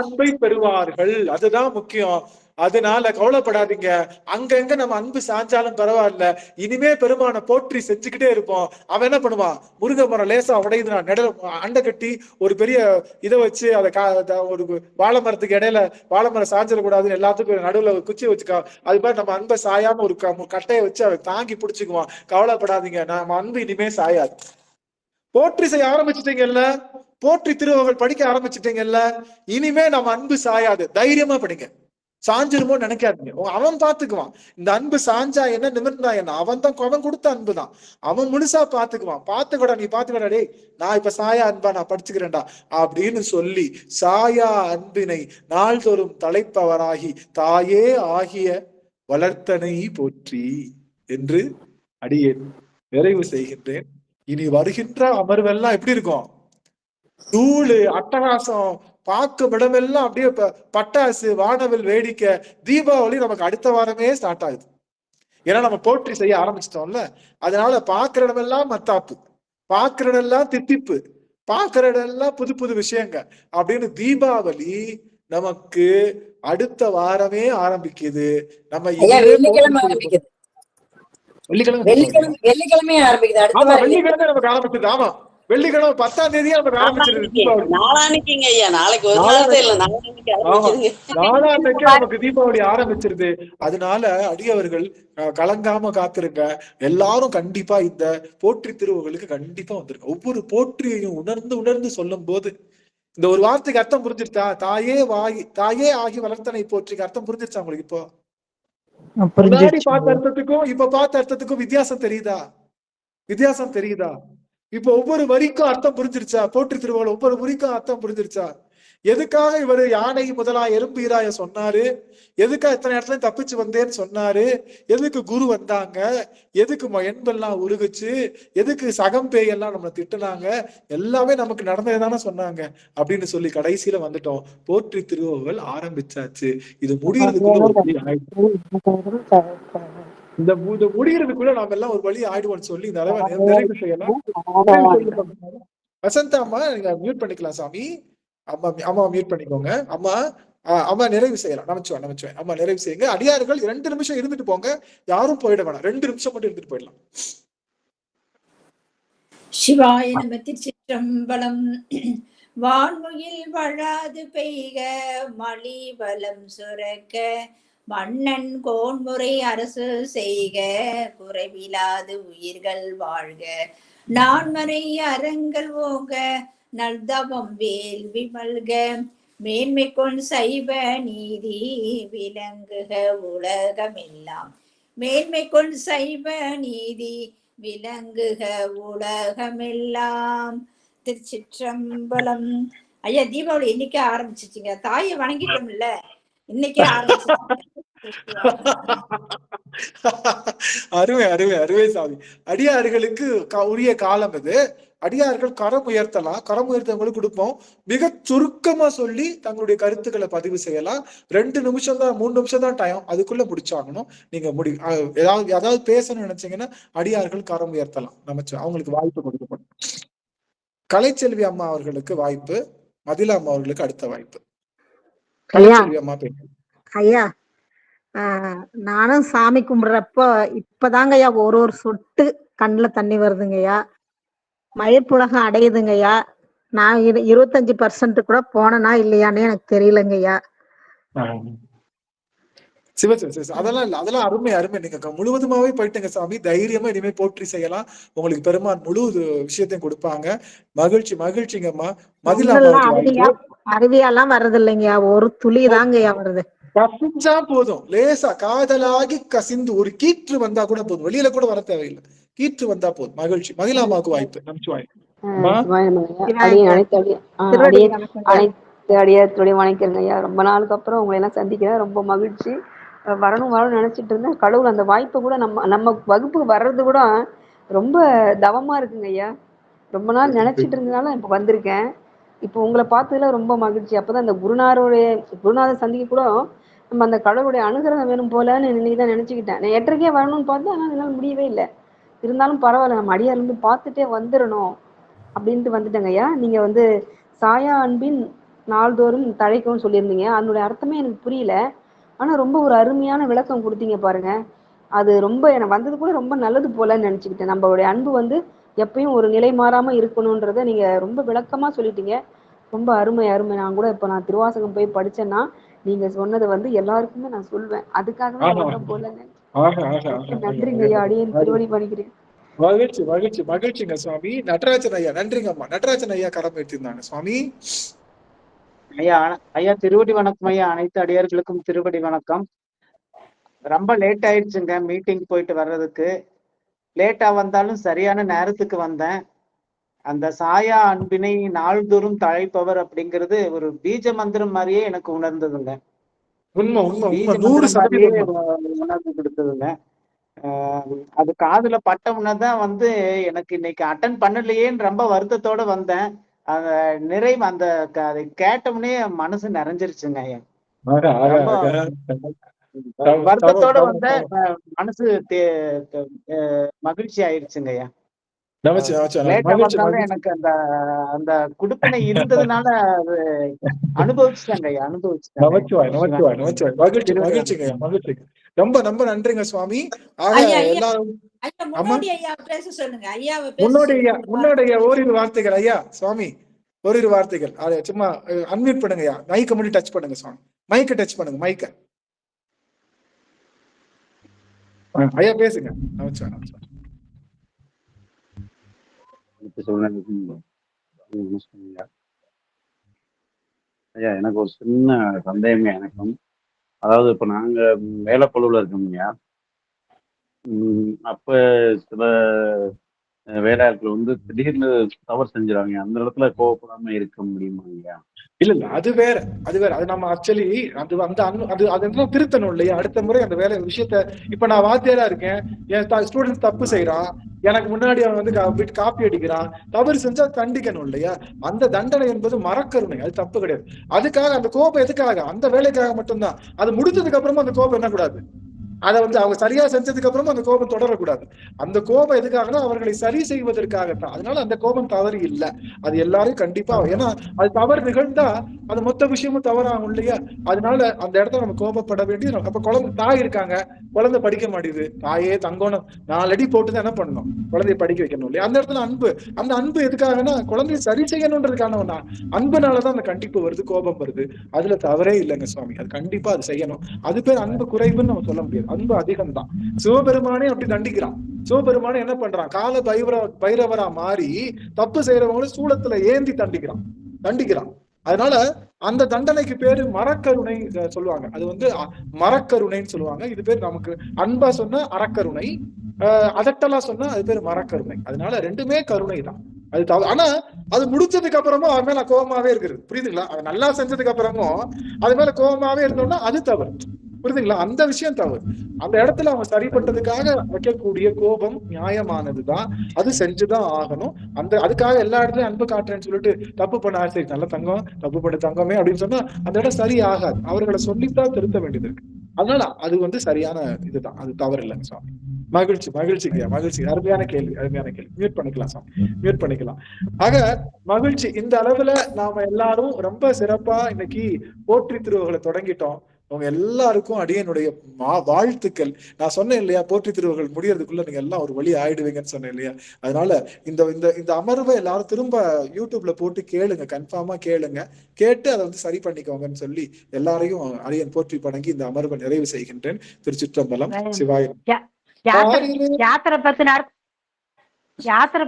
அன்பை பெறுவார்கள். அதுதான் முக்கியம். அதனால கவலைப்படாதீங்க, அங்கங்க நம்ம அன்பு சாஞ்சாலும் பரவாயில்ல, இனிமே பெருமான போற்றி செஞ்சுக்கிட்டே இருப்போம். அவன் என்ன பண்ணுவான்? முருக மரம் லேசா உடையுதுனா நெடல் அண்டை கட்டி ஒரு பெரிய இதை வச்சு அதை ஒரு வாழை மரத்துக்கு இடையில வாழை மரம் சாஞ்சிடக்கூடாதுன்னு எல்லாத்துக்கும் நடுவுல குச்சி வச்சுக்கா, அது மாதிரி நம்ம அன்பை சாயாம ஒரு கட்டையை வச்சு அதை தாங்கி பிடிச்சுக்குவான். கவலைப்படாதீங்க, நம்ம அன்பு இனிமே சாயாது. போற்றி செய்ய ஆரம்பிச்சுட்டீங்கல்ல, போற்றி திருவகள் படிக்க ஆரம்பிச்சுட்டீங்கல்ல, இனிமே நம்ம அன்பு சாயாது. தைரியமா படிங்க, சாஞ்சிருமோ நினைக்காதீங்க, அவன் பாத்துக்குவான். இந்த அன்பு சாஞ்சா என்ன, நிமிர்ந்தா என்ன, அவன் கொடுத்த அன்பு தான், அவன் முழுசா பாத்துக்குவான். பாத்துக்கடா, நீ பாத்துக்கடா, டேய் நான் இப்ப சாயா அன்பா நான் படிச்சுக்கிறேன்டா அப்படின்னு சொல்லி சாயா அன்பினை நாள்தோறும் தலைப்பவராகி தாயே ஆகிய வளர்த்தனை போற்றி என்று அடியேன் நிறைவு செய்கின்றேன். இனி வருகின்ற அமர்வெல்லாம் எப்படி இருக்கும்? தூளு அட்டகாசம், பார்க்கும் இடமெல்லாம் அப்படியே பட்டாசு, வானவில் வேடிக்கை, தீபாவளி நமக்கு அடுத்த வாரமே ஸ்டார்ட் ஆகுது. ஏன்னா நம்ம போற்றி செய்ய ஆரம்பிச்சிட்டோம்ல, அதனால பாக்குற இடமெல்லாம் மத்தாப்பு, பாக்குற இடமெல்லாம் தித்திப்பு, பாக்குற இடமெல்லாம் புது புது விஷயங்க அப்படின்னு தீபாவளி நமக்கு அடுத்த வாரமே ஆரம்பிக்குது. நம்ம வெள்ளிக்கிழமை நமக்கு ஆரம்பிக்குது. ஆமா, வெள்ளிக்கிழமை 10ஆம் தேதியே நமக்கு ஆரம்பிச்சிருக்கு. நாளான்னைக்கு நமக்கு தீபாவளி ஆரம்பிச்சிருது. அதனால அடியவர்கள் கலங்காம காத்திருங்க. எல்லாரும் கண்டிப்பா இந்த போற்றி திருவுகளுக்கு கண்டிப்பா வந்திருக்க. ஒவ்வொரு போற்றியையும் உணர்ந்து சொல்லும் போது இந்த ஒரு வார்த்தைக்கு அர்த்தம் புரிஞ்சிருச்சா? தாயே ஆகி வளர்த்தனை போற்றிக்கு அர்த்தம் புரிஞ்சிருச்சா உங்களுக்கு? இப்போ முன்னாடி பார்த்த அர்த்தத்துக்கும் இப்ப பார்த்த அர்த்தத்துக்கும் வித்தியாசம் தெரியுதா? இப்ப ஒவ்வொரு வரிக்கும் அர்த்தம் புரிஞ்சிருச்சா? போற்றி திருவுகள் ஒவ்வொரு வரிக்கும் அர்த்தம் புரிஞ்சிருச்சா? எதுக்காக இவரு யானை முதலா எறும்பீராய சொன்னாரு, எதுக்காக இத்தனை இடத்துல தப்பிச்சு வந்தேன்னு சொன்னாரு, எதுக்கு குரு வந்தாங்க, எதுக்கு எண்பெல்லாம் உருகுச்சு, எதுக்கு சகம் பேயெல்லாம் நம்மளை திட்டுனாங்க, எல்லாமே நமக்கு நடந்ததுதானே சொன்னாங்க அப்படின்னு சொல்லி கடைசியில வந்துட்டோம். போற்றி திருவள்ளுவர் ஆரம்பிச்சாச்சு. இது முடியறதுக்குள்ள ஒரு வழி ஆயிடும். இந்த முடியறதுக்குள்ள நாம எல்லாம் ஒரு வழி ஆயிடுவோம்னு சொல்லி நிறைவு செய்யலாம். வசந்தா அம்மா நீங்க மியூட் பண்ணிக்கலாம் சாமி. அம்மா மியூட் பண்ணிக்கோங்க. அம்மா நிறைவு செய்யலாம். நமச்சுவேன் அம்மா நிறைவு செய்யுங்க. அடியார்கள் 2 நிமிஷம் இருந்துட்டு போங்க, யாரும் போயிட வேணாம். 2 நிமிஷம் மட்டும் இருந்துட்டு போயிடலாம். சிவாய நம. திருச்சிற்றம்பலம். வான்முகில் வழாது பெய்க மலி வளம் சுரக்க மன்னன் கோன்முறை அரசு செய்க குறைவிலாது உயிர்கள் வாழ்க நான்மறை அறங்கள் ஓங்க நல்தவம் வேள்வி மல்க மேன்மை கொள் சைவ நீதி விளங்குக உலகமெல்லாம் மேன்மை கொள் சைவ நீதி விளங்குக உலகமெல்லாம். திருச்சிற்றம்பலம். ஐயா தீபாவளி இன்னைக்கே ஆரம்பிச்சிச்சிங்க. தாயை வணங்கிட்டோம்ல, இன்னைக்கே அருமை சாமி. அடியார்களுக்கு உரிய காலம் இது. அடியார்கள் கரம் உயர்த்தலாம். கரம் உயர்த்தவங்களுக்கு கொடுப்போம். மிக சுருக்கமா சொல்லி தங்களுடைய கருத்துக்களை பதிவு செய்யலாம். 2 நிமிஷம் தான், 3 நிமிஷம் தான் டைம். அதுக்குள்ள முடிச்சாகணும். நீங்க ஏதாவது பேசணும்னு நினைச்சீங்கன்னா அடியார்கள் கரம் உயர்த்தலாம். அவங்களுக்கு வாய்ப்பு கொடுக்கப்படும். கலைச்செல்வி அம்மா அவர்களுக்கு வாய்ப்பு, மதிலா அம்மா அவர்களுக்கு அடுத்த வாய்ப்பு. கலைச்செல்வி அம்மா பேச. ஐயா நானும் சாமி கும்பிடுறப்போ இப்பதாங்க ஐயா ஒரு சொட்டு கண்ணுல தண்ணி வருதுங்கய்யா. மயிர்ப்புலகம் அடையுதுங்கய்யா. நான் 25% கூட போனனா இல்லையான்னு எனக்கு தெரியலங்கய்யா. அதெல்லாம் இல்ல, அதெல்லாம் அருமை. நீங்க முழுவதுமாவே போயிட்டுங்க சாமி. தைரியமா இனிமே போற்றி செய்யலாம். உங்களுக்கு பெருமான் முழு விஷயத்தையும் கொடுப்பாங்க. மகிழ்ச்சிங்கம்மா. மதிலா அருவியெல்லாம் வர்றது இல்லைங்கய்யா, ஒரு துளி தாங்கய்யா வருது. கசிஞ்சா போதும், லேசா காதலாகி கசிந்து ஒரு கீற்று வந்தா கூட போதும், வெளியில கூட வர தேவையில்லை. கீற்று வந்தா போதும். மகிழ்ச்சி. மதிலாமாவுக்கு வாய்ப்பு. அடியார்களுடைய வணக்கிறேங்க ஐயா. ரொம்ப நாளுக்கு அப்புறம் உங்களை எல்லாம் சந்திக்கிறேன். ரொம்ப மகிழ்ச்சி. வரணும்னு நினைச்சிட்டு இருந்தேன். கடவுள் அந்த வாய்ப்பு கூட நம்ம வகுப்புக்கு வர்றது கூட ரொம்ப தவமா இருக்குங்க ஐயா. ரொம்ப நாள் நினைச்சிட்டு இருந்ததுனால இப்ப வந்திருக்கேன். இப்போ உங்களை பார்த்ததுல ரொம்ப மகிழ்ச்சி. அப்பதான் அந்த குருநாதர் சந்திக்க கூட நம்ம அந்த கடவுளுடைய அனுகிரகம் வேணும் போலன்னு இன்னைக்குதான் நினைச்சுக்கிட்டேன். நான் 8:30 வரணும்னு பார்த்தேன், ஆனால் என்னால் முடியவே இல்லை. இருந்தாலும் பரவாயில்ல, நம்ம அடியார்லேருந்து பார்த்துட்டே வந்துடணும் அப்படின்ட்டு வந்துட்டேங்க ஐயா. நீங்க சாயா அன்பின் நாள்தோறும் தழைக்கும்னு சொல்லியிருந்தீங்க. அதனுடைய அர்த்தமே எனக்கு புரியல. ஆனா ரொம்ப ஒரு அருமையான விளக்கம் கொடுத்தீங்க பாருங்க. அது ரொம்ப எனக்கு வந்தது கூட ரொம்ப நல்லது போலன்னு நினைச்சுக்கிட்டேன். நம்மளுடைய அன்பு எப்பயும் ஒரு நிலை மாறாம இருக்கணும்ன்றத நீங்க ரொம்ப விளக்கமா சொல்லிட்டீங்க. ரொம்ப அருமை. நான் கூட இப்ப நான் திருவாசகம் போய் படிச்சேன்னா நீங்க சொன்னது எல்லாருக்குமே நான் சொல்வேன். அதுக்காகவே போல. நன்றிங்க ஐயா. அடியேன் திருவடி பணிக்கிறேன். மகிழ்ச்சிங்க சுவாமி. நடராஜன் ஐயா நன்றிங்க அம்மா. நடராஜன் ஐயா கரம் எடுத்திருந்தாங்க சுவாமி. ஐயா திருவடி வணக்கம் ஐயா. அனைத்து அடியார்களுக்கும் திருவடி வணக்கம். ரொம்ப லேட் ஆயிடுச்சுங்க மீட்டிங் போயிட்டு வர்றதுக்கு. லேட்டா வந்தாலும் சரியான நேரத்துக்கு வந்தேன். அந்த சாயா அன்பினை நாள்தோறும் தழைப்பவர் அப்படிங்கிறது ஒரு பீஜ மந்திரம் மாதிரியே எனக்கு உணர்ந்ததுங்க. உணர்ந்து கொடுத்ததுங்க. அது காதுல பட்டவுன்னதான் எனக்கு இன்னைக்கு அட்டன் பண்ணலையேன்னு ரொம்ப வருத்தத்தோட வந்தேன். அந்த நிறைவு அதை கேட்டவுடனே மனசு நிறைஞ்சிருச்சுங்க ஐயா. வருத்தத்தோட வந்த மனசு மகிழ்ச்சி ஆயிடுச்சுங்க ஐயா. எனக்கு அந்த குடுப்பினை இருந்ததுனால அது அனுபவிச்சுட்டாங்க ஐயா. மகிழ்ச்சி. ரொம்ப நன்றிங்க சுவாமி. எல்லாரும் முன்னோடைய ஓரிரு வார்த்தைகள் ஐயா சுவாமி. ஓரிரு வார்த்தைகள் சும்மா அன்மியூட் பண்ணுங்க ஐயா. மைக்க மட்டும் டச் பண்ணுங்க சுவாமி. மைக்க டச் பண்ணுங்க. மைக்க ஐயா பேசுங்க. ஐயா எனக்கு ஒரு சின்ன சந்தேகமே எனக்கும். அதாவது இப்ப நாங்க வேலைப்பழுவில் இருக்கோம்யா. அப்ப சில வேலையாட்கள் வந்து திடீர்னு தவறு செஞ்சுறாங்க, அந்த இடத்துல கோவப்படாம இருக்க முடியுமா ஐயா? இல்ல அது வேற அது நம்ம ஆக்சுவலி அது அந்த அதெல்லாம் திருத்தணும் இல்லையா? அடுத்த முறை அந்த விஷயத்த இப்ப நான் வாத்தியாரா இருக்கேன், என் ஸ்டூடெண்ட் தப்பு செய்யறான், எனக்கு முன்னாடி அவன் வந்து காப்பி அடிக்கிறான், தவறு செஞ்சா தண்டிக்கணும் இல்லையா? அந்த தண்டனை என்பது மரக்கருணை, அது தப்பு கிடையாது. அதுக்காக அந்த கோபம் எதுக்காக? அந்த வேலைக்காக மட்டும்தான். அது முடிஞ்சதுக்கு அப்புறமா அந்த கோபம் என்ன கூடாது, அதை வந்து அவங்க சரியா செஞ்சதுக்கு அப்புறமா அந்த கோபம் தொடரக்கூடாது. அந்த கோபம் எதுக்காகனா அவர்களை சரி செய்வதற்காகத்தான். அதனால அந்த கோபம் தவறு இல்லை, அது எல்லாரும் கண்டிப்பா, ஏன்னா அது தவறு நிகழ்ந்தா அது மொத்த விஷயமும் தவறாகும் இல்லையா? அதனால அந்த இடத்துல நம்ம கோபப்பட வேண்டியது. அப்ப குழந்தை தாய் இருக்காங்க, குழந்தை படிக்க மாட்டேங்குது, தாயே தங்கணும் 4 அடி போட்டுதான் என்ன பண்ணணும், குழந்தைய படிக்க வைக்கணும் இல்லையா? அந்த இடத்துல அன்பு, அந்த அன்பு எதுக்காகனா குழந்தைய சரி செய்யணும்ன்றதுக்கான அன்புனாலதான் அந்த கண்டிப்பு வருது, கோபம் வருது. அதுல தவறே இல்லைங்க சுவாமி, அது கண்டிப்பா அது செய்யணும். அது பேர் அன்பு குறைவுன்னு நம்ம சொல்ல முடியாது, அன்பு அதிகம்தான். சிவபெருமானே அப்படி தண்டிக்கிறான். சிவபெருமானே என்ன பண்றான், கால பைரவரா மாறி தப்பு செய்யறவங்களும் சூளத்துல ஏந்தி தண்டிக்கிறான். அதனால அந்த தண்டனைக்கு பேரு மரக்கருணை சொல்லுவாங்க. அது வந்து மரக்கருணைன்னு சொல்லுவாங்க. இது பேர் நமக்கு அன்பா சொன்னா அறக்கருணை, அதட்டலா சொன்னா அது பேர் மரக்கருணை. அதனால ரெண்டுமே கருணை தான். அது ஆனா அது முடிச்சதுக்கு அப்புறமும் அவன் மேல கோபமாவே இருக்குது, புரியுதுங்களா? அவன் நல்லா செஞ்சதுக்கு அப்புறமும் அது மேல கோபமாவே இருந்தோம்னா அது தவறு, புரியுதுங்களா? அந்த விஷயம் தவறு. அந்த இடத்துல அவன் சரிப்பட்டதுக்காக வைக்கக்கூடிய கோபம் நியாயமானதுதான், அது செஞ்சுதான் ஆகணும். அதுக்காக எல்லா இடத்துலயும் அன்பு காட்டுறேன்னு சொல்லிட்டு தப்பு பண்ண சரி நல்ல தங்கம், தப்பு பண்ண தங்கமே அப்படின்னு சொன்னா அந்த இடம் சரி ஆகாது. அவர்களை சொல்லித்தான் திருத்த வேண்டியது இருக்கு. அதனால அது வந்து சரியான இதுதான், அது தவறு இல்லைங்க சுவாமி. மகிழ்ச்சி. அருமையான கேள்வி. மியூட் பண்ணிக்கலாம் சுவாமி, மியூட் பண்ணிக்கலாம். ஆக மகிழ்ச்சி. இந்த அளவுல நாம எல்லாரும் ரொம்ப சிறப்பா இன்னைக்கு போற்றி திருவுகளை தொடங்கிட்டோம். அவங்க எல்லாருக்கும் அடியனுடைய வாழ்த்துக்கள். நான் சொன்னேன் இல்லையா, போற்றி திருவுகள் முடியறதுக்குள்ள நீங்க எல்லாம் ஒரு வழி ஆயிடுவீங்கன்னு சொன்னேன் இல்லையா? அதனால இந்த அமர்வை எல்லாரும் திரும்ப யூடியூப்ல போட்டு கேளுங்க, கன்ஃபார்மா கேளுங்க, கேட்டு அதை வந்து சரி பண்ணிக்கோங்கன்னு சொல்லி எல்லாரையும் அடியன் போற்றி வணங்கி இந்த அமர்வை நிறைவு செய்கின்றேன். திருச்சிற்றம்பலம். சிவாயம். யாத்திரை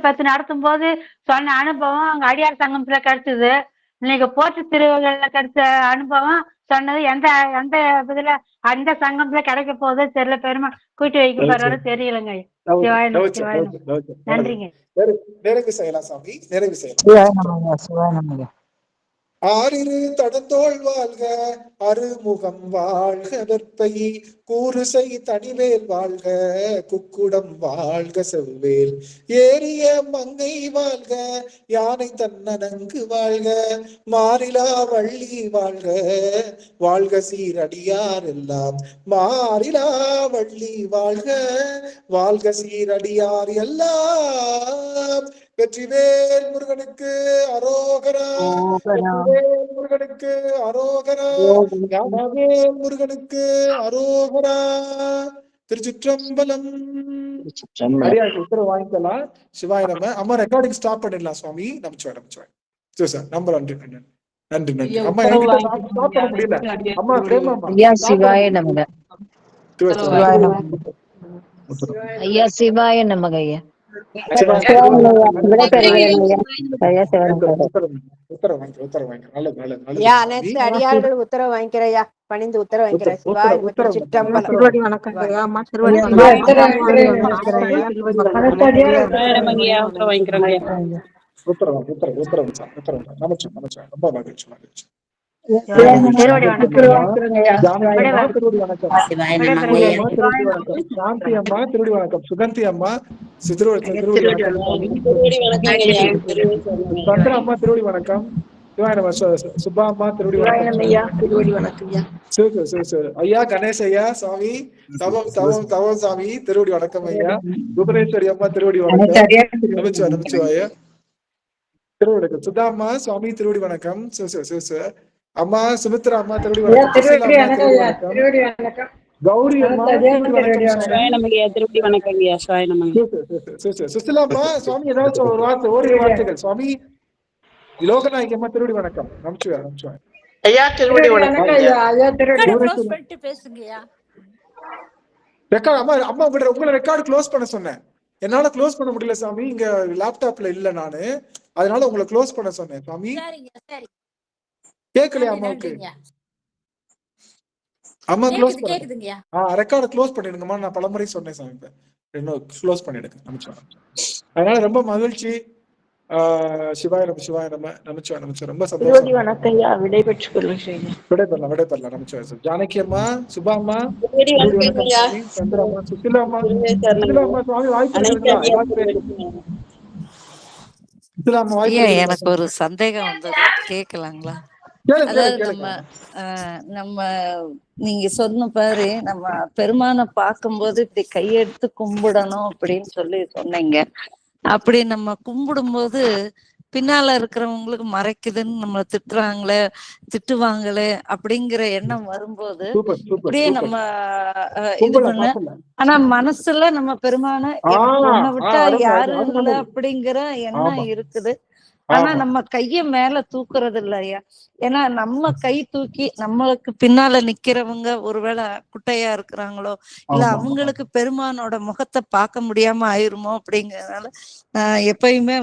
பத்தி நடத்தும் போது சொன்ன அனுபவம் அங்க அடியார் சங்கத்துல கிடைச்சது. இன்னைக்கு போற்றி திருவுகள்ல கிடைச்ச அனுபவம் சொன்னது எந்த இதுல அந்த சங்கத்துல கிடைக்க போதோ தெரியல. பெருமை கூட்டி வைக்க போறோட தெரியலங்க. நன்றிங்க. நிறைவு செய்யலாம் சாமி, நிறைவு செய்யலாம். ஆறிரு தடந்தோள் வாழ்க, அருமுகம் வாழ்க, வெற்பை கூறுசை தனிவேல் வாழ்க, குக்குடம் வாழ்க, செவ்வேல் ஏறிய மங்கை வாழ்க, யானை தன்னனங்கு வாழ்க, மாறிலா வள்ளி வாழ்க, வாழ்க சீரடியார் எல்லாம் மாறிலா வள்ளி வாழ்க, வாழ்க சீரடியார் எல்லாம். வெற்றிவேல் முருகனுக்கு அரோகரா, வெற்றிவேல் முருகனுக்கு அரோகரா, ஞானவேல் முருகனுக்கு அரோகரா. திருச்சிற்றம்பலம். உத்தரவு வாங்கிக்கலாம். சிவாய நம்ம. அம்மா ரெக்கார்டிங் ஸ்டாப் பண்ணிடலாம் சுவாமி. நமச்சிவாய். நம்பர் நன்றி. அம்மா ஸ்டாப் பண்ண முடியல. அம்மா ஐயா சிவாய நமக. ஐயா சிவாய நமக. ஐயா அனைத்து அடியார்கள் உத்தரவு வாங்கிக்கிறையா, பணிந்து உத்தரவு வாங்கிக்கிறேன். சாந்தி அம்மா திருடி வணக்கம். சுகந்தி அம்மா சந்திர அம்மா திருடி வணக்கம். சுப்பா அம்மா திருடி வணக்கம். ஐயா கணேஷ் ஐயா சாமி தவம் சாமி திருவடி வணக்கம். ஐயா புவனேஸ்வரி அம்மா திருவடி வணக்கம். நமச்சிவாய திருவடி. சுதாம்மா சுவாமி திருவடி வணக்கம். அம்மா சுமித்ரா அம்மா திருவடி வணக்கம். கௌரி அம்மா திருவடி வணக்கம். சுசிலா அம்மா சுவாமி ஏதாச்சும் ஒரு வார்த்தை, ஓரிரு வார்த்தைகள். சுவாமி லோகநாயகி அம்மா திருவடி வணக்கம். நமச்சிவாய். ஐயா திருவடி வணக்கம். அம்மா உங்களை ரெக்கார்டு க்ளோஸ் பண்ண சொன்னேன். என்னால க்ளோஸ் பண்ண முடியல சாமி, இங்க லேப்டாப்ல இல்ல நானு, அதனால உங்களை க்ளோஸ் பண்ண சொன்னேன் சாமி. கேட்கலையா அம்மாவுக்கு? அம்மா க்ளோஸ் பண்ணுங்க, ரெக்கார்ட க்ளோஸ் பண்ணிடுங்கம்மா. நான் பலமுறை சொன்னேன் சாமி, இன்னும் க்ளோஸ் பண்ணிடுங்க. அதனால ரொம்ப மகிழ்ச்சி. சிவாய நம்ம சிவாய நம்ம நமச்சிவாய நமச்சிவாய. ரொம்ப திருவடி சந்தோஷம். வணக்கம் ஐயா, விடைபெற்றுக் கொள்ளும் செய்தி. விடைபெறலாம் நமச்சிவாய. ஜானகி அம்மா, சுபா அம்மா, திருவடி திருவடி வணக்கம் வணக்கம் ஐயா. சுவாமி. சந்திரா அம்மா, சுசிலா அம்மா, திருவே சுசிலா சரணம். அம்மா சுவாமி வாய்ப்பு அனைத்து இருக்குதுங்களா? அடியார் வாய்ப்பு திருவடிக்கும். சுசிலா அம்மா வாய்ப்பு ஐயா, இருக்குதுங்களா? எனக்கு ஒரு சந்தேகம் வந்தது, கேட்கலாங்களா? கேளுங்க அதாவது கேளுங்க. நம்ம நீங்க சொன்ன பாரு, நம்ம பெருமானை பார்க்கும்போது இப்படி கையெடுத்து கும்பிடணும் அப்படின்னு சொல்லி சொன்னீங்க. அப்படி நம்ம கும்பிடும்போது பின்னால இருக்கிறவங்களுக்கு மறைக்குதுன்னு நம்ம திட்டுவாங்களே அப்படிங்கிற எண்ணம் வரும்போது இப்படியே நம்ம இது பண்ண, ஆனா மனசுல நம்ம பெருமான உன்னை விட்டா யாரும் இல்லை அப்படிங்கிற எண்ணம் இருக்குது. ஆனா நம்ம கைய மேல தூக்குறது இல்லையா? ஏன்னா நம்ம கை தூக்கி நம்மளுக்கு பின்னால நிக்கிறவங்க ஒருவேளை குட்டையா இருக்கிறாங்களோ, இல்ல அவங்களுக்கு பெருமானோட முகத்தை பார்க்க முடியாம ஆயிருமோ அப்படிங்கறதுனால எப்பயுமே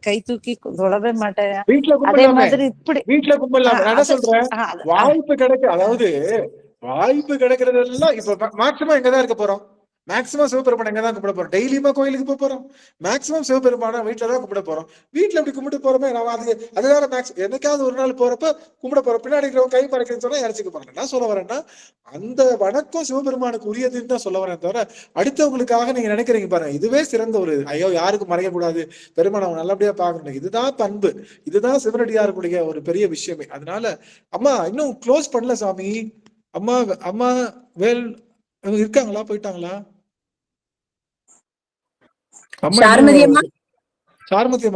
கை தூக்கி தொழவே மாட்டேன். அதே மாதிரி இப்படி வீட்டுல கும்பலாம். என்ன சொல்றேன், வாய்ப்பு கிடைக்க, அதாவது வாய்ப்பு கிடைக்கிறதெல்லாம் இப்ப மேக்சிமம் எங்கதான் இருக்க போறோம்? மேக்சிமம் சிவபெருமான எங்கதான் கும்பிட போறோம்? டெய்லியுமா கோயிலுக்கு போக போறோம்? மேக்சிமம் சிவபெருமான வீட்டுலதான் கும்பிட போறோம். வீட்டுல எப்படி கும்பிட்டு போறோமே, அதுதான் மேக்சிமம். என்னைக்காவது ஒரு நாள் போறப்ப கும்பிட போறோம். பின்னாடி இருக்கிறவங்க கை மறைக்கிறதுன்னு சொன்னா இறச்சிக்க போறாங்க. என்ன சொல்ல வரேன்னா, அந்த வணக்கம் சிவபெருமானுக்கு உரியதுன்னு தான் சொல்ல வரேன் தவிர, அடுத்தவங்களுக்காக நீங்க நினைக்கிறீங்க பாருங்க, இதுவே சிறந்த ஒரு ஐயோ யாருக்கும் மறைக்க கூடாது, பெருமானை நல்லபடியா பாக்கணும், இதுதான் பண்பு, இதுதான் சிவனடியாருடைய ஒரு பெரிய விஷயமே. அதனால அம்மா இன்னும் க்ளோஸ் பண்ணல சாமி. அம்மா அம்மா வேல் இருக்காங்களா, போயிட்டாங்களா? சாருமதி அம்மா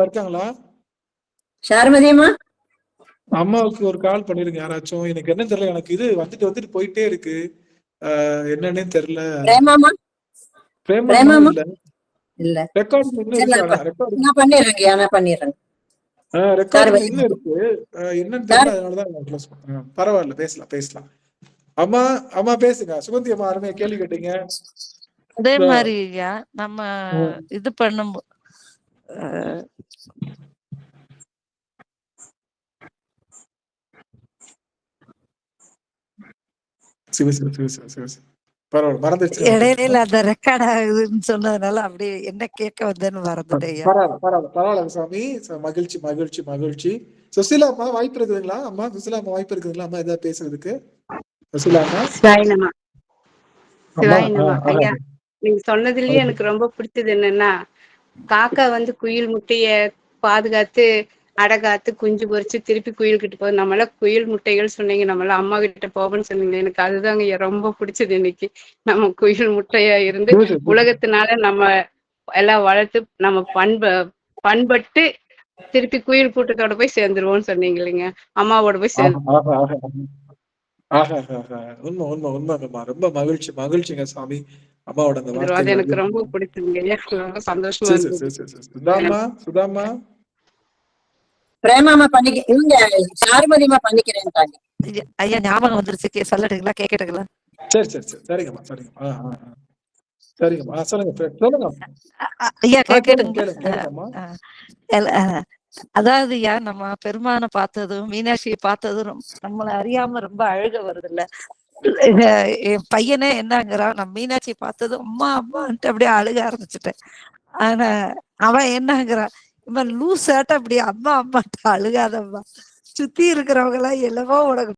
இருக்காங்களா? அம்மாவுக்கு ஒரு கால் பண்ணிருங்க யாராச்சும். எனக்கு என்ன தெரியல, எனக்கு இது வந்துட்டு போயிட்டே இருக்கு. என்னன்னே தெரியல. பிரேமா இல்ல, ரெக்கார்ட் இன்னும் இருக்கு. என்னன்னு தெரியல, அதனாலதான் பரவாயில்ல, பேசலாம். அம்மா அம்மா பேசுங்க. சுகந்தி அம்மா அருமையா கேள்வி கேட்டீங்க. அதே மாதிரி நம்ம இது பண்ணும் இடையில அந்த ரெக்கார்ட் ஆகுதுன்னு சொன்னதுனால அப்படியே என்ன கேட்க வந்தேன்னு மறந்துட்டேன். பரவாயில்ல சாமி. மகிழ்ச்சி. சுசிலா அம்மா வாய்ப்பு இருக்குதுங்களா? அம்மா சுசிலா அம்மா வாய்ப்பு இருக்குதுங்களா? அம்மா ஏதாவது பேசுறதுக்கு? சுசிலா அம்மா. ஐயா, நீங்க சொன்னதுலயே எனக்கு ரொம்ப பிடிச்சது என்னன்னா, காக்கா குயில் முட்டைய பாதுகாத்து அடகாத்து குஞ்சு பொறிச்சு திருப்பி குயில் கிட்ட போகுது. நம்மள குயில் முட்டைகள் சொன்னீங்க, நம்மள அம்மா கிட்ட போவோம்னு சொன்னீங்க. எனக்கு அதுதாங்க ரொம்ப பிடிச்சது. இன்னைக்கு நம்ம குயில் முட்டையா இருந்து உலகத்தினால நம்ம எல்லாம் வளர்த்து நம்ம பண்பட்டு திருப்பி குயில் கூட்டத்தோட போய் சேர்ந்துருவோம்னு சொன்னீங்க இல்லைங்க, அம்மாவோட போய் சேர்ந்து. உண்மை. ரொம்ப மகிழ்ச்சிங்க சாமி. அம்மாவோட அந்த அது எனக்கு ரொம்ப பிடிச்சதுங்க. ரொம்ப சந்தோஷமா இருக்கு. சுதாமா பிரேமாமா பண்ணிக்க, இவங்க சாருமதிமா பண்ணிக்கிறேன். ஐயா ஞாபகம் வந்துருச்சு, சொல்லட்டுங்களா? கேட்கட்டுங்களா? சரிங்கம்மா. சொல்லுங்க ஐயா, கேட்கட்டுங்களா? அதாவது நம்ம பெருமானை பார்த்ததும் மீனாட்சியை பார்த்ததும் நம்மளை அறியாம ரொம்ப அழுக வருது இல்ல? என் பையனே என்னங்கிறான், நான் மீனாட்சி பார்த்ததும் அம்மா அம்மான்ட்டு அப்படியே அழுக ஆரம்பிச்சுட்டேன். ஆனா அவன் என்னங்கிறான், இவன் லூஸ் ஆட்ட அப்படி அம்மா அம்மான்ட்டு அழுகாதம்மா, சுத்தி இருக்கிறவங்க எல்லாம் என்னவோ உனக்கு